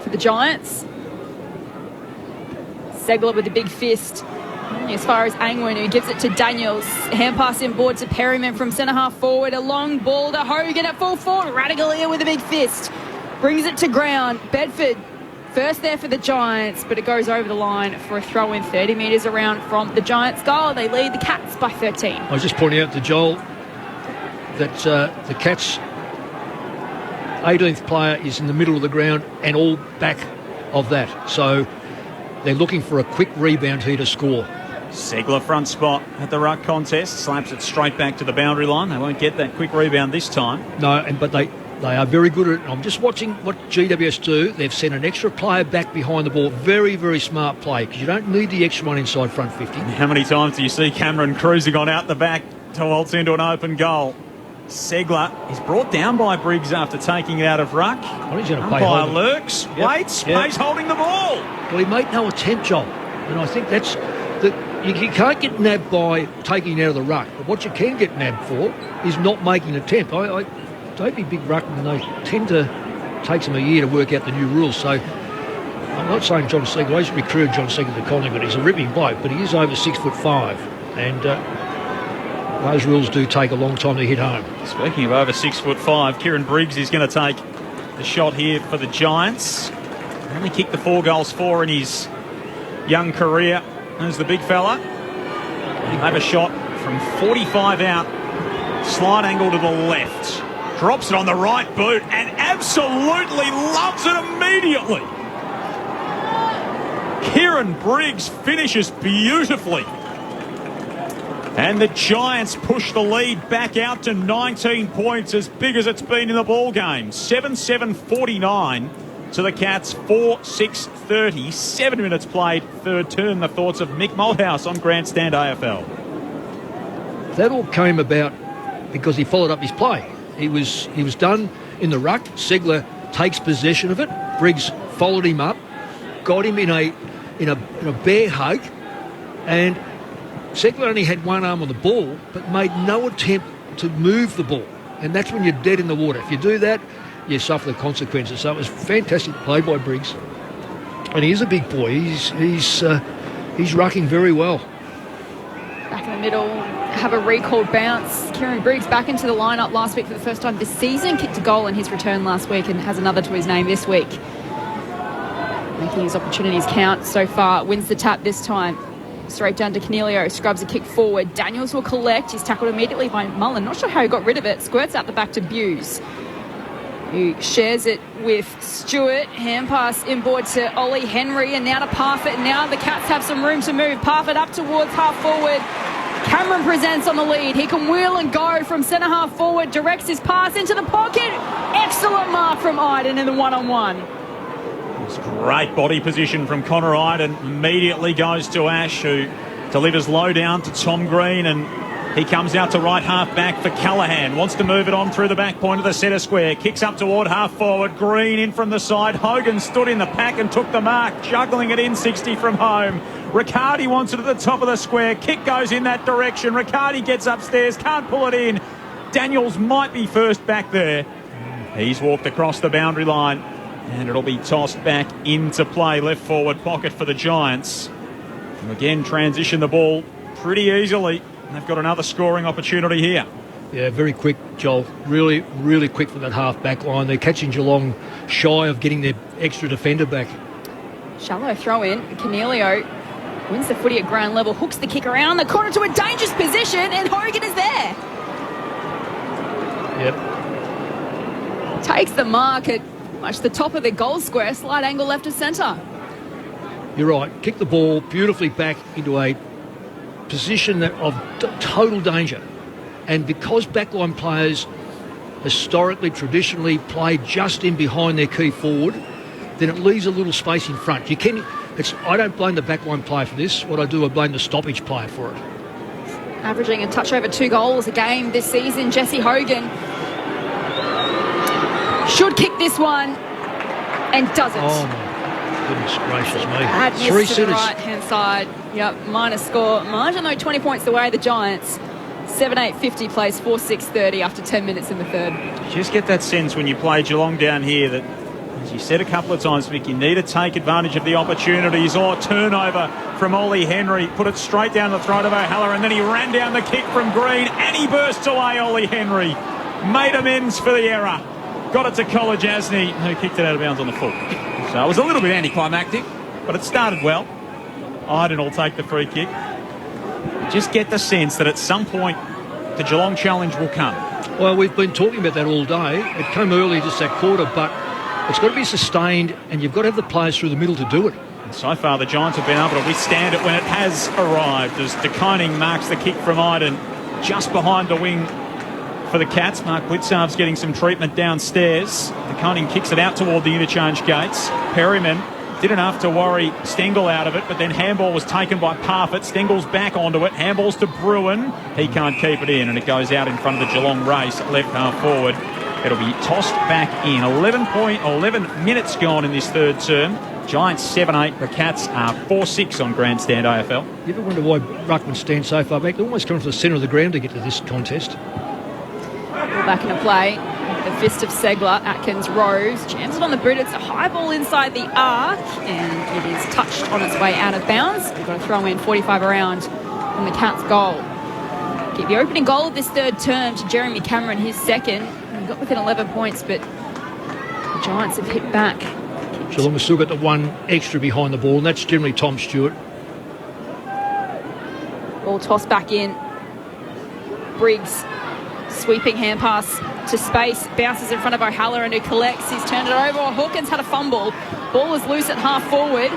for the Giants. Segler with a big fist. As far as Angwin, who gives it to Daniels. Hand pass inboard to Perryman from centre half forward. A long ball to Hogan at full forward. Radigalia with a big fist. Brings it to ground. Bedford first there for the Giants, but it goes over the line for a throw-in 30 metres around from the Giants' goal. They lead the Cats by 13. I was just pointing out to Joel that the Cats' 18th player is in the middle of the ground and all back of that. So they're looking for a quick rebound here to score. Segler front spot at the ruck contest. Slaps it straight back to the boundary line. They won't get that quick rebound this time. No, but they are very good at it. I'm just watching what GWS do. They've sent an extra player back behind the ball. Very, very smart play, because you don't need the extra one inside front 50. How many times do you see Cameron cruising on out the back to waltz into an open goal? Segler is brought down by Briggs after taking it out of ruck. Well, he's going to play umpire lurks, waits, plays holding the ball. Well, he made no attempt, Joel. And I think that's... You can't get nabbed by taking it out of the ruck. But what you can get nabbed for is not making an attempt. Don't be big ruckmen. They tend to take them a year to work out the new rules. So I'm not saying John Segler. I used to recruit John Segler to Collingwood. He's a ripping bloke, but he is over 6'5", and those rules do take a long time to hit home. Speaking of over 6'5", Kieran Briggs is going to take the shot here for the Giants. Only kicked the 4 goals for in his young career. There's the big fella. Have a shot from 45 out. Slight angle to the left. Drops it on the right boot and absolutely loves it immediately. Kieran Briggs finishes beautifully. And the Giants push the lead back out to 19 points, as big as it's been in the ball game. 7-7-49 to the Cats, 4-6-30. 7 minutes played, third term. The thoughts of Mick Malthouse on Grandstand AFL. That all came about because he followed up his play. He was done in the ruck. Segler takes possession of it. Briggs followed him up, got him in a bear hug, and Segler only had one arm on the ball, but made no attempt to move the ball. And that's when you're dead in the water. If you do that, you suffer the consequences. So it was fantastic play by Briggs. And he is a big boy. He's rucking very well. Back in the middle, have a recalled bounce. Kieran Briggs back into the lineup last week for the first time this season. Kicked a goal in his return last week and has another to his name this week. Making his opportunities count so far. Wins the tap this time. Straight down to Cornelio, scrubs a kick forward. Daniels will collect. He's tackled immediately by Mullen. Not sure how he got rid of it. Squirts out the back to Buse, who shares it with Stewart. Hand pass inboard to Ollie Henry, and now to Parfitt. Now the Cats have some room to move. Parfitt up towards half forward. Cameron presents on the lead. He can wheel and go from centre half forward. Directs his pass into the pocket. Excellent mark from Iden in the one-on-one. It's great body position from Connor Iden. Immediately goes to Ash, who delivers low down to Tom Green, and He comes out to right half back for Callaghan. Wants to move it on through the back point of the centre square. Kicks up toward half forward. Green in from the side. Hogan stood in the pack and took the mark. Juggling it in 60 from home. Riccardi wants it at the top of the square. Kick goes in that direction. Riccardi gets upstairs. Can't pull it in. Daniels might be first back there. He's walked across the boundary line. And it'll be tossed back into play. Left forward pocket for the Giants. And again, transition the ball pretty easily. They've got another scoring opportunity here. Yeah, very quick, Joel. Really, really quick from that half-back line. They're catching Geelong shy of getting their extra defender back. Shallow throw in. Cornelio wins the footy at ground level, hooks the kick around the corner to a dangerous position, and Hogan is there. Yep. Takes the mark at much the top of the goal square, slight angle left of centre. You're right. Kick the ball beautifully back into a position of total danger. And because backline players historically, traditionally play just in behind their key forward, then it leaves a little space in front. I don't blame the backline player for this. What I do, I blame the stoppage player for it. Averaging a touch over 2 goals a game this season, Jesse Hogan should kick this one and doesn't. Oh my goodness gracious me. Bad miss 3 to sitters. the right-hand side. Yep, minus score. Margin though 20 points away, the Giants. 7-8-50 plays 4-6-30 after 10 minutes in the third. Just get that sense when you play Geelong down here that, as you said a couple of times, Vic, you need to take advantage of the opportunities. Turnover from Ollie Henry. Put it straight down the throat of O'Halloran, and then he ran down the kick from Green, and he bursts away, Ollie Henry. Made amends for the error. Got it to Kolodjasny, who kicked it out of bounds on the full. So it was a little bit anticlimactic, but it started well. Iden will take the free kick. Just get the sense that at some point the Geelong challenge will come. Well, we've been talking about that all day. It came early, just that quarter, but it's got to be sustained, and you've got to have the players through the middle to do it. And so far, the Giants have been able to withstand it when it has arrived, as De Koning marks the kick from Iden just behind the wing for the Cats. Mark Blitzarv's getting some treatment downstairs. De Koning kicks it out toward the interchange gates. Perryman did enough to worry Stengel out of it, but then handball was taken by Parfitt. Stengel's back onto it. Handball's to Bruin. He can't keep it in, and it goes out in front of the Geelong race at left half forward. It'll be tossed back in. 11 minutes gone in this third term. Giants 7-8. The Cats are 4-6 on Grandstand AFL. You ever wonder why Ruckman stands so far back? They almost come from the centre of the ground to get to this contest. Ball back into play. The fist of Segler. Atkins Rose jams it on the boot. It's a high ball inside the arc, and it is touched on its way out of bounds. We've got to throw in 45 around on the Cats' goal. Get the opening goal of this third term to Jeremy Cameron, his second. He got within 11 points, but the Giants have hit back. Geelong has still got the one extra behind the ball, and that's generally Tom Stewart. Ball tossed back in. Briggs, sweeping hand pass to space, bounces in front of O'Halloran, who collects. He's turned it over. Hawkins had a fumble. Ball is loose at half forward.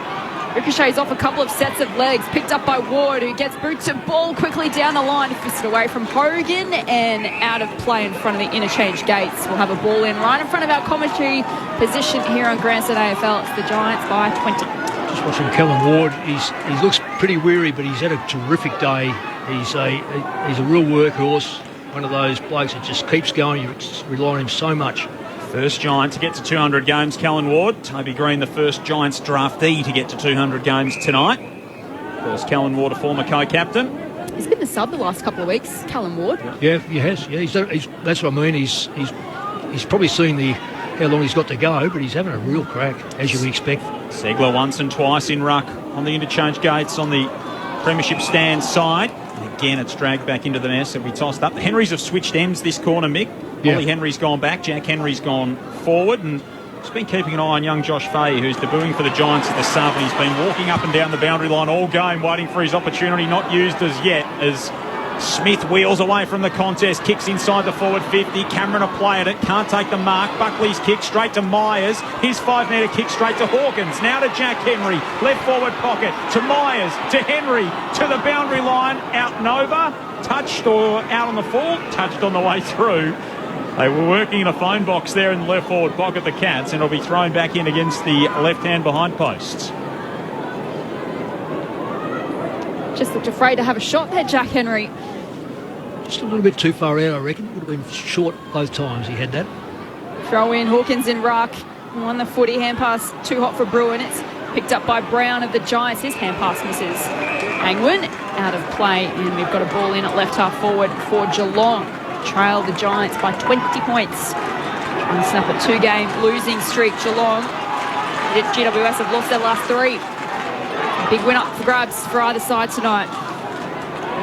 Ricochets off a couple of sets of legs, picked up by Ward, who gets boot to ball quickly down the line, fisted away from Hogan and out of play in front of the interchange gates. We'll have a ball in right in front of our commentary position here on Grandstand AFL. It's the Giants by 20. Just watching Kellen Ward, he looks pretty weary, but he's had a terrific day. He's a real workhorse, one of those blokes that just keeps going. You rely on him so much. First Giant to get to 200 games, Callan Ward. Toby Green, the first Giants draftee to get to 200 games tonight. Of course, Callan Ward, a former co-captain. He's been the sub the last couple of weeks, Callan Ward. Yeah, he has. Yeah, that's what I mean. He's probably seen how long he's got to go, but he's having a real crack, as you would expect. Segler once and twice in ruck on the interchange gates on the Premiership stand side. And again, it's dragged back into the nest. It'll be tossed up. The Henrys have switched ends this corner, Mick. Yeah. Ollie Henry's gone back. Jack Henry's gone forward. And just been keeping an eye on young Josh Fahey, who's debuting for the Giants at the sub. And he's been walking up and down the boundary line all game, waiting for his opportunity. Not used as yet, as Smith wheels away from the contest, kicks inside the forward 50. Cameron a play at it, can't take the mark. Buckley's kick straight to Myers. His 5-metre kick straight to Hawkins. Now to Jack Henry. Left forward pocket to Myers, to Henry, to the boundary line. Out and over. Touched or out on the full. Touched on the way through. They were working in a phone box there in the left forward pocket, the Cats, and it'll be thrown back in against the left hand behind posts. Just looked afraid to have a shot there, Jack Henry. just a little bit too far out, I reckon. Would have been short both times he had that. Throw in Hawkins in ruck. Won the footy. Hand pass too hot for Bruin. It's picked up by Brown of the Giants. His hand pass misses. Angwin out of play, and we've got a ball in at left half forward for Geelong. Trail the Giants by 20 points. And snap a 2-game losing streak. Geelong, GWS have lost their last 3. Big win up for grabs for either side tonight.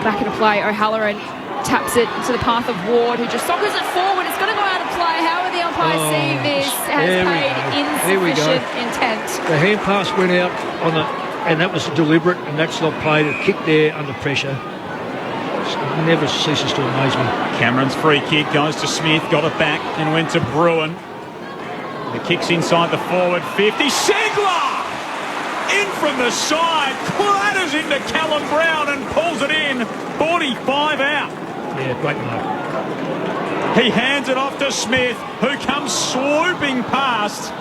Back into play, O'Halloran taps it to the path of Ward, who just soccers it forward. It's going to go out of play. How are the umpires seeing this? Has paid insufficient intent. The hand pass went out on the, and that was deliberate, and that's not played. A kick there under pressure. It never ceases to amaze me. Cameron's free kick goes to Smith, got it back and went to Bruin. The kick's inside the forward 50. Segler! In from the side, clatters into Callum Brown and pulls it in. 45 out. Yeah, great mark. He hands it off to Smith, who comes swooping past.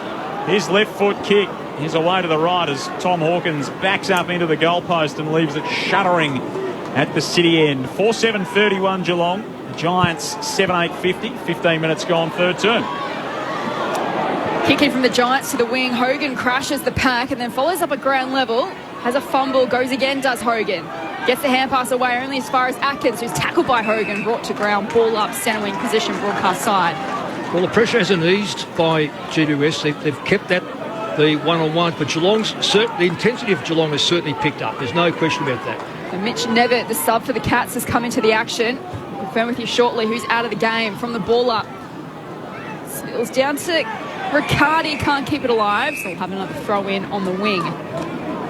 His left foot kick is away to the right as Tom Hawkins backs up into the goalpost and leaves it shuddering at the city end. 4-7-31 Geelong. Giants 7-8-50. 15 minutes gone, third term. Kicking from the Giants to the wing. Hogan crashes the pack and then follows up at ground level. Has a fumble, goes again, does Hogan. Gets the hand pass away only as far as Atkins, who's tackled by Hogan, brought to ground, ball up, centre wing position, broadcast side. Well, the pressure hasn't eased by GWS. They've kept that, the one-on-one, but the intensity of Geelong has certainly picked up. There's no question about that. And Mitch Nevitt, the sub for the Cats, has come into the action. I'll confirm with you shortly who's out of the game from the ball up. Spills down to Riccardi, can't keep it alive, so we'll have another throw in on the wing.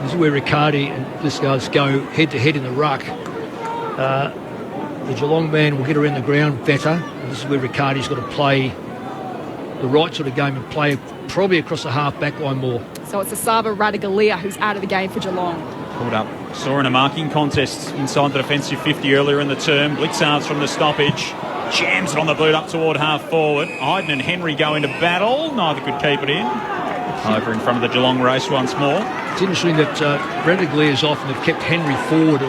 This is where Riccardi and this guys go head-to-head in the ruck. The Geelong man will get around the ground better. And this is where Riccardi's got to play the right sort of game and play probably across the half-back line more. So it's Asaba Radagalia who's out of the game for Geelong. Pulled up. Saw in a marking contest inside the defensive 50 earlier in the term. Blitzards from the stoppage. Jams it on the boot up toward half forward. Iden and Henry go into battle. Neither could keep it in. Over in front of the Geelong race once more. It's interesting that Radagalia's off and they've kept Henry forward.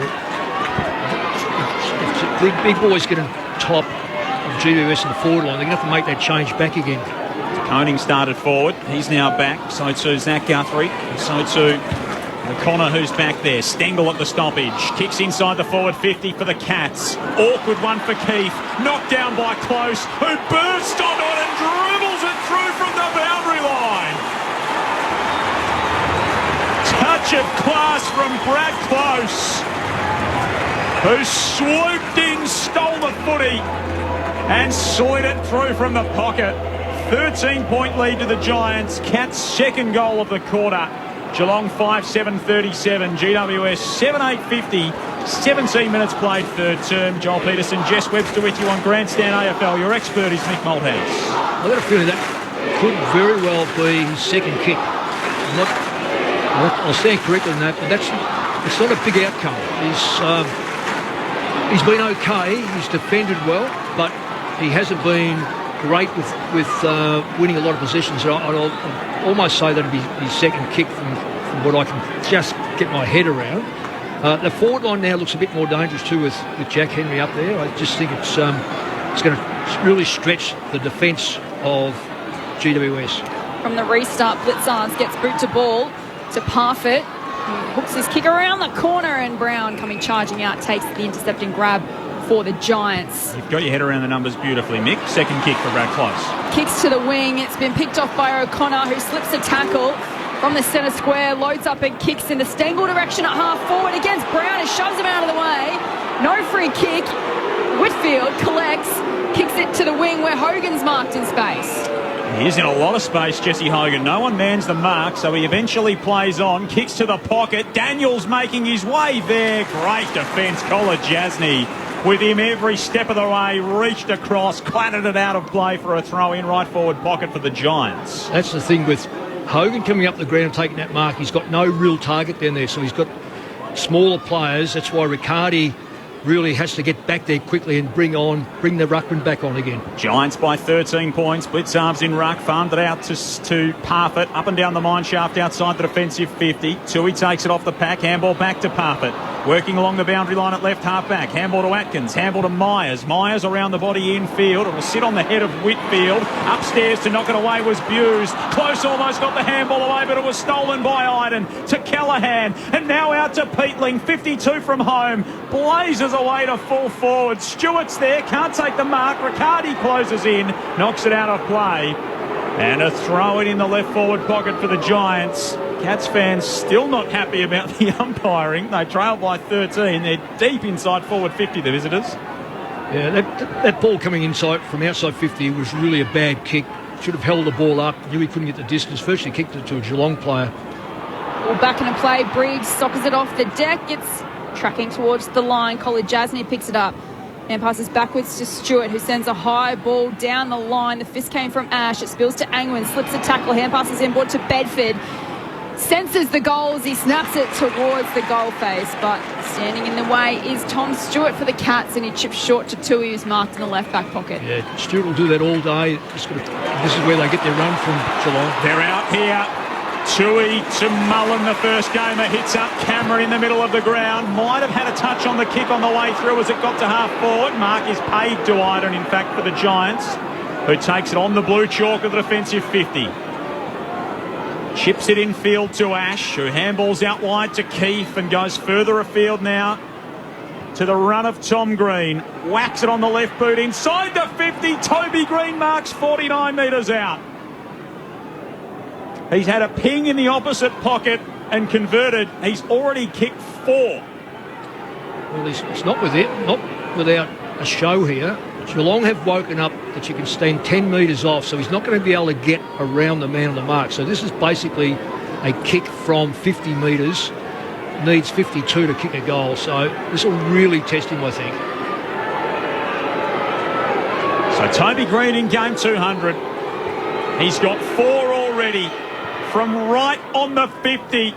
If big boys get on top of GWS in the forward line, they're going to have to make that change back again. Koning started forward. He's now back. So too Zach Guthrie. So too O'Connor, who's back there. Stengel at the stoppage. Kicks inside the forward 50 for the Cats. Awkward one for Keith. Knocked down by Close, who burst onto it and dribbles it through from the boundary line. Touch of class from Brad Close, who swooped in, stole the footy and slid it through from the pocket. 13-point lead to the Giants. Cats' second goal of the quarter. Geelong 5-7-37. GWS 7-8-50. 17 minutes played, third term. Joel Peterson, Jess Webster with you on Grandstand AFL. Your expert is Mick Malthouse. I've got a feeling that could very well be his second kick. I'll stand corrected on that, but it's not a big outcome. He's been okay. He's defended well, but he hasn't been great with winning a lot of possessions. I'll almost say that'd be his second kick from what I can just get my head around. The forward line now looks a bit more dangerous too with Jack Henry up there. I just think it's going to really stretch the defence of GWS. From the restart, Blitzards gets boot to ball to Parfitt. He hooks his kick around the corner and Brown coming charging out takes the intercepting grab for the Giants. You've got your head around the numbers beautifully, Mick. Second kick for Brad Close. Kicks to the wing. It's been picked off by O'Connor, who slips a tackle from the centre square, loads up and kicks in the Stengel direction at half forward against Brown and shoves him out of the way. No free kick. Whitfield collects, kicks it to the wing where Hogan's marked in space. He is in a lot of space, Jesse Hogan. No one mans the mark, so he eventually plays on. Kicks to the pocket. Daniels making his way there. Great defence. Collar Jasny with him every step of the way. Reached across, clattered it out of play for a throw in right forward pocket for the Giants. That's the thing with Hogan coming up the ground taking that mark. He's got no real target down there, so he's got smaller players. That's why Riccardi really has to get back there quickly and bring the ruckman back on again. Giants by 13 points. Blitzards in ruck, farmed it out to Parfitt, up and down the mine shaft outside the defensive 50. Tui takes it off the pack, handball back to Parfitt. Working along the boundary line at left half-back. Handball to Atkins. Handball to Myers. Myers around the body infield. It will sit on the head of Whitfield. Upstairs to knock it away was Buse. Close almost got the handball away, but it was stolen by Iden to Callaghan. And now out to Peatling. 52 from home. Blazes away to full forward. Stewart's there. Can't take the mark. Riccardi closes in. Knocks it out of play. And a throw in the left forward pocket for the Giants. Cats fans still not happy about the umpiring. They trail by 13. They're deep inside forward 50, the visitors. Yeah, that ball coming inside from outside 50 was really a bad kick. Should have held the ball up. Knew he couldn't get the distance. Virtually kicked it to a Geelong player. Ball back into play. Briggs sockers it off the deck. It's tracking towards the line. Collie Jasny picks it up and passes backwards to Stewart, who sends a high ball down the line. The fist came from Ash. It spills to Angwin. Slips a tackle. Hand passes inboard to Bedford. Senses the goals. He snaps it towards the goal face, but standing in the way is Tom Stewart for the Cats, and he chips short to Tui, who's marked in the left back pocket. Yeah, Stewart will do that all day. This is where they get their run from Geelong. They're out here. Tui to Mullen, the first gamer, hits up Cameron in the middle of the ground. Might have had a touch on the kick on the way through as it got to half forward. Mark is paid to Iden, in fact, for the Giants, who takes it on the blue chalk of the defensive 50. Chips it infield to Ash, who handballs out wide to Keefe and goes further afield now to the run of Tom Green. Whacks it on the left boot inside the 50. Toby Green marks 49 metres out. He's had a ping in the opposite pocket and converted. He's already kicked 4. Well, it's not without a show here. Geelong have woken up that you can stand 10 metres off, so he's not going to be able to get around the man on the mark. So this is basically a kick from 50 metres. Needs 52 to kick a goal, so this will really test him, I think. So Toby Green in game 200. He's got 4 already from right on the 50.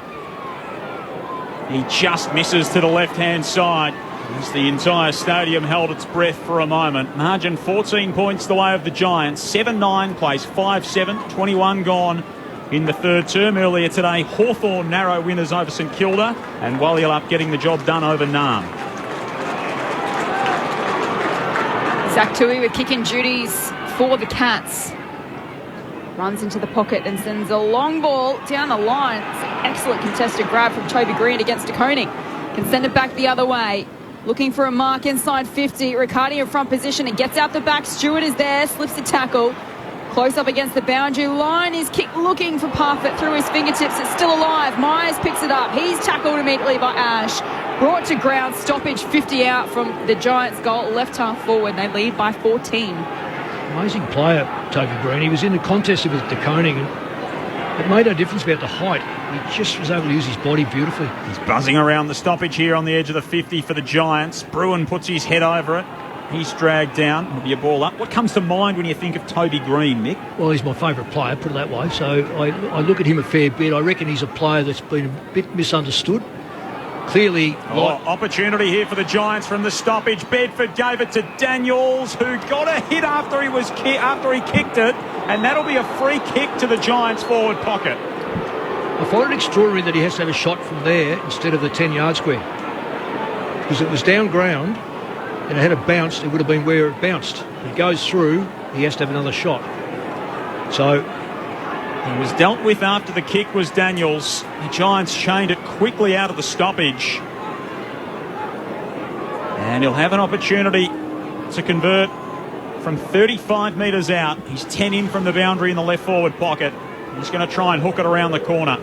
He just misses to the left-hand side. As the entire stadium held its breath for a moment. Margin 14 points the way of the Giants. 7-9 plays 5-7. 21 gone in the third term. Earlier today, Hawthorn narrow winners over St Kilda, and Walyalup getting the job done over Naarm. Zach Tui with kicking duties for the Cats. Runs into the pocket and sends a long ball down the line. It's an excellent contested grab from Toby Green against De Koning. Can send it back the other way. Looking for a mark inside 50. Riccardi in front position. It gets out the back. Stewart is there. Slips the tackle. Close up against the boundary line. His kick looking for Parfitt through his fingertips. It's still alive. Myers picks it up. He's tackled immediately by Ash. Brought to ground. Stoppage 50 out from the Giants' goal. Left half forward. They lead by 14. Amazing player, Toby Green. He was in the contest with De Koning. It made no difference about the height. He just was able to use his body beautifully. He's buzzing around the stoppage here on the edge of the 50 for the Giants. Bruin puts his head over it. He's dragged down. It'll be a ball up. What comes to mind when you think of Toby Green, Mick? Well, he's my favourite player, put it that way. So I look at him a fair bit. I reckon he's a player that's been a bit misunderstood. Clearly... opportunity here for the Giants from the stoppage. Bedford gave it to Daniels, who got a hit after he kicked it, and that'll be a free kick to the Giants' forward pocket. I find it extraordinary that he has to have a shot from there instead of the 10-yard square. Because it was down ground, and it had a bounce, it would have been where it bounced. If it goes through, he has to have another shot. So... he was dealt with after the kick was Daniels. The Giants chained it quickly out of the stoppage. And he'll have an opportunity to convert from 35 metres out. He's 10 in from the boundary in the left forward pocket. He's going to try and hook it around the corner.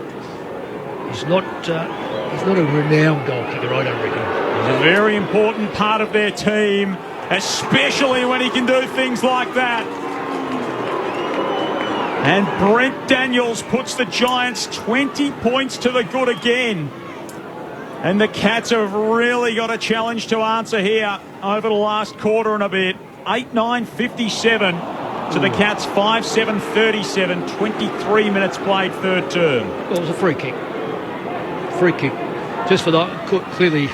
He's not a renowned goal kicker, I don't reckon. He's a very important part of their team, especially when he can do things like that. And Brent Daniels puts the Giants 20 points to the good again. And the Cats have really got a challenge to answer here over the last quarter and a bit. 8-9-57 to the Cats, 5-7-37, 23 minutes played third term. Well, it was a free kick. Free kick. Just for clearly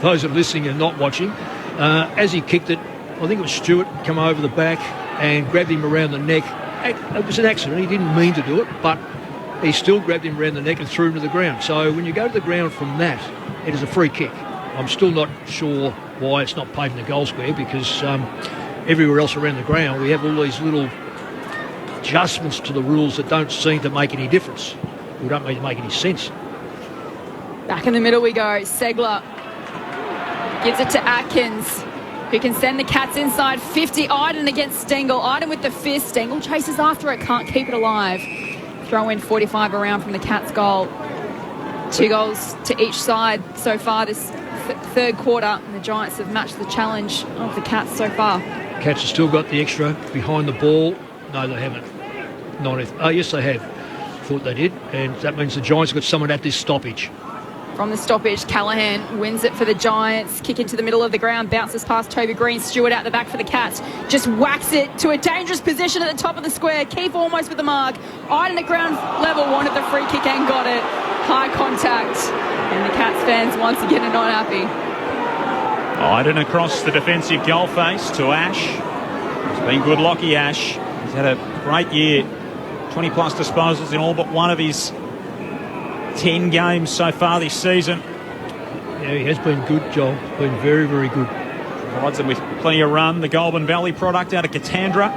those that are listening and not watching, as he kicked it, I think it was Stewart come over the back and grabbed him around the neck. It was an accident. He didn't mean to do it, but he still grabbed him around the neck and threw him to the ground. So when you go to the ground from that, it is a free kick. I'm still not sure why it's not played in the goal square, because everywhere else around the ground we have all these little adjustments to the rules that don't seem to make any difference. We don't make any sense. Back in the middle we go. Segler gives it to Atkins, who can send the Cats inside 50. Iden against Stengel. Iden with the fist. Stengel chases after it, can't keep it alive. Throw in 45 around from the Cats' goal. 2 goals to each side so far this third quarter. And the Giants have matched the challenge of the Cats so far. Cats have still got the extra behind the ball. No, they haven't. Oh, yes, they have. Thought they did. And that means the Giants have got someone at this stoppage. From the stoppage, Callaghan wins it for the Giants. Kick into the middle of the ground, bounces past Toby Green. Stewart out the back for the Cats. Just whacks it to a dangerous position at the top of the square. Keefe almost with the mark. Iden at ground level wanted the free kick and got it. High contact. And the Cats fans once again are not happy. Iden across the defensive goal face to Ash. It's been good, Lockie Ash. He's had a great year. 20 plus disposals in all but one of his 10 games so far this season. Yeah, he has been good, Joel. Been very, very good. Provides them with plenty of run. The Goulburn Valley product out of Katandra.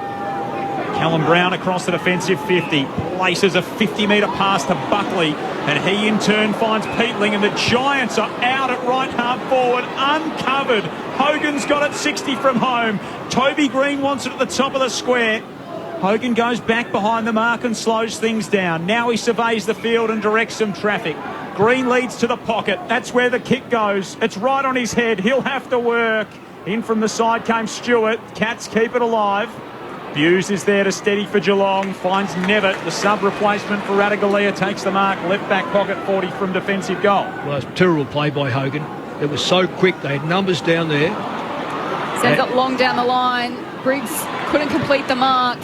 Callum Brown across the defensive 50. Places a 50-metre pass to Buckley. And he in turn finds Peatling. And the Giants are out at right half forward. Uncovered. Hogan's got it 60 from home. Toby Green wants it at the top of the square. Hogan goes back behind the mark and slows things down. Now he surveys the field and directs some traffic. Green leads to the pocket. That's where the kick goes. It's right on his head. He'll have to work. In from the side came Stewart. Cats keep it alive. Buse is there to steady for Geelong. Finds Nevitt, the sub-replacement for Radaglia. Takes the mark. Left back pocket 40 from defensive goal. Well, it's a terrible play by Hogan. It was so quick. They had numbers down there. Sends it long down the line. Briggs couldn't complete the mark.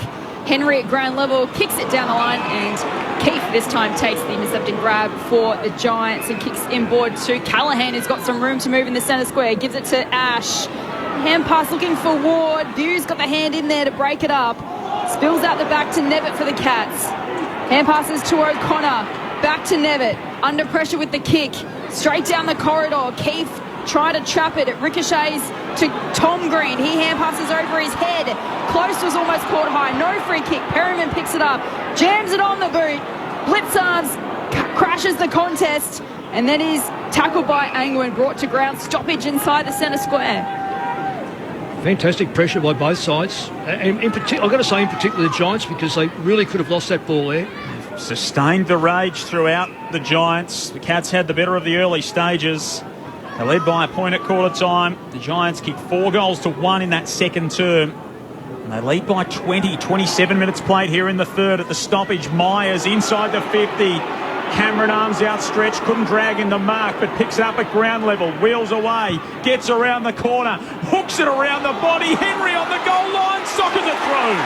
Henry at ground level kicks it down the line, and Keefe this time takes the intercepting grab for the Giants and kicks inboard to Callaghan, who's got some room to move in the centre square. Gives it to Ash. Hand pass looking for Ward. Buse got the hand in there to break it up. Spills out the back to Nevitt for the Cats. Hand passes to O'Connor. Back to Nevitt. Under pressure with the kick. Straight down the corridor. Keefe tried to trap it. It ricochets to Tom Green. He hand passes over his head. Close was almost caught high. No free kick. Perryman picks it up. Jams it on the boot. Blitzards crashes the contest. And then is tackled by Angwin. Brought to ground. Stoppage inside the centre square. Fantastic pressure by both sides. And I've got to say in particular the Giants, because they really could have lost that ball there. Sustained the rage throughout the Giants. The Cats had the better of the early stages. They led by a point at quarter time. The Giants kicked 4 goals to 1 in that second term. And they lead by 20. 27 minutes played here in the third at the stoppage. Myers inside the 50. Cameron arms outstretched, couldn't drag in the mark, but picks it up at ground level, wheels away, gets around the corner, hooks it around the body. Henry on the goal line, sockers it through.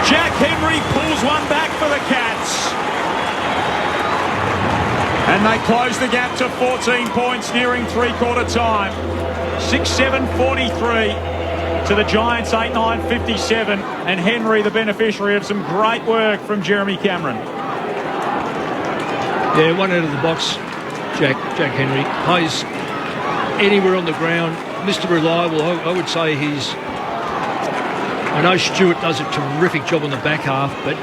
Jack Henry pulls one back for the Cats. And they close the gap to 14 points, nearing three-quarter time. 6-7-43. To the Giants, 8-9-57, and Henry the beneficiary of some great work from Jeremy Cameron. Yeah, one out of the box, Jack Henry. Plays anywhere on the ground. Mr. Reliable, I would say he's... I know Stewart does a terrific job on the back half, but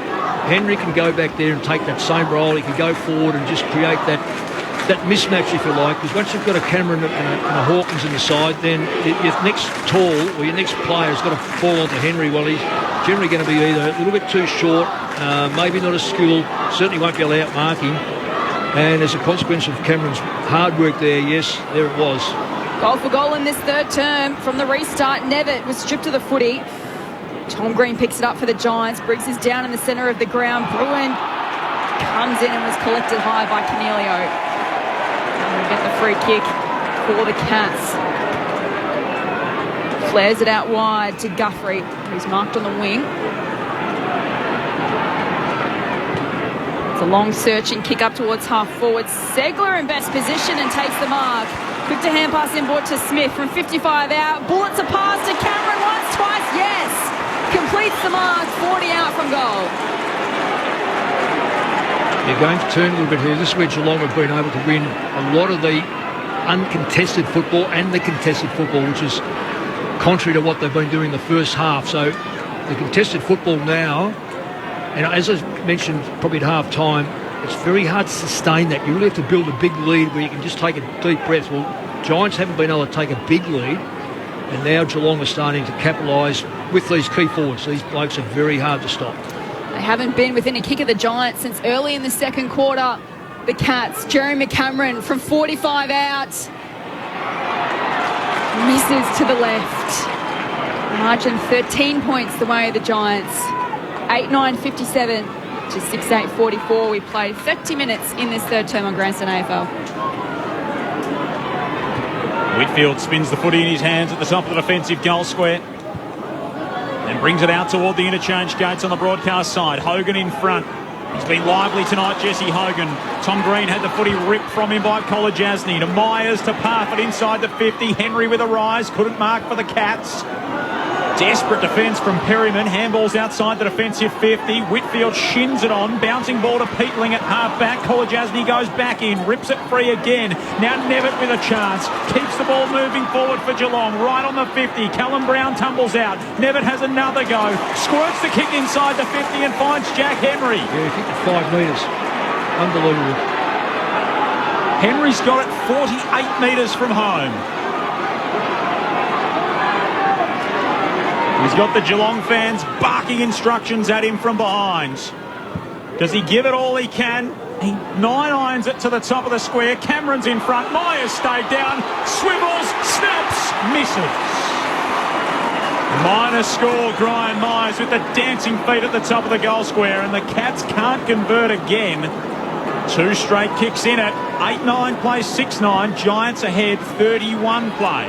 Henry can go back there and take that same role. He can go forward and just create that mismatch, if you like, because once you've got a Cameron and a Hawkins in the side, then your next tall or your next player has got to fall onto Henry. Well, he's generally going to be either a little bit too short, maybe not as skilled, certainly won't be able to outmark him. And as a consequence of Cameron's hard work there, yes, there it was. Goal for goal in this third term from the restart. Nevitt was stripped to the footy. Tom Green picks it up for the Giants. Briggs is down in the centre of the ground. Bruin comes in and was collected high by Cornelio. Get the free kick for the Cats. Flares it out wide to Guthrie, who's marked on the wing. It's a long searching kick up towards half forward. Segler in best position and takes the mark. Quick to hand pass inboard to Smith from 55 out. Bullets a pass to Cameron once, twice, yes! Completes the mark, 40 out from goal. They're going to turn a little bit here. This is where Geelong have been able to win a lot of the uncontested football and the contested football, which is contrary to what they've been doing in the first half. So the contested football now, and as I mentioned probably at half time, it's very hard to sustain that. You really have to build a big lead where you can just take a deep breath. Well, Giants haven't been able to take a big lead, and now Geelong are starting to capitalise with these key forwards. These blokes are very hard to stop. They haven't been within a kick of the Giants since early in the second quarter. The Cats, Jeremy Cameron from 45 out. Misses to the left. Margin 13 points the way of the Giants. 8-9-57 to 6-8-44. We played 30 minutes in this third term on Grandstand AFL. Whitfield spins the footy in his hands at the top of the defensive goal square. And brings it out toward the interchange gates on the broadcast side. Hogan in front. He's been lively tonight, Jesse Hogan. Tom Green had the footy ripped from him by Kolodjasny. To Myers, to Parfitt inside the 50. Henry with a rise. Couldn't mark for the Cats. Desperate defence from Perryman. Handballs outside the defensive 50. Whitfield shins it on. Bouncing ball to Peatling at half-back. Kolodjasny goes back in. Rips it free again. Now Nevitt with a chance. Keeps the ball moving forward for Geelong. Right on the 50. Callum Brown tumbles out. Nevitt has another go. Squirts the kick inside the 50 and finds Jack Henry. Yeah, he kicked it 5 metres. Unbelievable. Henry's got it 48 metres from home. He's got the Geelong fans barking instructions at him from behind. Does he give it all he can? He 9-irons it to the top of the square. Cameron's in front. Myers stayed down. Swivels, snaps, misses. Minor score, Brian Myers with the dancing feet at the top of the goal square, and the Cats can't convert again. 2 straight kicks in it. 8-9 plays 6-9. Giants ahead, 31 play.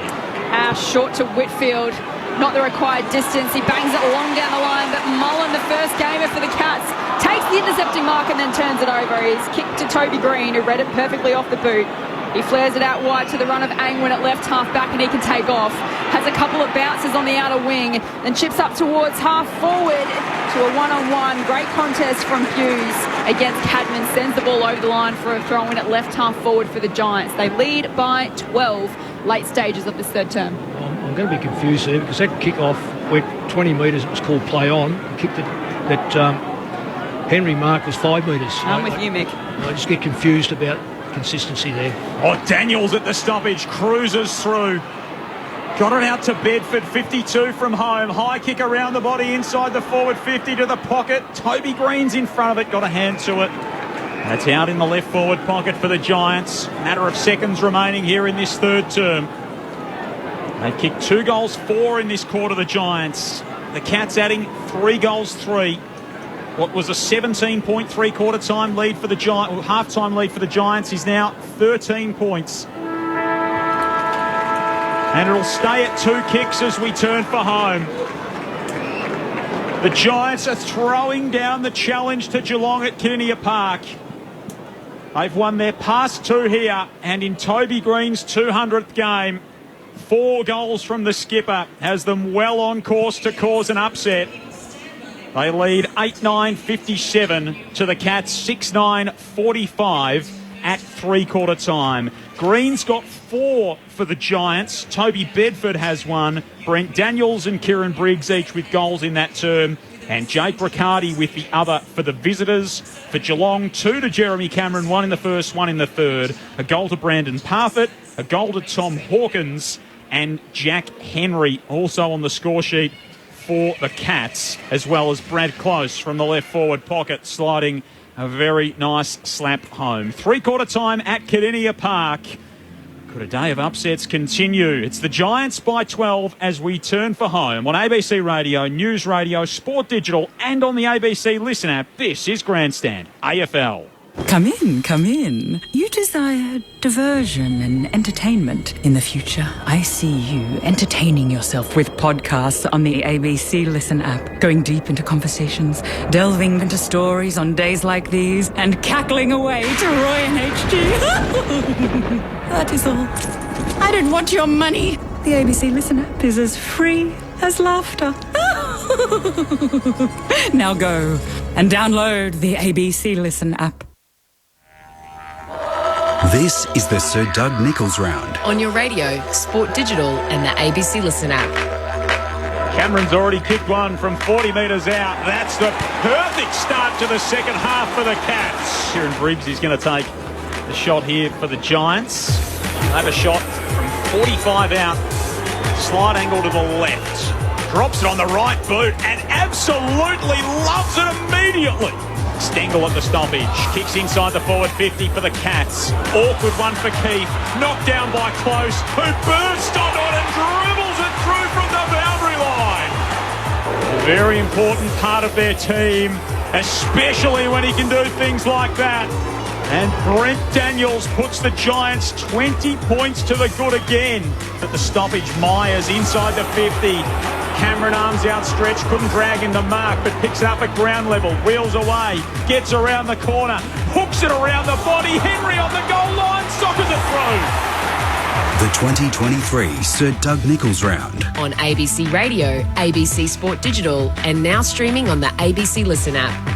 Short to Whitfield. Not the required distance. He bangs it long down the line, but Mullen, the first gamer for the Cats, takes the intercepting mark and then turns it over. He's kicked to Toby Green, who read it perfectly off the boot. He flares it out wide to the run of Angwin at left half back, and he can take off. Has a couple of bounces on the outer wing, then chips up towards half forward to a one-on-one. Great contest from Hughes against Cadman. Sends the ball over the line for a throw-in at left half forward for the Giants. They lead by 12 late stages of this third term. I'm going to be confused here because that kick-off went 20 metres. It was called play on. The kick that Henry marked was 5 metres. I'm with you, Mick. I just get confused about consistency there. Oh, Daniels at the stoppage, cruises through. Got it out to Bedford, 52 from home. High kick around the body inside the forward 50 to the pocket. Toby Green's in front of it, got a hand to it. That's out in the left forward pocket for the Giants. Matter of seconds remaining here in this third term. They kicked 2 goals, 4 in this quarter, the Giants. The Cats adding 3 goals, 3. What was a 17-point three-quarter time lead for the Giants, half-time lead for the Giants, is now 13 points. And it'll stay at 2 kicks as we turn for home. The Giants are throwing down the challenge to Geelong at Kinnia Park. They've won their past 2 here, and in Toby Green's 200th game, 4 goals from the skipper has them well on course to cause an upset. They lead 8-9-57 to the Cats 6-9-45 at three-quarter time. Green's got 4 for the Giants. Toby Bedford has 1. Brent Daniels and Kieran Briggs each with goals in that term. And Jake Riccardi with the other for the visitors. For Geelong, 2 to Jeremy Cameron, 1 in the first, 1 in the third. A goal to Brandon Parfitt, a goal to Tom Hawkins, and Jack Henry also on the score sheet for the Cats, as well as Brad Close from the left forward pocket, sliding a very nice slap home. Three-quarter time at Kinnia Park. Could a day of upsets continue? It's the Giants by 12 as we turn for home on ABC Radio, News Radio, Sport Digital, and on the ABC Listen app. This is Grandstand AFL. Come in, come in. You desire diversion and entertainment. In the future, I see you entertaining yourself with podcasts on the ABC Listen app, going deep into conversations, delving into stories on days like these, and cackling away to Roy and HG. That is all. I don't want your money. The ABC Listen app is as free as laughter. Now go and download the ABC Listen app. This is the Sir Doug Nicholls round. On your radio, Sport Digital and the ABC Listen app. Cameron's already kicked one from 40 metres out. That's the perfect start to the second half for the Cats. Kieran Briggs is going to take the shot here for the Giants. They have a shot from 45 out. Slide angle to the left. Drops it on the right boot and absolutely loves it immediately. Stengel at the stoppage. Kicks inside the forward 50 for the Cats. Awkward one for Keith. Knocked down by Close, who bursts onto it and dribbles it through from the boundary line. A very important part of their team, especially when he can do things like that. And Brent Daniels puts the Giants 20 points to the good again. At the stoppage, Myers inside the 50. Cameron arms outstretched, couldn't drag in the mark, but picks it up at ground level, wheels away, gets around the corner, hooks it around the body. Henry on the goal line, sockers it through. The 2023 Sir Doug Nicholls round. On ABC Radio, ABC Sport Digital, and now streaming on the ABC Listen app.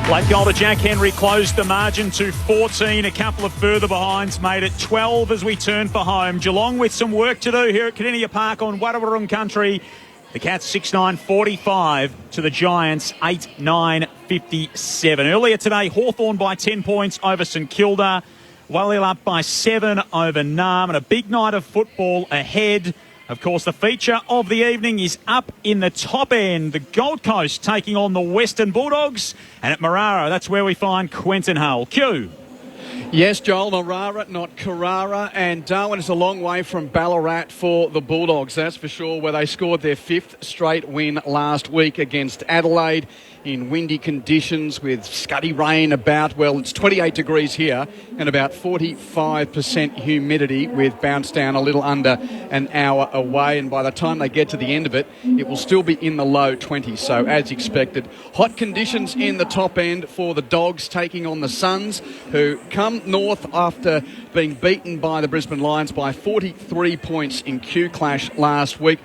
Late goal to Jack Henry closed the margin to 14. A couple of further behinds made it 12 as we turn for home. Geelong with some work to do here at Kardinia Park on Wadawurrung country. The Cats 6-9-45 to the Giants 8-9-57. Earlier today, Hawthorn by 10 points over St Kilda. Wallil up by 7 over Narm. And a big night of football ahead. Of course, the feature of the evening is up in the top end. The Gold Coast taking on the Western Bulldogs. And at Marara, that's where we find Quentin Hull. Q. Yes, Joel, Marara, not Carrara, and Darwin is a long way from Ballarat for the Bulldogs, that's for sure, where they scored their 5th straight win last week against Adelaide in windy conditions with scuddy rain about. Well, it's 28 degrees here and about 45% humidity with bounce down a little under an hour away, and by the time they get to the end of it, it will still be in the low 20s, so as expected. Hot conditions in the top end for the Dogs taking on the Suns, who come north after being beaten by the Brisbane Lions by 43 points in Q Clash last week.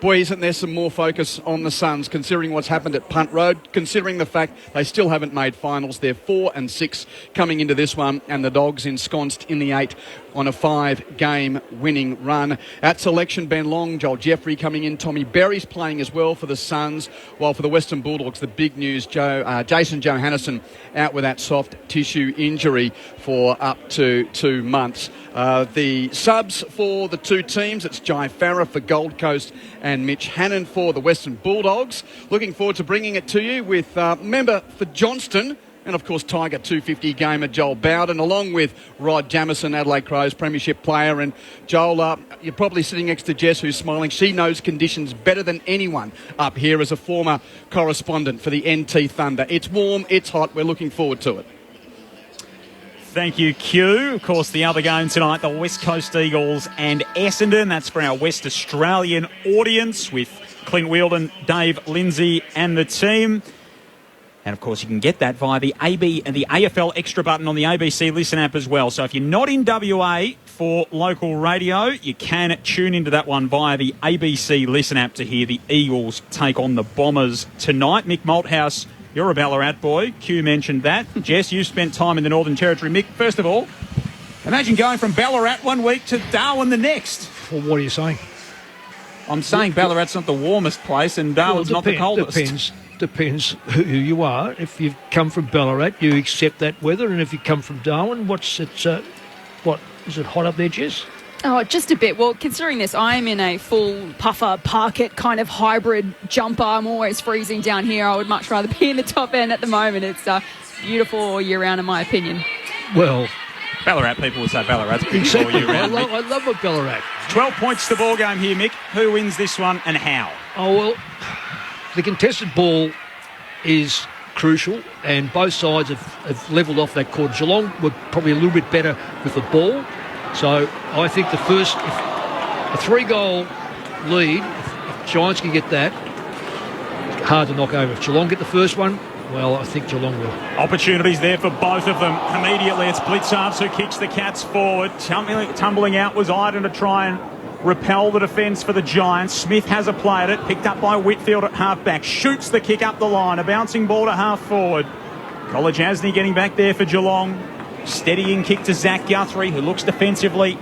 Boy, isn't there some more focus on the Suns, considering what's happened at Punt Road, considering the fact they still haven't made finals. They're 4-6 coming into this one, and the Dogs ensconced in the 8 on a 5-game winning run. At selection, Ben Long, Joel Jeffrey coming in, Tommy Berry's playing as well for the Suns, while for the Western Bulldogs, the big news, Jason Johannesson out with that soft tissue injury for up to 2 months. The subs for the two teams, it's Jai Farah for Gold Coast and Mitch Hannon for the Western Bulldogs. Looking forward to bringing it to you with member for Johnston and, of course, Tiger 250 gamer Joel Bowden, along with Rod Jamieson, Adelaide Crows premiership player. And Joel, you're probably sitting next to Jess, who's smiling. She knows conditions better than anyone up here as a former correspondent for the NT Thunder. It's warm, it's hot, we're looking forward to it. Thank you, Q. Of course, the other game tonight, the West Coast Eagles and Essendon. That's for our West Australian audience with Clint Wheeldon, Dave Lindsay and the team. And, of course, you can get that via the AFL Extra button on the ABC Listen app as well. So if you're not in WA for local radio, you can tune into that one via the ABC Listen app to hear the Eagles take on the Bombers tonight. Mick Malthouse, you're a Ballarat boy. Q mentioned that. Jess, you've spent time in the Northern Territory. Mick, first of all, imagine going from Ballarat one week to Darwin the next. Well, what are you saying? I'm saying Ballarat's not the warmest place and Darwin's not the coldest. Depends who you are. If you've come from Ballarat, you accept that weather, and if you come from Darwin, what is it hot up there, Jess? Oh, just a bit. Well, considering this, I'm in a full puffer parket kind of hybrid jumper. I'm always freezing down here. I would much rather be in the top end at the moment. It's beautiful all year round, in my opinion. Well, Ballarat people would say Ballarat's beautiful all year round. I love a Ballarat. 12 points to the ball game here, Mick. Who wins this one and how? Oh, well, the contested ball is crucial, and both sides have levelled off that quarter. Geelong were probably a little bit better with the ball. So I think a 3-goal lead, if Giants can get that, hard to knock over. If Geelong get the first one, well, I think Geelong will. Opportunities there for both of them. Immediately it's Blitzarves who kicks the Cats forward. Tumbling out was Iden to try and repel the defence for the Giants. Smith has a play at it, picked up by Whitfield at half-back. Shoots the kick up the line. A bouncing ball to half-forward. College Asney getting back there for Geelong. Steadying kick to Zach Guthrie, who looks defensively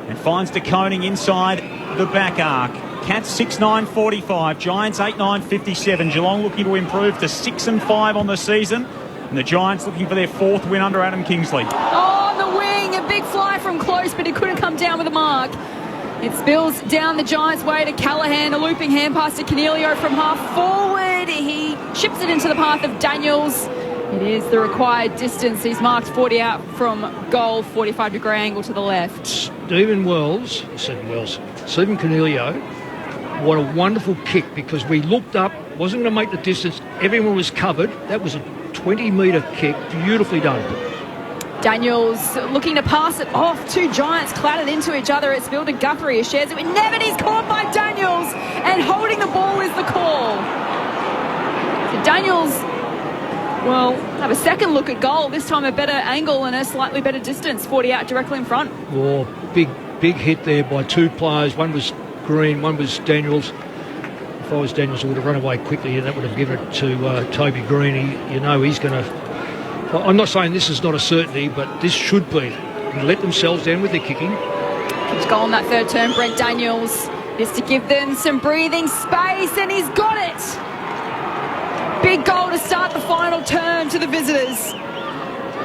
and finds DeConing inside the back arc. Cats 6-9-45, Giants 8-9-57. Geelong looking to improve to 6-5 on the season, and the Giants looking for their 4th win under Adam Kingsley. Oh, the wing, a big fly from close, but he couldn't come down with a mark. It spills down the Giants' way to Callaghan, a looping hand pass to Cornelio from half forward. He ships it into the path of Daniels. It is the required distance. He's marked 40 out from goal, 45-degree angle to the left. Stephen Cornelio, what a wonderful kick, because we looked up, wasn't going to make the distance, everyone was covered. That was a 20-metre kick, beautifully done. Daniels looking to pass it off. Two Giants clattered into each other. It's spilled to Guthrie, who shares it with Nevin. He's caught by Daniels, and holding the ball is the call. So Daniels will have a second look at goal, this time a better angle and a slightly better distance, 40 out directly in front. Oh, big hit there by two players. One was Green, one was Daniels. If I was Daniels, I would have run away quickly, and that would have given it to Toby Green. He's going to... I'm not saying this is not a certainty, but this should be. They let themselves down with their kicking. Keeps goal on that third turn, Brent Daniels. This to give them some breathing space, and he's got it. Big goal to start the final term to the visitors.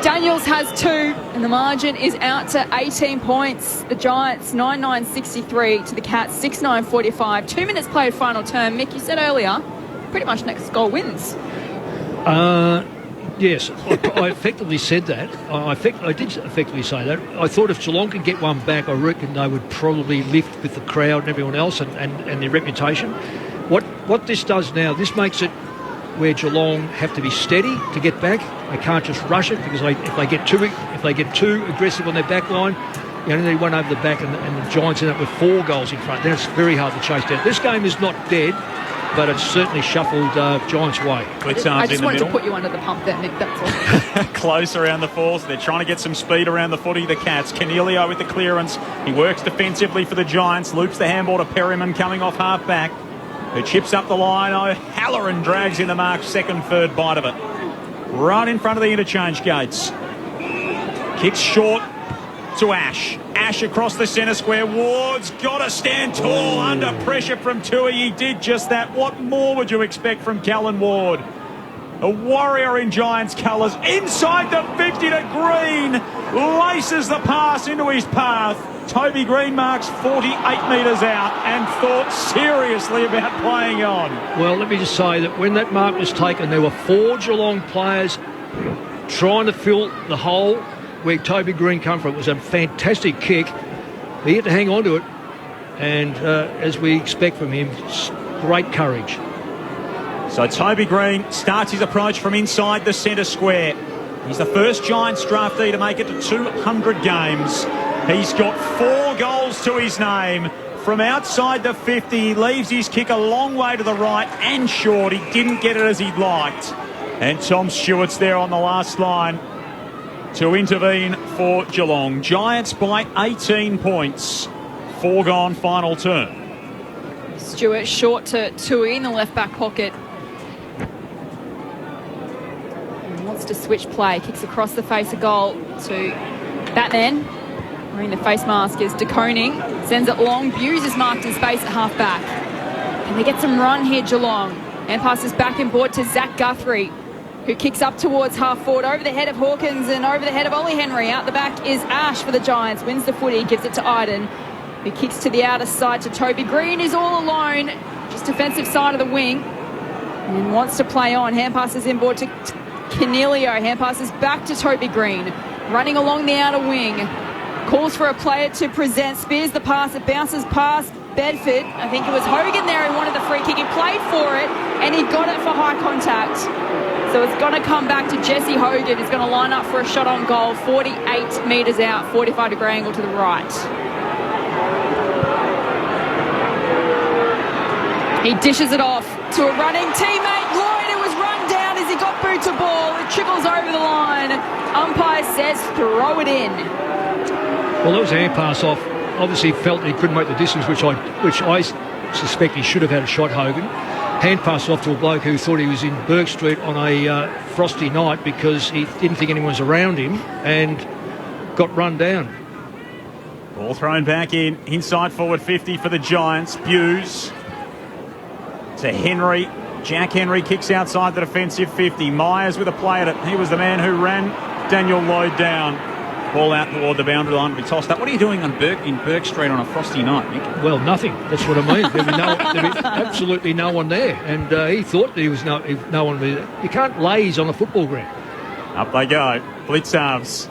Daniels has 2, and the margin is out to 18 points. The Giants 9-9-63 to the Cats 6-9-45. 2 minutes played final term. Mick, you said earlier, pretty much next goal wins. Yes, I effectively said that. I did effectively say that. I thought if Geelong could get one back, I reckon they would probably lift with the crowd and everyone else and their reputation. What this does now, this makes it where Geelong have to be steady to get back. They can't just rush it, because if they get too aggressive on their back line, you only need one over the back, and the Giants end up with 4 goals in front. Then it's very hard to chase down. This game is not dead, but it's certainly shuffled Giants' way. I just wanted to put you under the pump there, Nick, that's all. Close around the fourth. They're trying to get some speed around the footy, the Cats. Cornelio with the clearance. He works defensively for the Giants. Loops the handball to Perryman coming off half back, who chips up the line. O'Halloran drags in the mark, second, third bite of it. Right in front of the interchange gates. Kicks short to Ash. Ash across the centre square. Ward's got to stand tall under pressure from Tui. He did just that. What more would you expect from Callan Ward? A warrior in Giants colours. Inside the 50 to Green. Laces the pass into his path. Toby Green marks 48 metres out and thought seriously about playing on. Well, let me just say that when that mark was taken, there were 4 Geelong players trying to fill the hole where Toby Green come from. It was a fantastic kick. He had to hang on to it, and as we expect from him, great courage. So Toby Green starts his approach from inside the centre square. He's the first Giants draftee to make it to 200 games. He's got 4 goals to his name. From outside the 50, he leaves his kick a long way to the right and short. He didn't get it as he'd liked. And Tom Stewart's there on the last line to intervene for Geelong. Giants by 18 points. 4 gone final term. Stewart short to Tui in the left back pocket. He wants to switch play. Kicks across the face of goal to Batman. Wearing the face mask is DeConing. Sends it long. Buse is marked in space at half back. And they get some run here, Geelong. And passes back and board to Zach Guthrie, who kicks up towards half forward over the head of Hawkins and over the head of Ollie Henry. Out the back is Ash for the Giants. Wins the footy, gives it to Iden, who kicks to the outer side to Toby Green, who's all alone, just defensive side of the wing, and wants to play on. Hand passes inboard to Cornelio. Hand passes back to Toby Green, running along the outer wing. Calls for a player to present. Spears the pass. It bounces past Bedford. I think it was Hogan there who wanted the free kick. He played for it, and he got it for high contact. So it's going to come back to Jesse Hogan. He's going to line up for a shot on goal. 48 metres out, 45-degree angle to the right. He dishes it off to a running teammate. Lloyd, it was run down as he got boot to ball. It trickles over the line. Umpire says throw it in. Well, that was a hand pass off. Obviously felt that he couldn't make the distance, which I suspect he should have had a shot, Hogan. Hand pass off to a bloke who thought he was in Burke Street on a frosty night because he didn't think anyone was around him, and got run down. Ball thrown back in, inside forward 50 for the Giants. Hughes to Henry. Jack Henry kicks outside the defensive 50. Myers with a play at it. He was the man who ran Daniel Lloyd down. Ball out toward the boundary line to be tossed up. What are you doing in Burke Street on a frosty night, Nick? Well, nothing. That's what I mean. There'd be absolutely no one there. And he thought there was no one there. You can't laze on a football ground. Up they go. Blitz halves.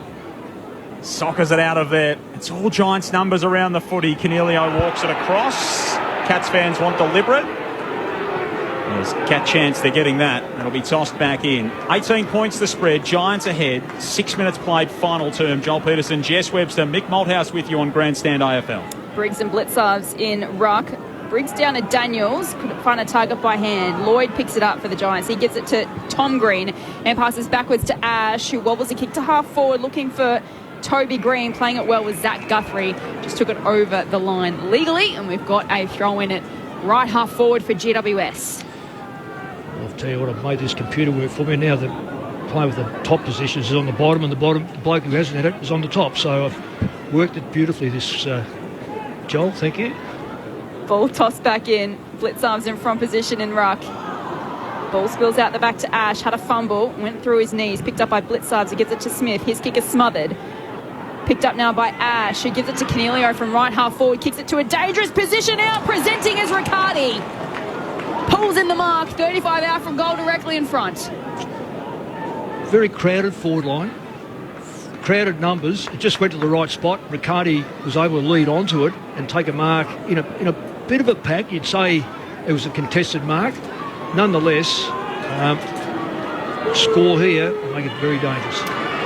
Soccers it out of there. It's all Giants numbers around the footy. Canelio walks it across. Cats fans want deliberate. There's Cat chance they're getting that. It'll be tossed back in. 18 points the spread. Giants ahead. 6 minutes played final term. Joel Peterson, Jess Webster, Mick Malthouse with you on Grandstand AFL. Briggs and Blitzarves in ruck. Briggs down to Daniels. Couldn't find a target by hand. Lloyd picks it up for the Giants. He gives it to Tom Green and passes backwards to Ash, who wobbles a kick to half forward looking for Toby Green. Playing it well with Zach Guthrie. Just took it over the line legally, and we've got a throw in at right half forward for GWS. I'll tell you what, I've made this computer work for me now. The player with the top positions is on the bottom, and the bloke who hasn't had it is on the top. So I've worked it beautifully, this Joel. Thank you. Ball tossed back in. Blitzarves in front position in ruck. Ball spills out the back to Ash. Had a fumble. Went through his knees. Picked up by Blitzarves. He gives it to Smith. His kick is smothered. Picked up now by Ash, who gives it to Canelio from right half forward. Kicks it to a dangerous position out. Presenting is Riccardi. Pulls in the mark. 35 out from goal directly in front. Very crowded forward line. Crowded numbers. It just went to the right spot. Riccardi was able to lead onto it and take a mark in a bit of a pack. You'd say it was a contested mark. Nonetheless, score here will make it very dangerous.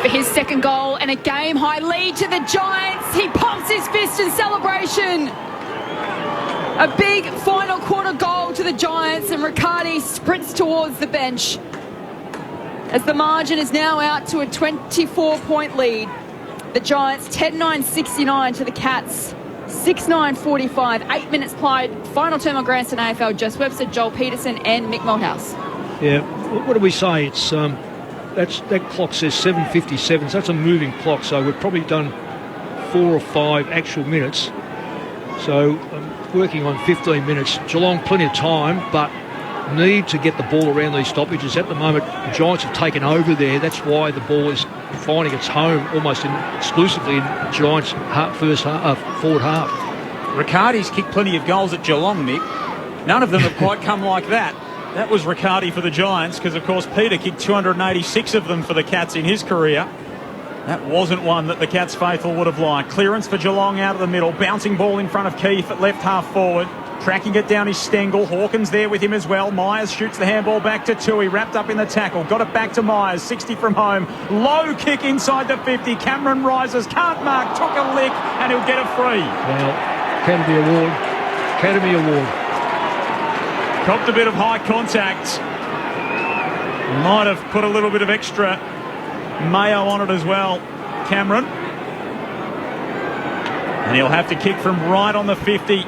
For his second goal and a game-high lead to the Giants. He pumps his fist in celebration. A big final quarter goal to the Giants, and Riccardi sprints towards the bench as the margin is now out to a 24-point lead. The Giants 10-9-69 to the Cats 6-9-45. 8 minutes played. Final term on Grandstand AFL. Jess Webster, Joel Peterson and Mick Malthouse. Yeah, what do we say? It's that clock says 7:57, so that's a moving clock. So we've probably done 4 or 5 actual minutes. So I'm working on 15 minutes. Geelong plenty of time, but need to get the ball around these stoppages. At the moment, the Giants have taken over there. That's why the ball is finding its home almost exclusively in Giants' forward half. Riccardi's kicked plenty of goals at Geelong, Mick. None of them have quite come like that. That was Riccardi for the Giants because, of course, Peter kicked 286 of them for the Cats in his career. That wasn't one that the Cats faithful would have liked. Clearance for Geelong out of the middle. Bouncing ball in front of Keefe at left half forward. Tracking it down is Stengel. Hawkins there with him as well. Myers shoots the handball back to Tui. Wrapped up in the tackle. Got it back to Myers. 60 from home. Low kick inside the 50. Cameron rises. Can't mark. Took a lick and he'll get a free. Well, Academy Award. Copped a bit of high contact. Might have put a little bit of extra mayo on it as well. Cameron. And he'll have to kick from right on the 50.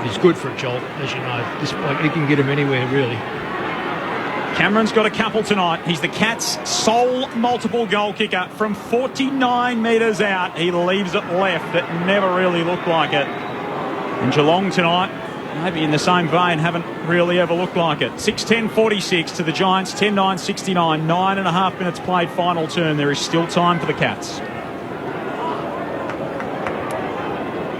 He's good for it, Joel, as you know. He can get him anywhere, really. Cameron's got a couple tonight. He's the Cats' sole multiple goal kicker from 49 metres out. He leaves it left. It never really looked like it. And Geelong tonight, maybe in the same vein, haven't really ever looked like it. 6-10-46 to the Giants, 10-9-69. 9.5 minutes played final turn. There is still time for the Cats.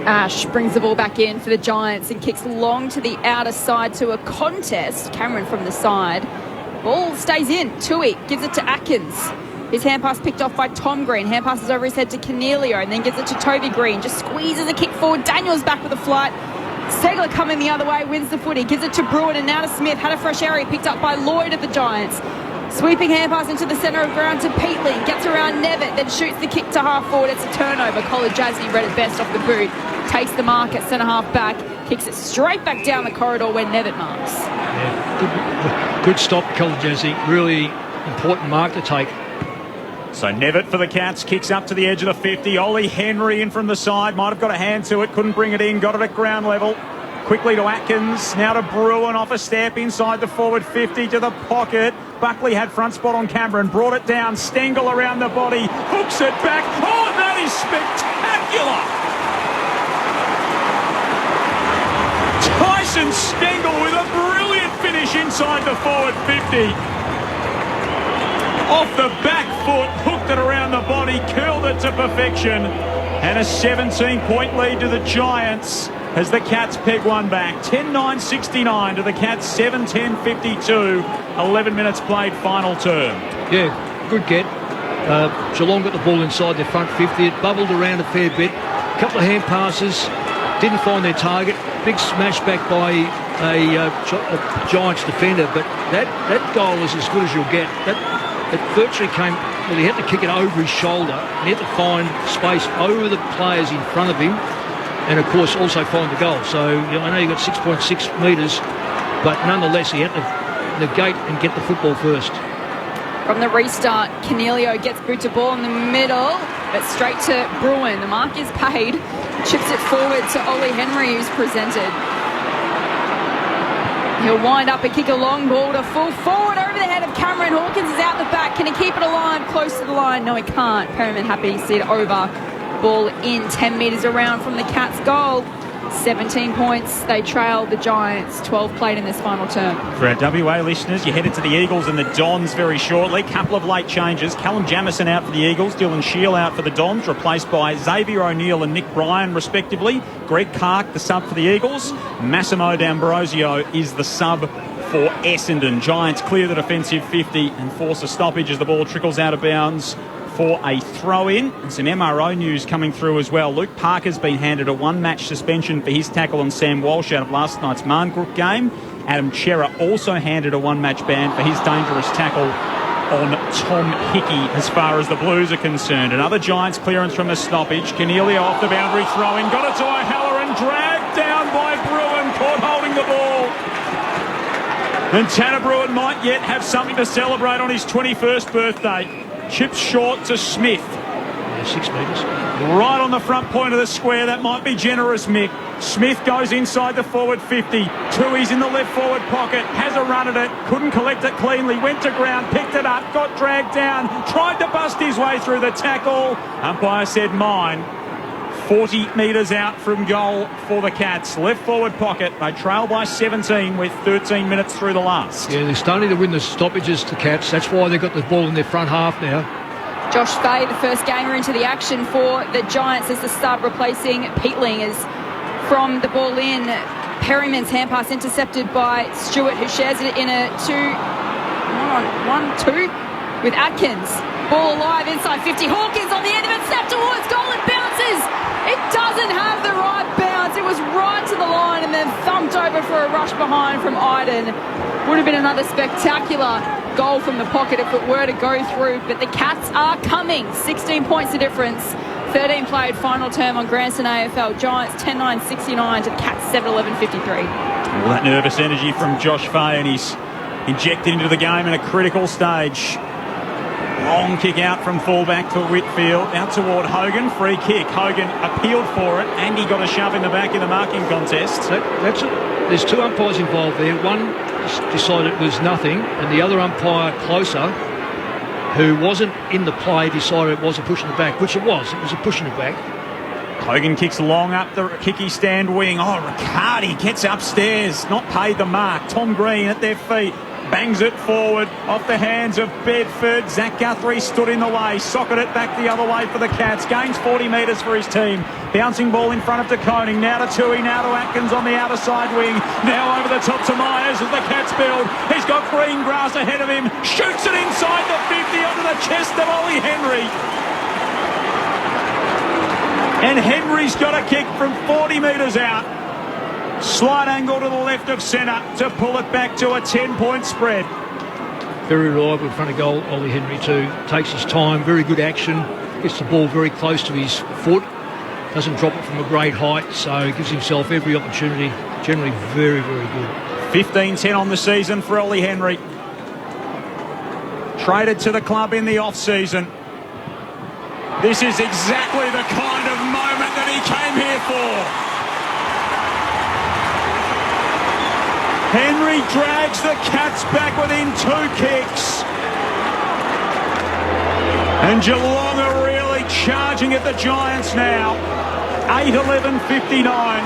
Ash brings the ball back in for the Giants and kicks long to the outer side to a contest. Cameron from the side. Ball stays in. Tui gives it to Atkins. His hand pass picked off by Tom Green. Hand passes over his head to Canelio and then gives it to Toby Green. Just squeezes a kick forward. Daniels back with a flight. Segler coming the other way, wins the footy. Gives it to Bruin and now to Smith. Had a fresh area picked up by Lloyd of the Giants. Sweeping hand pass into the centre of ground to Peatley. Gets around Nevitt, then shoots the kick to half forward. It's a turnover. Colin Jazzy read it best off the boot. Takes the mark at centre half back. Kicks it straight back down the corridor where Nevitt marks. Yeah, good stop, Colin Jazzy. Really important mark to take. So Nevitt for the Cats. Kicks up to the edge of the 50. Ollie Henry in from the side. Might have got a hand to it. Couldn't bring it in. Got it at ground level. Quickly to Atkins, now to Bruin off a step inside the forward 50 to the pocket. Buckley had front spot on Cameron, brought it down, Stengel around the body, hooks it back. Oh, that is spectacular. Tyson Stengel with a brilliant finish inside the forward 50. Off the back foot, hooked it around the body, curled it to perfection. And a 17-point lead to the Giants as the Cats peg one back. 10-9-69 to the Cats, 7-10-52. 11 minutes played, final term. Yeah, good get. Geelong got the ball inside their front 50. It bubbled around a fair bit. A couple of hand passes. Didn't find their target. Big smash back by a Giants defender. But that goal is as good as you'll get. It virtually came... Well, he had to kick it over his shoulder. And he had to find space over the players in front of him. And, of course, also find the goal. So, I know you got 6.6 metres. But nonetheless, he had to negate and get the football first. From the restart, Canelio gets booted ball in the middle, but straight to Bruin. The mark is paid. Chips it forward to Ollie Henry, who's presented. He'll wind up and kick a long ball to full forward over the head of Cameron. Hawkins is out the back. Can he keep it alive close to the line? No, he can't. Perriman happy to see it over. Ball in 10 metres around from the Cats' goal. 17 points. They trail the Giants. 12 played in this final term. For our WA listeners, you're headed to the Eagles and the Dons very shortly. Couple of late changes. Callum Jamieson out for the Eagles. Dylan Shield out for the Dons, replaced by Xavier O'Neill and Nick Bryan, respectively. Greg Clark, the sub for the Eagles. Massimo D'Ambrosio is the sub for Essendon. Giants clear the defensive 50 and force a stoppage as the ball trickles out of bounds for a throw-in. And some MRO news coming through as well. Luke Parker's been handed a one-match suspension for his tackle on Sam Walsh out of last night's Marngrook game. Adam Chera also handed a one-match ban for his dangerous tackle on Tom Hickey as far as the Blues are concerned. Another Giants clearance from the stoppage. Canelio off the boundary throwing. Got it to O'Halloran. Dragged down by Bruin. Caught holding the ball. And Tanner Bruin might yet have something to celebrate on his 21st birthday. Chips short to Smith. 6 metres. Right on the front point of the square. That might be generous, Mick. Smith goes inside the forward 50. Tui's in the left forward pocket. Has a run at it. Couldn't collect it cleanly. Went to ground. Picked it up. Got dragged down. Tried to bust his way through the tackle. Umpire said mine. 40 metres out from goal for the Cats. Left forward pocket. They trail by 17 with 13 minutes through the last. Yeah, they're starting to win the stoppages, the Cats. That's why they've got the ball in their front half now. Josh Fay, the first gamer into the action for the Giants as the sub, replacing Peatling as from the ball in. Perryman's hand pass intercepted by Stewart, who shares it in a 1-2 with Atkins. Ball alive inside 50. Hawkins on the end of it, snap towards goal, it bounces. It doesn't have the right bounce. It was right to the line and then thumped over for a rush behind from Iden. Would have been another spectacular goal from the pocket if it were to go through. But the Cats are coming. 16 points the difference. 13 played, final term on Grandson AFL. Giants 10-9-69 to the Cats 7-11-53. All that nervous energy from Josh Fay, and he's injected into the game in a critical stage. Long kick out from fullback to Whitfield, out toward Hogan, free kick. Hogan appealed for it, and he got a shove in the back in the marking contest. There's two umpires involved there. One decided it was nothing, and the other umpire closer, who wasn't in the play, decided it was a push in the back, which it was. It was a push in the back. Hogan kicks long up the kicky stand wing. Oh, Riccardi gets upstairs, not paid the mark. Tom Green at their feet. Bangs it forward off the hands of Bedford. Zach Guthrie stood in the way, socketed it back the other way for the Cats. Gains 40 metres for his team. Bouncing ball in front of De Koning. Now to Tui, now to Atkins on the outer side wing. Now over the top to Myers as the Cats build. He's got green grass ahead of him. Shoots it inside the 50 onto the chest of Ollie Henry. And Henry's got a kick from 40 metres out. Slight angle to the left of centre to pull it back to a 10-point spread. Very reliable in front of goal, Ollie Henry too. Takes his time, very good action. Gets the ball very close to his foot. Doesn't drop it from a great height, so gives himself every opportunity. Generally very, very good. 15-10 on the season for Ollie Henry. Traded to the club in the off-season. This is exactly the kind of moment that he came here for. Henry drags the Cats back within 2 kicks. And Geelong are really charging at the Giants now. 8:11:59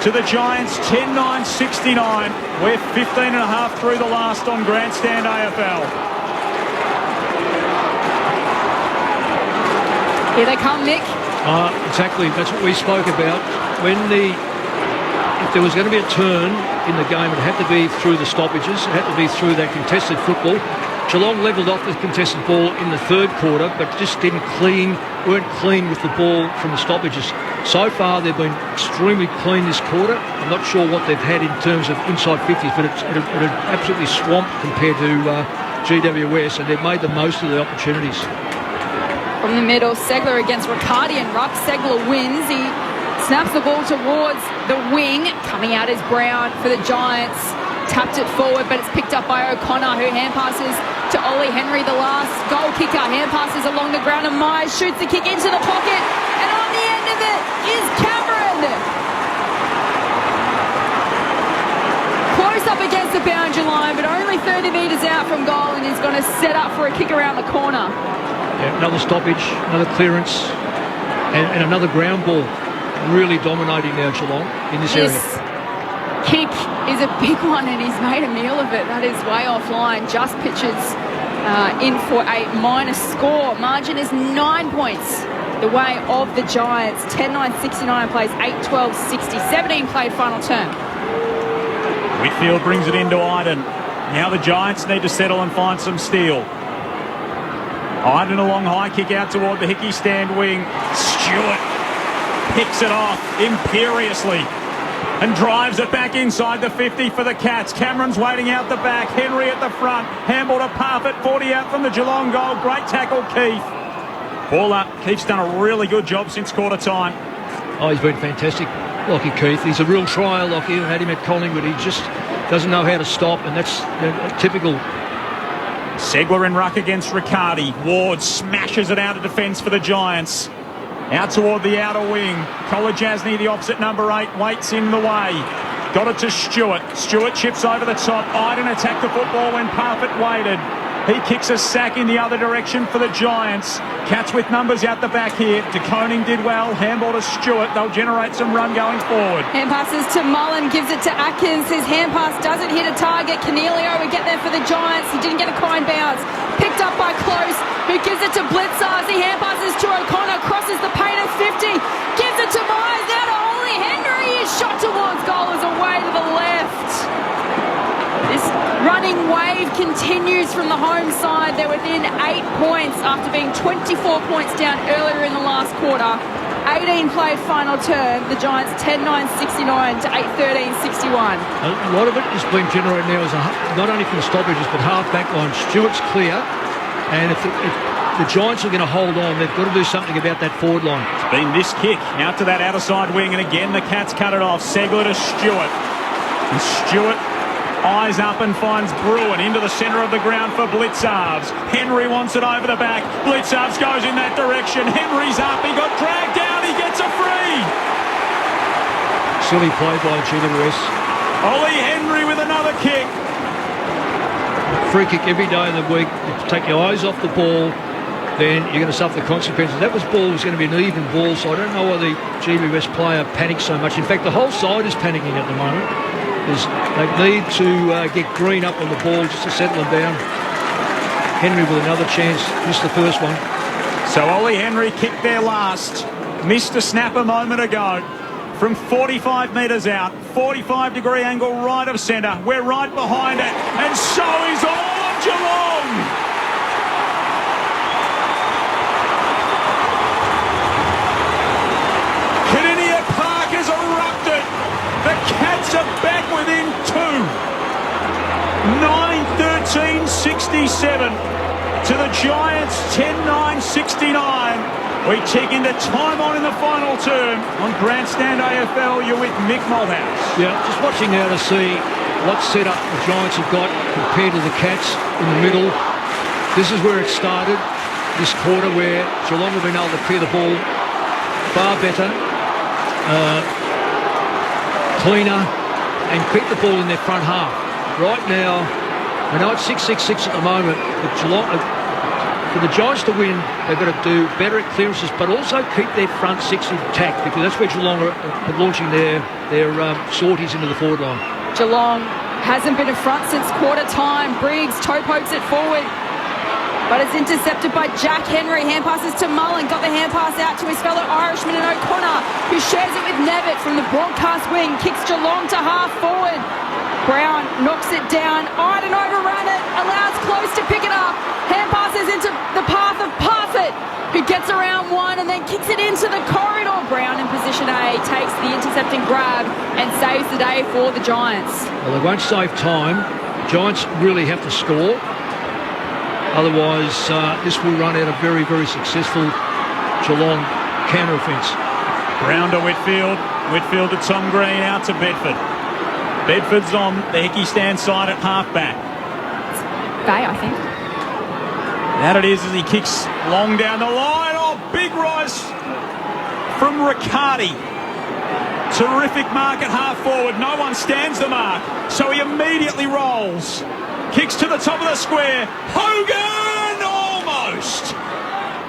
to the Giants, 10:9:69. We're 15 and a half through the last on Grandstand AFL. Here they come, Nick. Exactly, that's what we spoke about. If there was going to be a turn in the game, it had to be through the stoppages. It had to be through that contested football. Geelong levelled off the contested ball in the third quarter, but just weren't clean with the ball from the stoppages. So far, they've been extremely clean this quarter. I'm not sure what they've had in terms of inside 50s, but it absolutely swamped compared to GWS, and they've made the most of the opportunities. From the middle, Segler against Riccardi and Ruck. Segler wins. He snaps the ball towards the wing. Coming out is Brown for the Giants. Tapped it forward, but it's picked up by O'Connor, who hand passes to Ollie Henry, the last goal kicker. Hand passes along the ground, and Myers shoots the kick into the pocket. And on the end of it is Cameron. Close up against the boundary line, but only 30 metres out from goal, and he's going to set up for a kick around the corner. Yeah, another stoppage, another clearance, and another ground ball. Really dominating now Geelong in this area. Kick is a big one, and he's made a meal of it. That is way offline. Just pitches in for a minus score. Margin is 9 points the way of the Giants. 10-9-69 plays 8-12-60. 17 played final term. Whitfield brings it into Iden. Now the Giants need to settle and find some steel. Iden a long high kick out toward the Hickey stand wing. Stewart picks it off imperiously and drives it back inside the 50 for the Cats. Cameron's waiting out the back. Henry at the front. Handball to Parfitt. 40 out from the Geelong goal. Great tackle, Keith. Ball up. Keith's done a really good job since quarter time. Oh, he's been fantastic, Lockie Keith. He's a real trial, Lockie. We had him at Collingwood. He just doesn't know how to stop, and that's typical. Segler in ruck against Riccardi. Ward smashes it out of defence for the Giants. Out toward the outer wing. Kolajasny, the opposite number 8, waits in the way. Got it to Stewart. Stewart chips over the top. Iden attacked the football when Parfitt waited. He kicks a sack in the other direction for the Giants. Cats with numbers out the back here. De Koning did well. Handball to Stewart. They'll generate some run going forward. Hand passes to Mullen. Gives it to Atkins. His hand pass doesn't hit a target. Cornelio would get there for the Giants. He didn't get a kind bounce. Picked up by Close, who gives it to Blitzars. He hand passes to O'Connor. Crosses the paint at 50. Gives it to Myers. Now to Ollie Henry. His shot towards goal is away to the left. This running wave continues from the home side. They're within 8 points after being 24 points down earlier in the last quarter. 18 played final term. The Giants 10-9-69 to 8-13-61. A lot of it has been generated now as not only from the stoppages but half back line. Stewart's clear, and if the Giants are going to hold on, they've got to do something about that forward line. It's been this kick out to that outer side wing, and again the Cats cut it off. Segler to Stewart. And Stewart eyes up and finds Bruin into the centre of the ground for Blitzarves. Henry wants it over the back. Blitzarves goes in that direction. Henry's up. He got dragged down. He gets a free. Silly play by GWS. Ollie Henry with another kick. Free kick every day of the week. You take your eyes off the ball, then you're going to suffer the consequences. That was going to be an even ball, so I don't know why the GWS player panics so much. In fact, the whole side is panicking at the moment. They need to get Green up on the ball just to settle them down. Henry with another chance, missed the first one. So Ollie Henry kicked there last. Missed a snap a moment ago. From 45 metres out, 45-degree angle right of centre. We're right behind it, and so is all of Geelong. Kardinia Park has erupted. The Cats are back within 2. 9-13-67 to the Giants 10-9-69. We tick into time on in the final term. On Grandstand AFL, you're with Mick Malthouse. Yeah, just watching now to see what setup the Giants have got compared to the Cats in the middle. This is where it started, this quarter, where Geelong have been able to clear the ball far better, cleaner, and keep the ball in their front half. Right now, I know it's 6-6-6 at the moment, but Geelong, for the Giants to win, they've got to do better at clearances, but also keep their front six intact, because that's where Geelong are launching their sorties into the forward line. Geelong hasn't been in front since quarter time. Briggs toe pokes it forward, but it's intercepted by Jack Henry. Hand passes to Mullen, got the hand pass out to his fellow Irishman in O'Connor, who shares it with Nevitt from the broadcast wing, kicks Geelong to half forward. Brown knocks it down. Iden overran it, allows Close to pick it up. Hand passes into the path of Parfitt, who gets around one and then kicks it into the corridor. Brown in position A takes the intercepting grab and saves the day for the Giants. Well, they won't save time. Giants really have to score. Otherwise, this will run out a very, very successful Geelong counter-offence. Brown to Whitfield. Whitfield to Tom Green, out to Bedford. Bedford's on the Hickey stand side at half-back. Bay, I think. That it is as he kicks long down the line. Oh, big rise from Riccardi. Terrific mark at half-forward. No one stands the mark, so he immediately rolls. Kicks to the top of the square. Hogan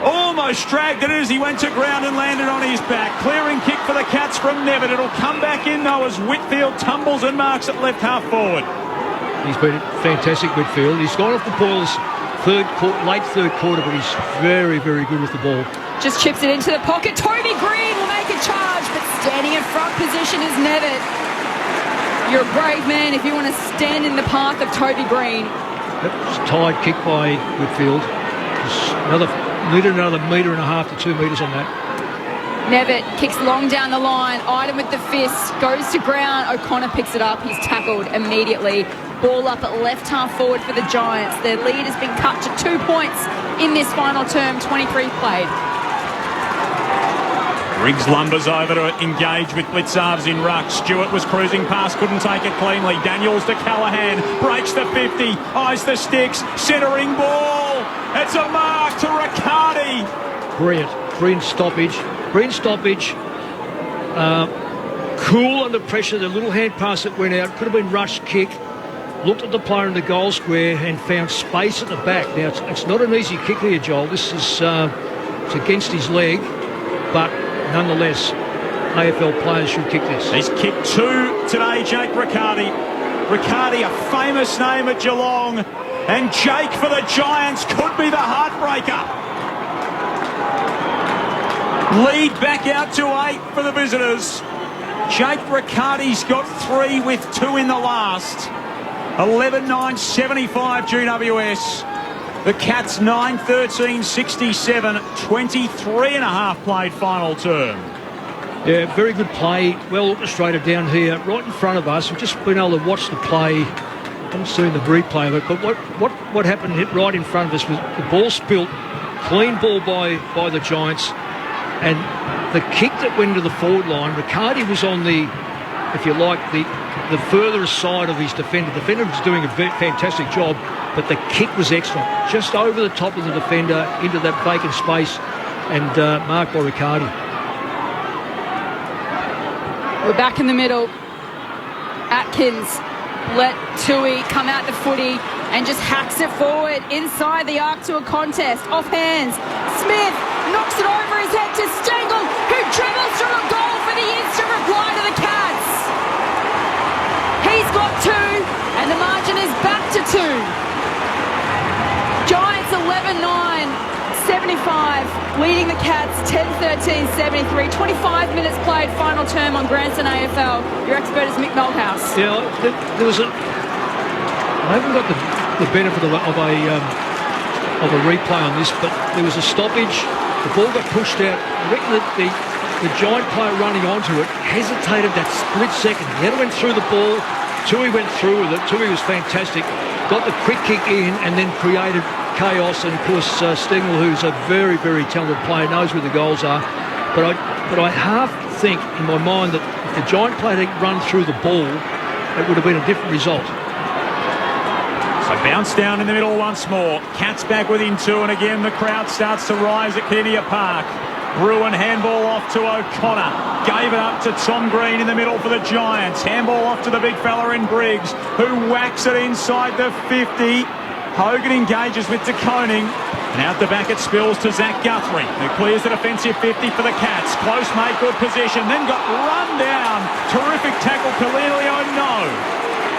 almost dragged it as he went to ground and landed on his back. Clearing kick for the Cats from Nevitt. It'll come back in though as Whitfield tumbles and marks at left half forward. He's been fantastic, Whitfield. He's gone off the boils late third quarter, but he's very, very good with the ball. Just chips it into the pocket. Toby Green will make a charge, but standing in front position is Nevitt. You're a brave man if you want to stand in the path of Toby Green. That's a tight kick by Whitfield. Another metre and a half to 2 metres on that. Nevitt kicks long down the line. Iden with the fist goes to ground. O'Connor picks it up. He's tackled immediately. Ball up at left half forward for the Giants. Their lead has been cut to 2 points in this final term. 23 played. Riggs lumbers over to engage with Blitzarves in ruck. Stewart was cruising past, couldn't take it cleanly. Daniels to Callahan, breaks the 50, eyes the sticks, centering ball. It's a mark to Riccardi. Brilliant stoppage. Cool under pressure. The little hand pass that went out could have been rushed kick. Looked at the player in the goal square and found space at the back. Now it's not an easy kick here, Joel. This is it's against his leg, but nonetheless, AFL players should kick this. He's kicked 2 today, Jake Riccardi. Riccardi, a famous name at Geelong, and Jake for the Giants could be the heartbreaker. Lead back out to 8 for the visitors. Jake Riccardi's got 3 with 2 in the last. 11-9-75 GWS. The Cats 9-13-67, 23 and a half played final term. Yeah, very good play, well orchestrated down here, right in front of us. We've just been able to watch the play. I haven't seen the replay of it, but what happened right in front of us was the ball spilt, clean ball by the Giants, and the kick that went into the forward line. Riccardi was on the, if you like, the furthest side of his defender. The defender was doing a fantastic job, but the kick was excellent. Just over the top of the defender into that vacant space and marked by Riccardi. We're back in the middle. Atkins let Tui come out the footy and just hacks it forward inside the arc to a contest. Off hands. Smith knocks it over his head to Stengel, who dribbles through a goal for the instant reply to the Cats. He's got 2, and the margin is back to 2. Giants 11-9-75, leading the Cats 10-13-73. 25 minutes played, final term on Grandson AFL. Your expert is Mick Malthouse. Yeah, there was a. I haven't got the benefit of a replay on this, but there was a stoppage. The ball got pushed out. I reckon that the Giant player running onto it hesitated that split second. He had to went through the ball. Tui went through with it. Tui was fantastic. Got the quick kick in and then created chaos. And of course, Stengel, who's a very, very talented player, knows where the goals are. But I half think in my mind that if the Giant player had run through the ball, it would have been a different result. So bounce down in the middle once more. Cats back within 2, and again the crowd starts to rise at Kenia Park. Bruin handball off to O'Connor. Gave it up to Tom Green in the middle for the Giants. Handball off to the big fella in Briggs, who whacks it inside the 50. Hogan engages with De Koning. And out the back it spills to Zach Guthrie, who clears the defensive 50 for the Cats. Close mate, good position, then got run down. Terrific tackle, Cornelio, no.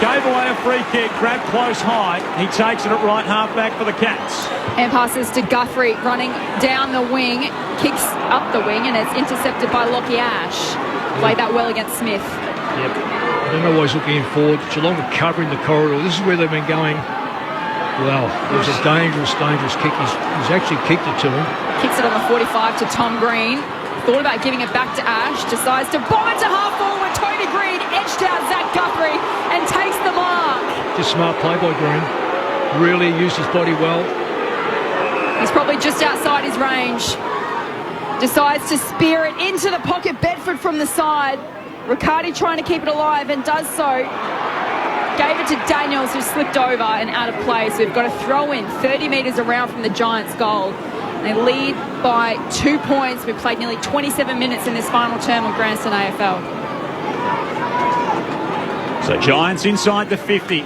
Gave away a free kick, grabbed close high. He takes it at right half back for the Cats. And passes to Guthrie, running down the wing, kicks up the wing, and it's intercepted by Lockie Ash. Played that well against Smith. Yep. I don't know why he's looking forward. Geelong are covering the corridor. This is where they've been going. Well, it was a dangerous kick. He's actually kicked it to him. Kicks it on the 45 to Tom Green. Thought about giving it back to Ash. Decides to bomb it to half forward. Tony Green edged out Zach Guthrie and takes the mark. Just smart play by Green. Really used his body well. He's probably just outside his range. Decides to spear it into the pocket. Bedford from the side. Riccardi trying to keep it alive and does so. Gave it to Daniels, who slipped over and out of play. So we've got a throw in 30 metres around from the Giants' goal. They lead by 2 points. We've played nearly 27 minutes in this final term of Grandstand AFL. So Giants inside the 50.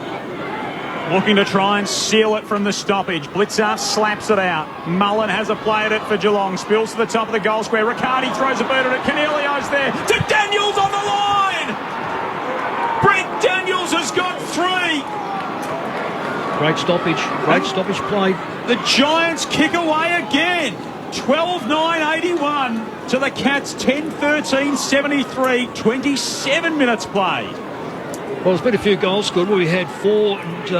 Looking to try and seal it from the stoppage. Blitzarf slaps it out. Mullen has a play at it for Geelong. Spills to the top of the goal square. Riccardi throws a boot at it. Cornelio's there. To Daniels on the line! Brent Daniels has got 3. Great stoppage play. The Giants kick away again. 12-9-81 to the Cats. 10-13-73. 27 minutes played. Well, there's been a few goals scored. We had 4 and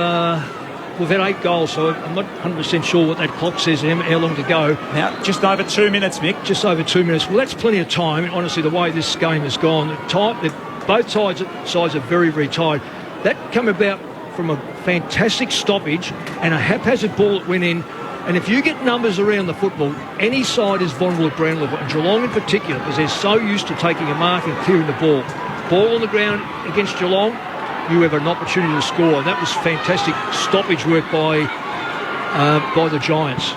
we've had 8 goals, so I'm not 100% sure what that clock says to him, how long to go. Now, just over 2 minutes, Mick. Just over 2 minutes. Well, that's plenty of time. Honestly, the way this game has gone, both sides are very, very tired. That came about from a fantastic stoppage and a haphazard ball that went in. And if you get numbers around the football, any side is vulnerable at ground level, and Geelong in particular, because they're so used to taking a mark and clearing the ball. Ball on the ground against Geelong, you have an opportunity to score. And that was fantastic stoppage work by the Giants.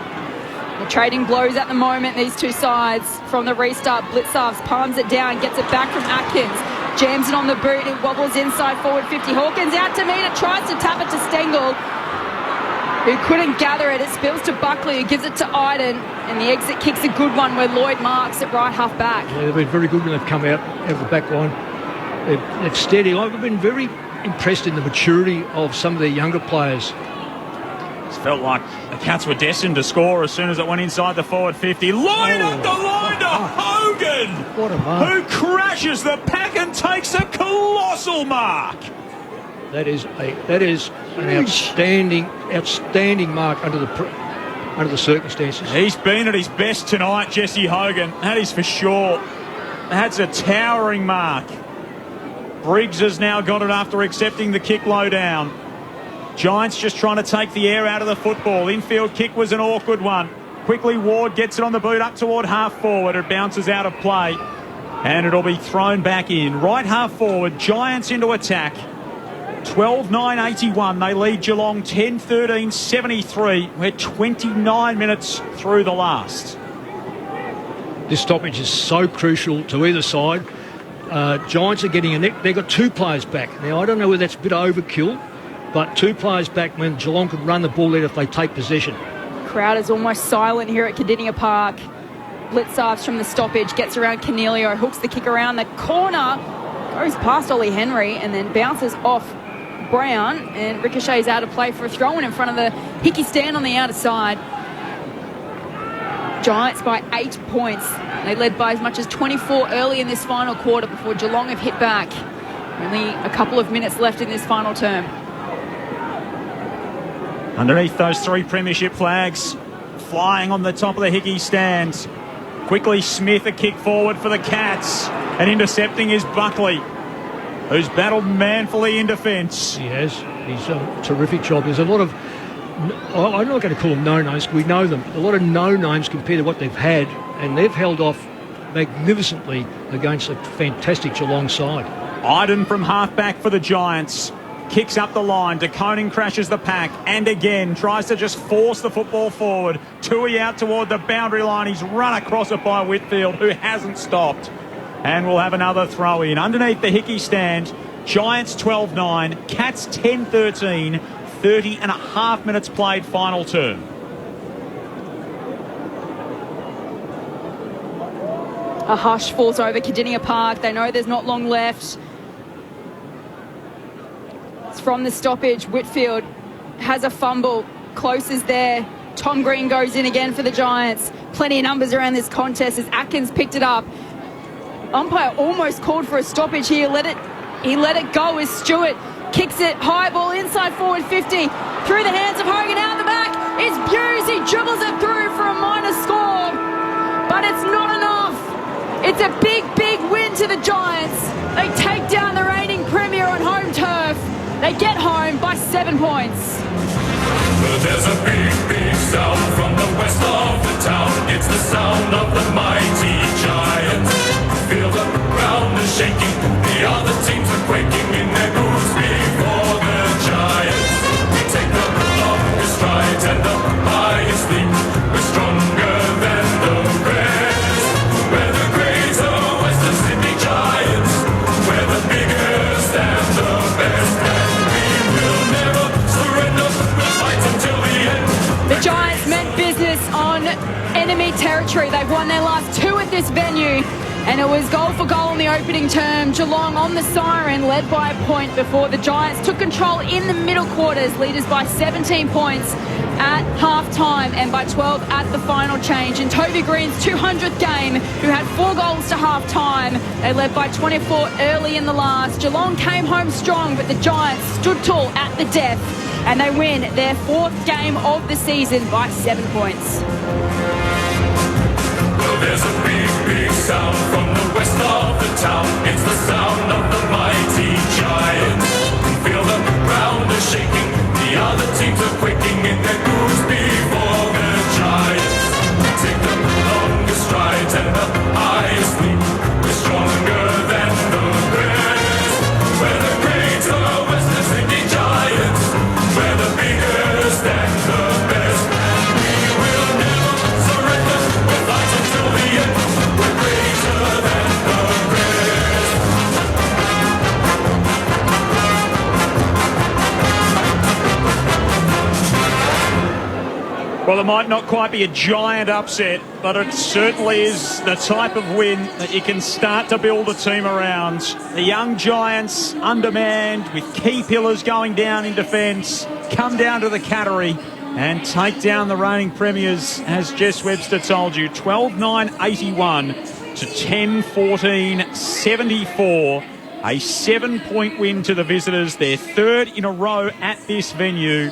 The trading blows at the moment, these two sides. From the restart, Blitzarves palms it down, gets it back from Atkins. Jams it on the boot, it wobbles inside forward 50. Hawkins out to meet it, tries to tap it to Stengel, who couldn't gather it. It spills to Buckley, who gives it to Iden, and the exit kick's a good one where Lloyd marks at right half back. Yeah, they've been very good when they've come out of the back line. They've steady. I've been very impressed in the maturity of some of their younger players. It felt like the Cats were destined to score as soon as it went inside the forward 50. Lloyd up the line to Hogan, what a mark, who crashes the pack and takes a colossal mark. That is an outstanding mark under the circumstances. He's been at his best tonight, Jesse Hogan. That is for sure. That's a towering mark. Briggs has now got it after accepting the kick low down. Giants just trying to take the air out of the football. Infield kick was an awkward one. Quickly Ward gets it on the boot up toward half forward. It bounces out of play and it'll be thrown back in. Right half forward, Giants into attack. 12-9-81. They lead Geelong 10-13-73. We're 29 minutes through the last. This stoppage is so crucial to either side. Giants are getting a neck. They've got 2 players back. Now, I don't know whether that's a bit overkill, but 2 players back when Geelong could run the ball out if they take possession. Crowd is almost silent here at Cardinia Park. Blitzarves from the stoppage, gets around Cornelio, hooks the kick around the corner, goes past Ollie Henry and then bounces off Brown, and ricochets out of play for a throw-in in front of the Hickey stand on the outer side. Giants by 8 points. They led by as much as 24 early in this final quarter before Geelong have hit back. Only a couple of minutes left in this final term. Underneath those 3 premiership flags, flying on the top of the Hickey stand. Quickly Smith a kick forward for the Cats, and intercepting is Buckley, who's battled manfully in defence. He has. He's done a terrific job. There's a lot of, I'm not going to call them no-names, we know them. A lot of no-names compared to what they've had, and they've held off magnificently against a fantastic Geelong side. Iden from half-back for the Giants. Kicks up the line. DeConing crashes the pack and again tries to just force the football forward. Tui out toward the boundary line. He's run across it by Whitfield, who hasn't stopped. And we'll have another throw in. Underneath the Hickey stand, Giants 12-9, Cats 10-13, 30 and a half minutes played final term. A hush falls over Cardinia Park. They know there's not long left. It's from the stoppage. Whitfield has a fumble. Close is there. Tom Green goes in again for the Giants. Plenty of numbers around this contest as Atkins picked it up. Umpire almost called for a stoppage here. He let it go as Stewart kicks it. High ball inside forward 50. Through the hands of Hogan out the back. It's Hughes. He dribbles it through for a minor score. But it's not enough. It's a big, big win to the Giants. They take down the reigning premier on home turf. They get home by 7 points. There's a big, big sound from the west of the town. It's the sound of the mighty Giants. Feel the ground is shaking. The other teams are quaking in their boots before the Giants. We take the longest strides and the highest leap. We're stronger than the rest. We're the greater Western Sydney Giants. We're the biggest and the best. And we will never surrender. We'll fight until the end. The Giants meant business on enemy territory. They've won their last 2 at this venue. And it was goal for goal in the opening term. Geelong on the siren, led by a point before the Giants took control in the middle quarters, leaders by 17 points at half-time and by 12 at the final change. In Toby Green's 200th game, who had 4 goals to half-time, they led by 24 early in the last. Geelong came home strong, but the Giants stood tall at the death, and they win their 4th game of the season by 7 points. There's a big, big sound from the west of the town. It's the sound of the mighty Giants. Feel the ground is shaking. The other teams are quaking in their boots before the Giants. Take the longest strides and the highest leap. We're stronger than the rest. We're the greater Western Sydney Giants. We're the biggest and the best. And we will never surrender. We'll fight until the end. We're greater than the rest. Well, it might not quite be a giant upset, but it certainly is the type of win that you can start to build a team around. The young Giants, undermanned, with key pillars going down in defence, come down to the Cattery and take down the reigning premiers, as Jess Webster told you, 12-9-81 to 10-14-74. A 7-point win to the visitors, their 3rd in a row at this venue.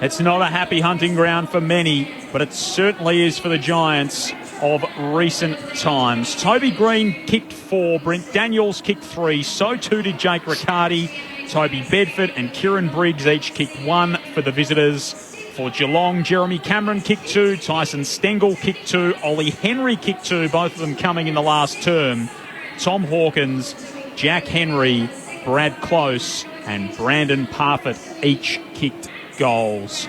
It's not a happy hunting ground for many, but it certainly is for the Giants of recent times. Toby Green kicked 4, Brent Daniels kicked 3, so too did Jake Riccardi. Toby Bedford and Kieran Briggs each kicked 1 for the visitors. For Geelong, Jeremy Cameron kicked 2, Tyson Stengel kicked 2, Ollie Henry kicked 2, both of them coming in the last term. Tom Hawkins, Jack Henry, Brad Close and Brandon Parfitt each kicked goals.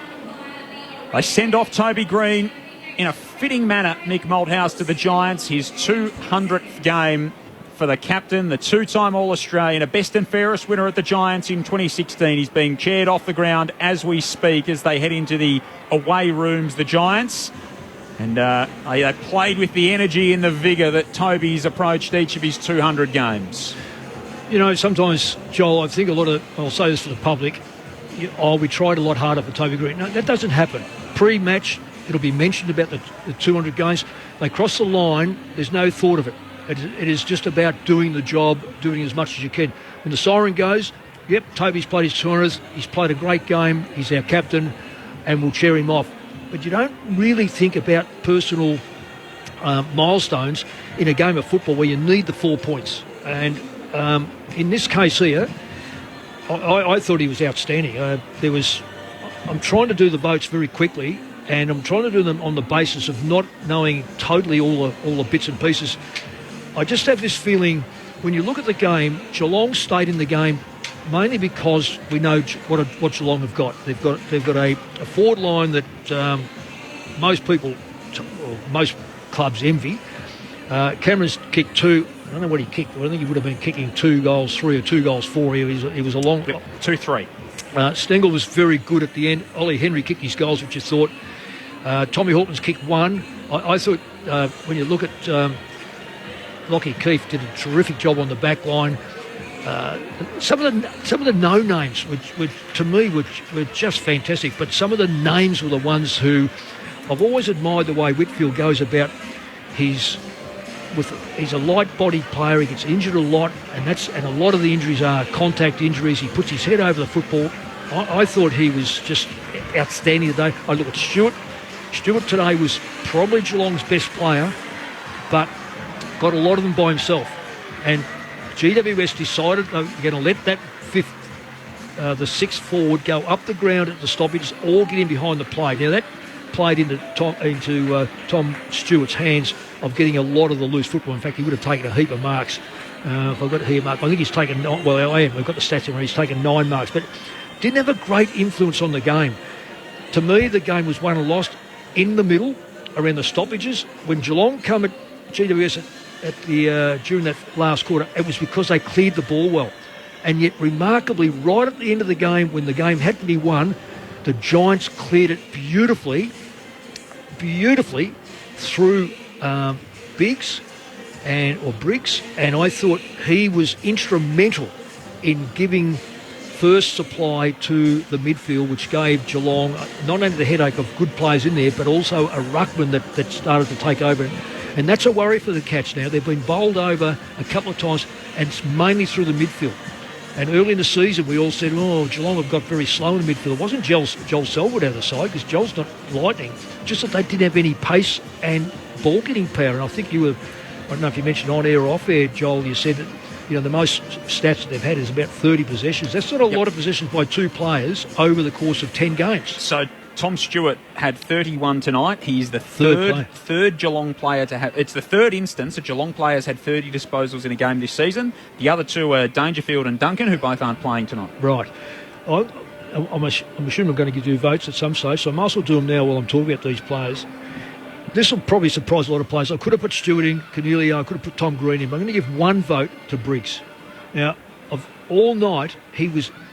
They send off Toby Green in a fitting manner, Mick Malthouse, to the Giants, his 200th game for the captain, the 2-time All-Australian, a best and fairest winner at the Giants in 2016. He's being chaired off the ground as we speak as they head into the away rooms, the Giants. And they played with the energy and the vigour that Toby's approached each of his 200 games. You know, sometimes, Joel, I think I'll say this for the public, we tried a lot harder for Toby Green. No, that doesn't happen. Pre-match, it'll be mentioned about the 200 games. They cross the line, there's no thought of it. It is just about doing the job, doing as much as you can. When the siren goes, yep, Toby's played his 200s, he's played a great game, he's our captain, and we'll cheer him off. But you don't really think about personal milestones in a game of football where you need the 4 points. And in this case here, I thought he was outstanding. I'm trying to do the votes very quickly, and I'm trying to do them on the basis of not knowing totally all the bits and pieces. I just have this feeling when you look at the game, Geelong stayed in the game mainly because we know what Geelong have got. They've got a forward line that most people, or most clubs envy. Cameron's kicked 2. I don't know what he kicked. I think he would have been kicking 2 goals 3 or 2 goals 4. He was a long... 2-3. Stengel was very good at the end. Ollie Henry kicked his goals, which you thought. Tommy Hawkins kicked 1. I thought when you look at Lockie Keefe did a terrific job on the back line. Some of the no names, which to me were just fantastic. But some of the names were the ones who I've always admired the way Whitfield goes about. He's a light-bodied player. He gets injured a lot, and a lot of the injuries are contact injuries. He puts his head over the football. I thought he was just outstanding today. I look at Stewart. Stewart today was probably Geelong's best player, but got a lot of them by himself. And GWS decided they were going to let that the sixth forward go up the ground at the stoppage, all get in behind the play. Now that played into Tom Stewart's hands of getting a lot of the loose football. In fact, he would have taken a heap of marks. If I've got here, Mark, I think he's taken. Well, I am. We've got the stats in where he's taken 9 marks, but didn't have a great influence on the game. To me, the game was won and lost in the middle around the stoppages. When Geelong come at GWS during that last quarter, it was because they cleared the ball well. And yet, remarkably, right at the end of the game, when the game had to be won, the Giants cleared it beautifully through Briggs, and I thought he was instrumental in giving first supply to the midfield, which gave Geelong not only the headache of good players in there, but also a ruckman that started to take over. And that's a worry for the Cats now. They've been bowled over a couple of times, and it's mainly through the midfield. And early in the season, we all said, Geelong have got very slow in the midfield. It wasn't Joel Selwood out of the side, because Joel's not lightning. Just that they didn't have any pace and ball-getting power. And I think I don't know if you mentioned on air or off air, Joel, you said that the most stats that they've had is about 30 possessions. That's not a lot of possessions by 2 players over the course of 10 games. So Tom Stewart had 31 tonight. He's the third Geelong player to have. It's the third instance that Geelong players had 30 disposals in a game this season. The other 2 are Dangerfield and Duncan, who both aren't playing tonight. Right. I'm assuming I'm going to give you votes at some stage, so I might as well do them now while I'm talking about these players. This will probably surprise a lot of players. I could have put Stewart in, Cornelio, I could have put Tom Green in, but I'm going to give one vote to Briggs. Now, all night,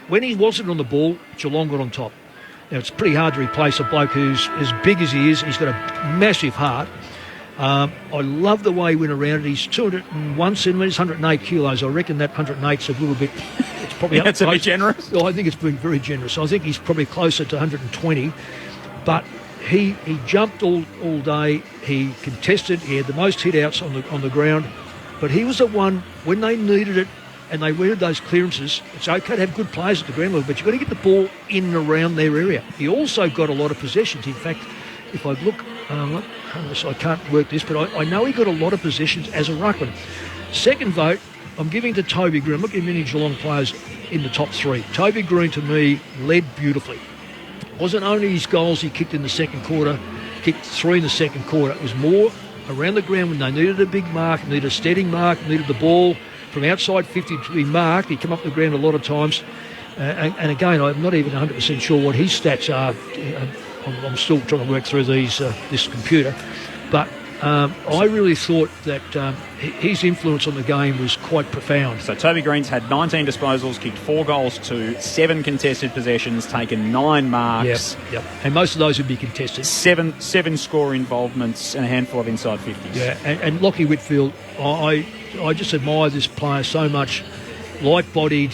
when he wasn't on the ball, Geelong got on top. Now, it's pretty hard to replace a bloke who's as big as he is. He's got a massive heart. I love the way he went around it. He's 201 centimetres, 108 kilos. I reckon that 108's a little bit... It's probably That's a bit generous. I think it's been very generous. I think he's probably closer to 120. But he jumped all day. He contested. He had the most hit-outs on the ground. But he was the one, when they needed it, and they wanted those clearances. It's okay to have good players at the ground level, but you've got to get the ball in and around their area. He also got a lot of possessions. In fact, if I look, I can't work this, but I know he got a lot of possessions as a ruckman. Second vote, I'm giving to Toby Green. I'm not giving many Geelong players in the top 3. Toby Green, to me, led beautifully. It wasn't only his goals he kicked in the second quarter, kicked 3 in the second quarter. It was more around the ground when they needed a big mark, needed a steady mark, needed the ball from outside 50 to be marked. He come up the ground a lot of times. And again, I'm not even 100% sure what his stats are. I'm still trying to work through this computer. But I really thought that his influence on the game was quite profound. So Toby Green's had 19 disposals, kicked 4 goals to 7 contested possessions, taken 9 marks. Yep. And most of those would be contested. 7 score involvements and a handful of inside 50s. Yeah, and Lockie Whitfield, I just admire this player so much. Light-bodied,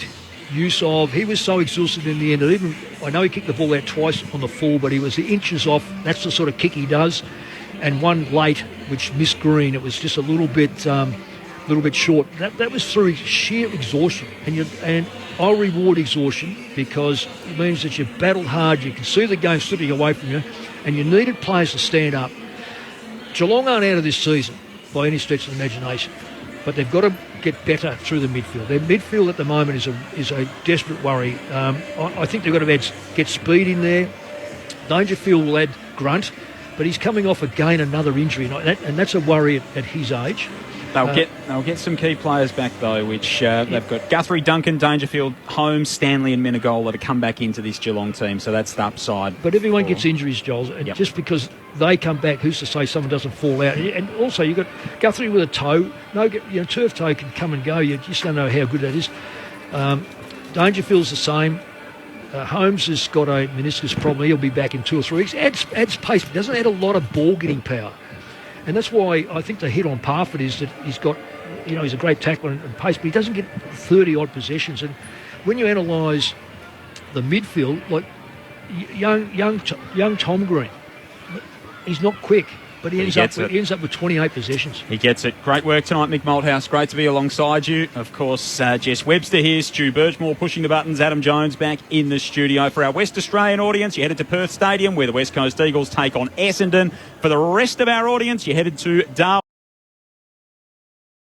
he was so exhausted in the end. Even I know he kicked the ball out twice on the full, but he was the inches off. That's the sort of kick he does. And one late, which missed Green. It was just a little bit short. That was through sheer exhaustion. And I'll reward exhaustion because it means that you've battled hard. You can see the game slipping away from you, and you needed players to stand up. Geelong aren't out of this season by any stretch of the imagination, but they've got to get better through the midfield. Their midfield at the moment is a desperate worry. I think they've got to get speed in there. Dangerfield will add grunt, but he's coming off again another injury, and that's a worry at his age. They'll get some key players back though, which they've got Guthrie, Duncan, Dangerfield, Holmes, Stanley, and Menegola to come back into this Geelong team. So that's the upside. But everyone gets injuries, Joel, and just because they come back, who's to say someone doesn't fall out? And also you've got Guthrie with a toe. Turf toe can come and go. You just don't know how good that is. Dangerfield's the same. Holmes has got a meniscus problem. He'll be back in 2 or 3 weeks. Adds pace, but doesn't add a lot of ball-getting power. And that's why I think the hit on Parfitt is that he's got, he's a great tackler and pace, but he doesn't get 30-odd possessions. And when you analyse the midfield, like young Tom Green, he's not quick, but he ends up with 28 possessions. He gets it. Great work tonight, Mick Malthouse. Great to be alongside you. Of course, Jess Webster here, Stu Birchmore pushing the buttons, Adam Jones back in the studio. For our West Australian audience, you headed to Perth Stadium where the West Coast Eagles take on Essendon. For the rest of our audience, you headed to Darwin.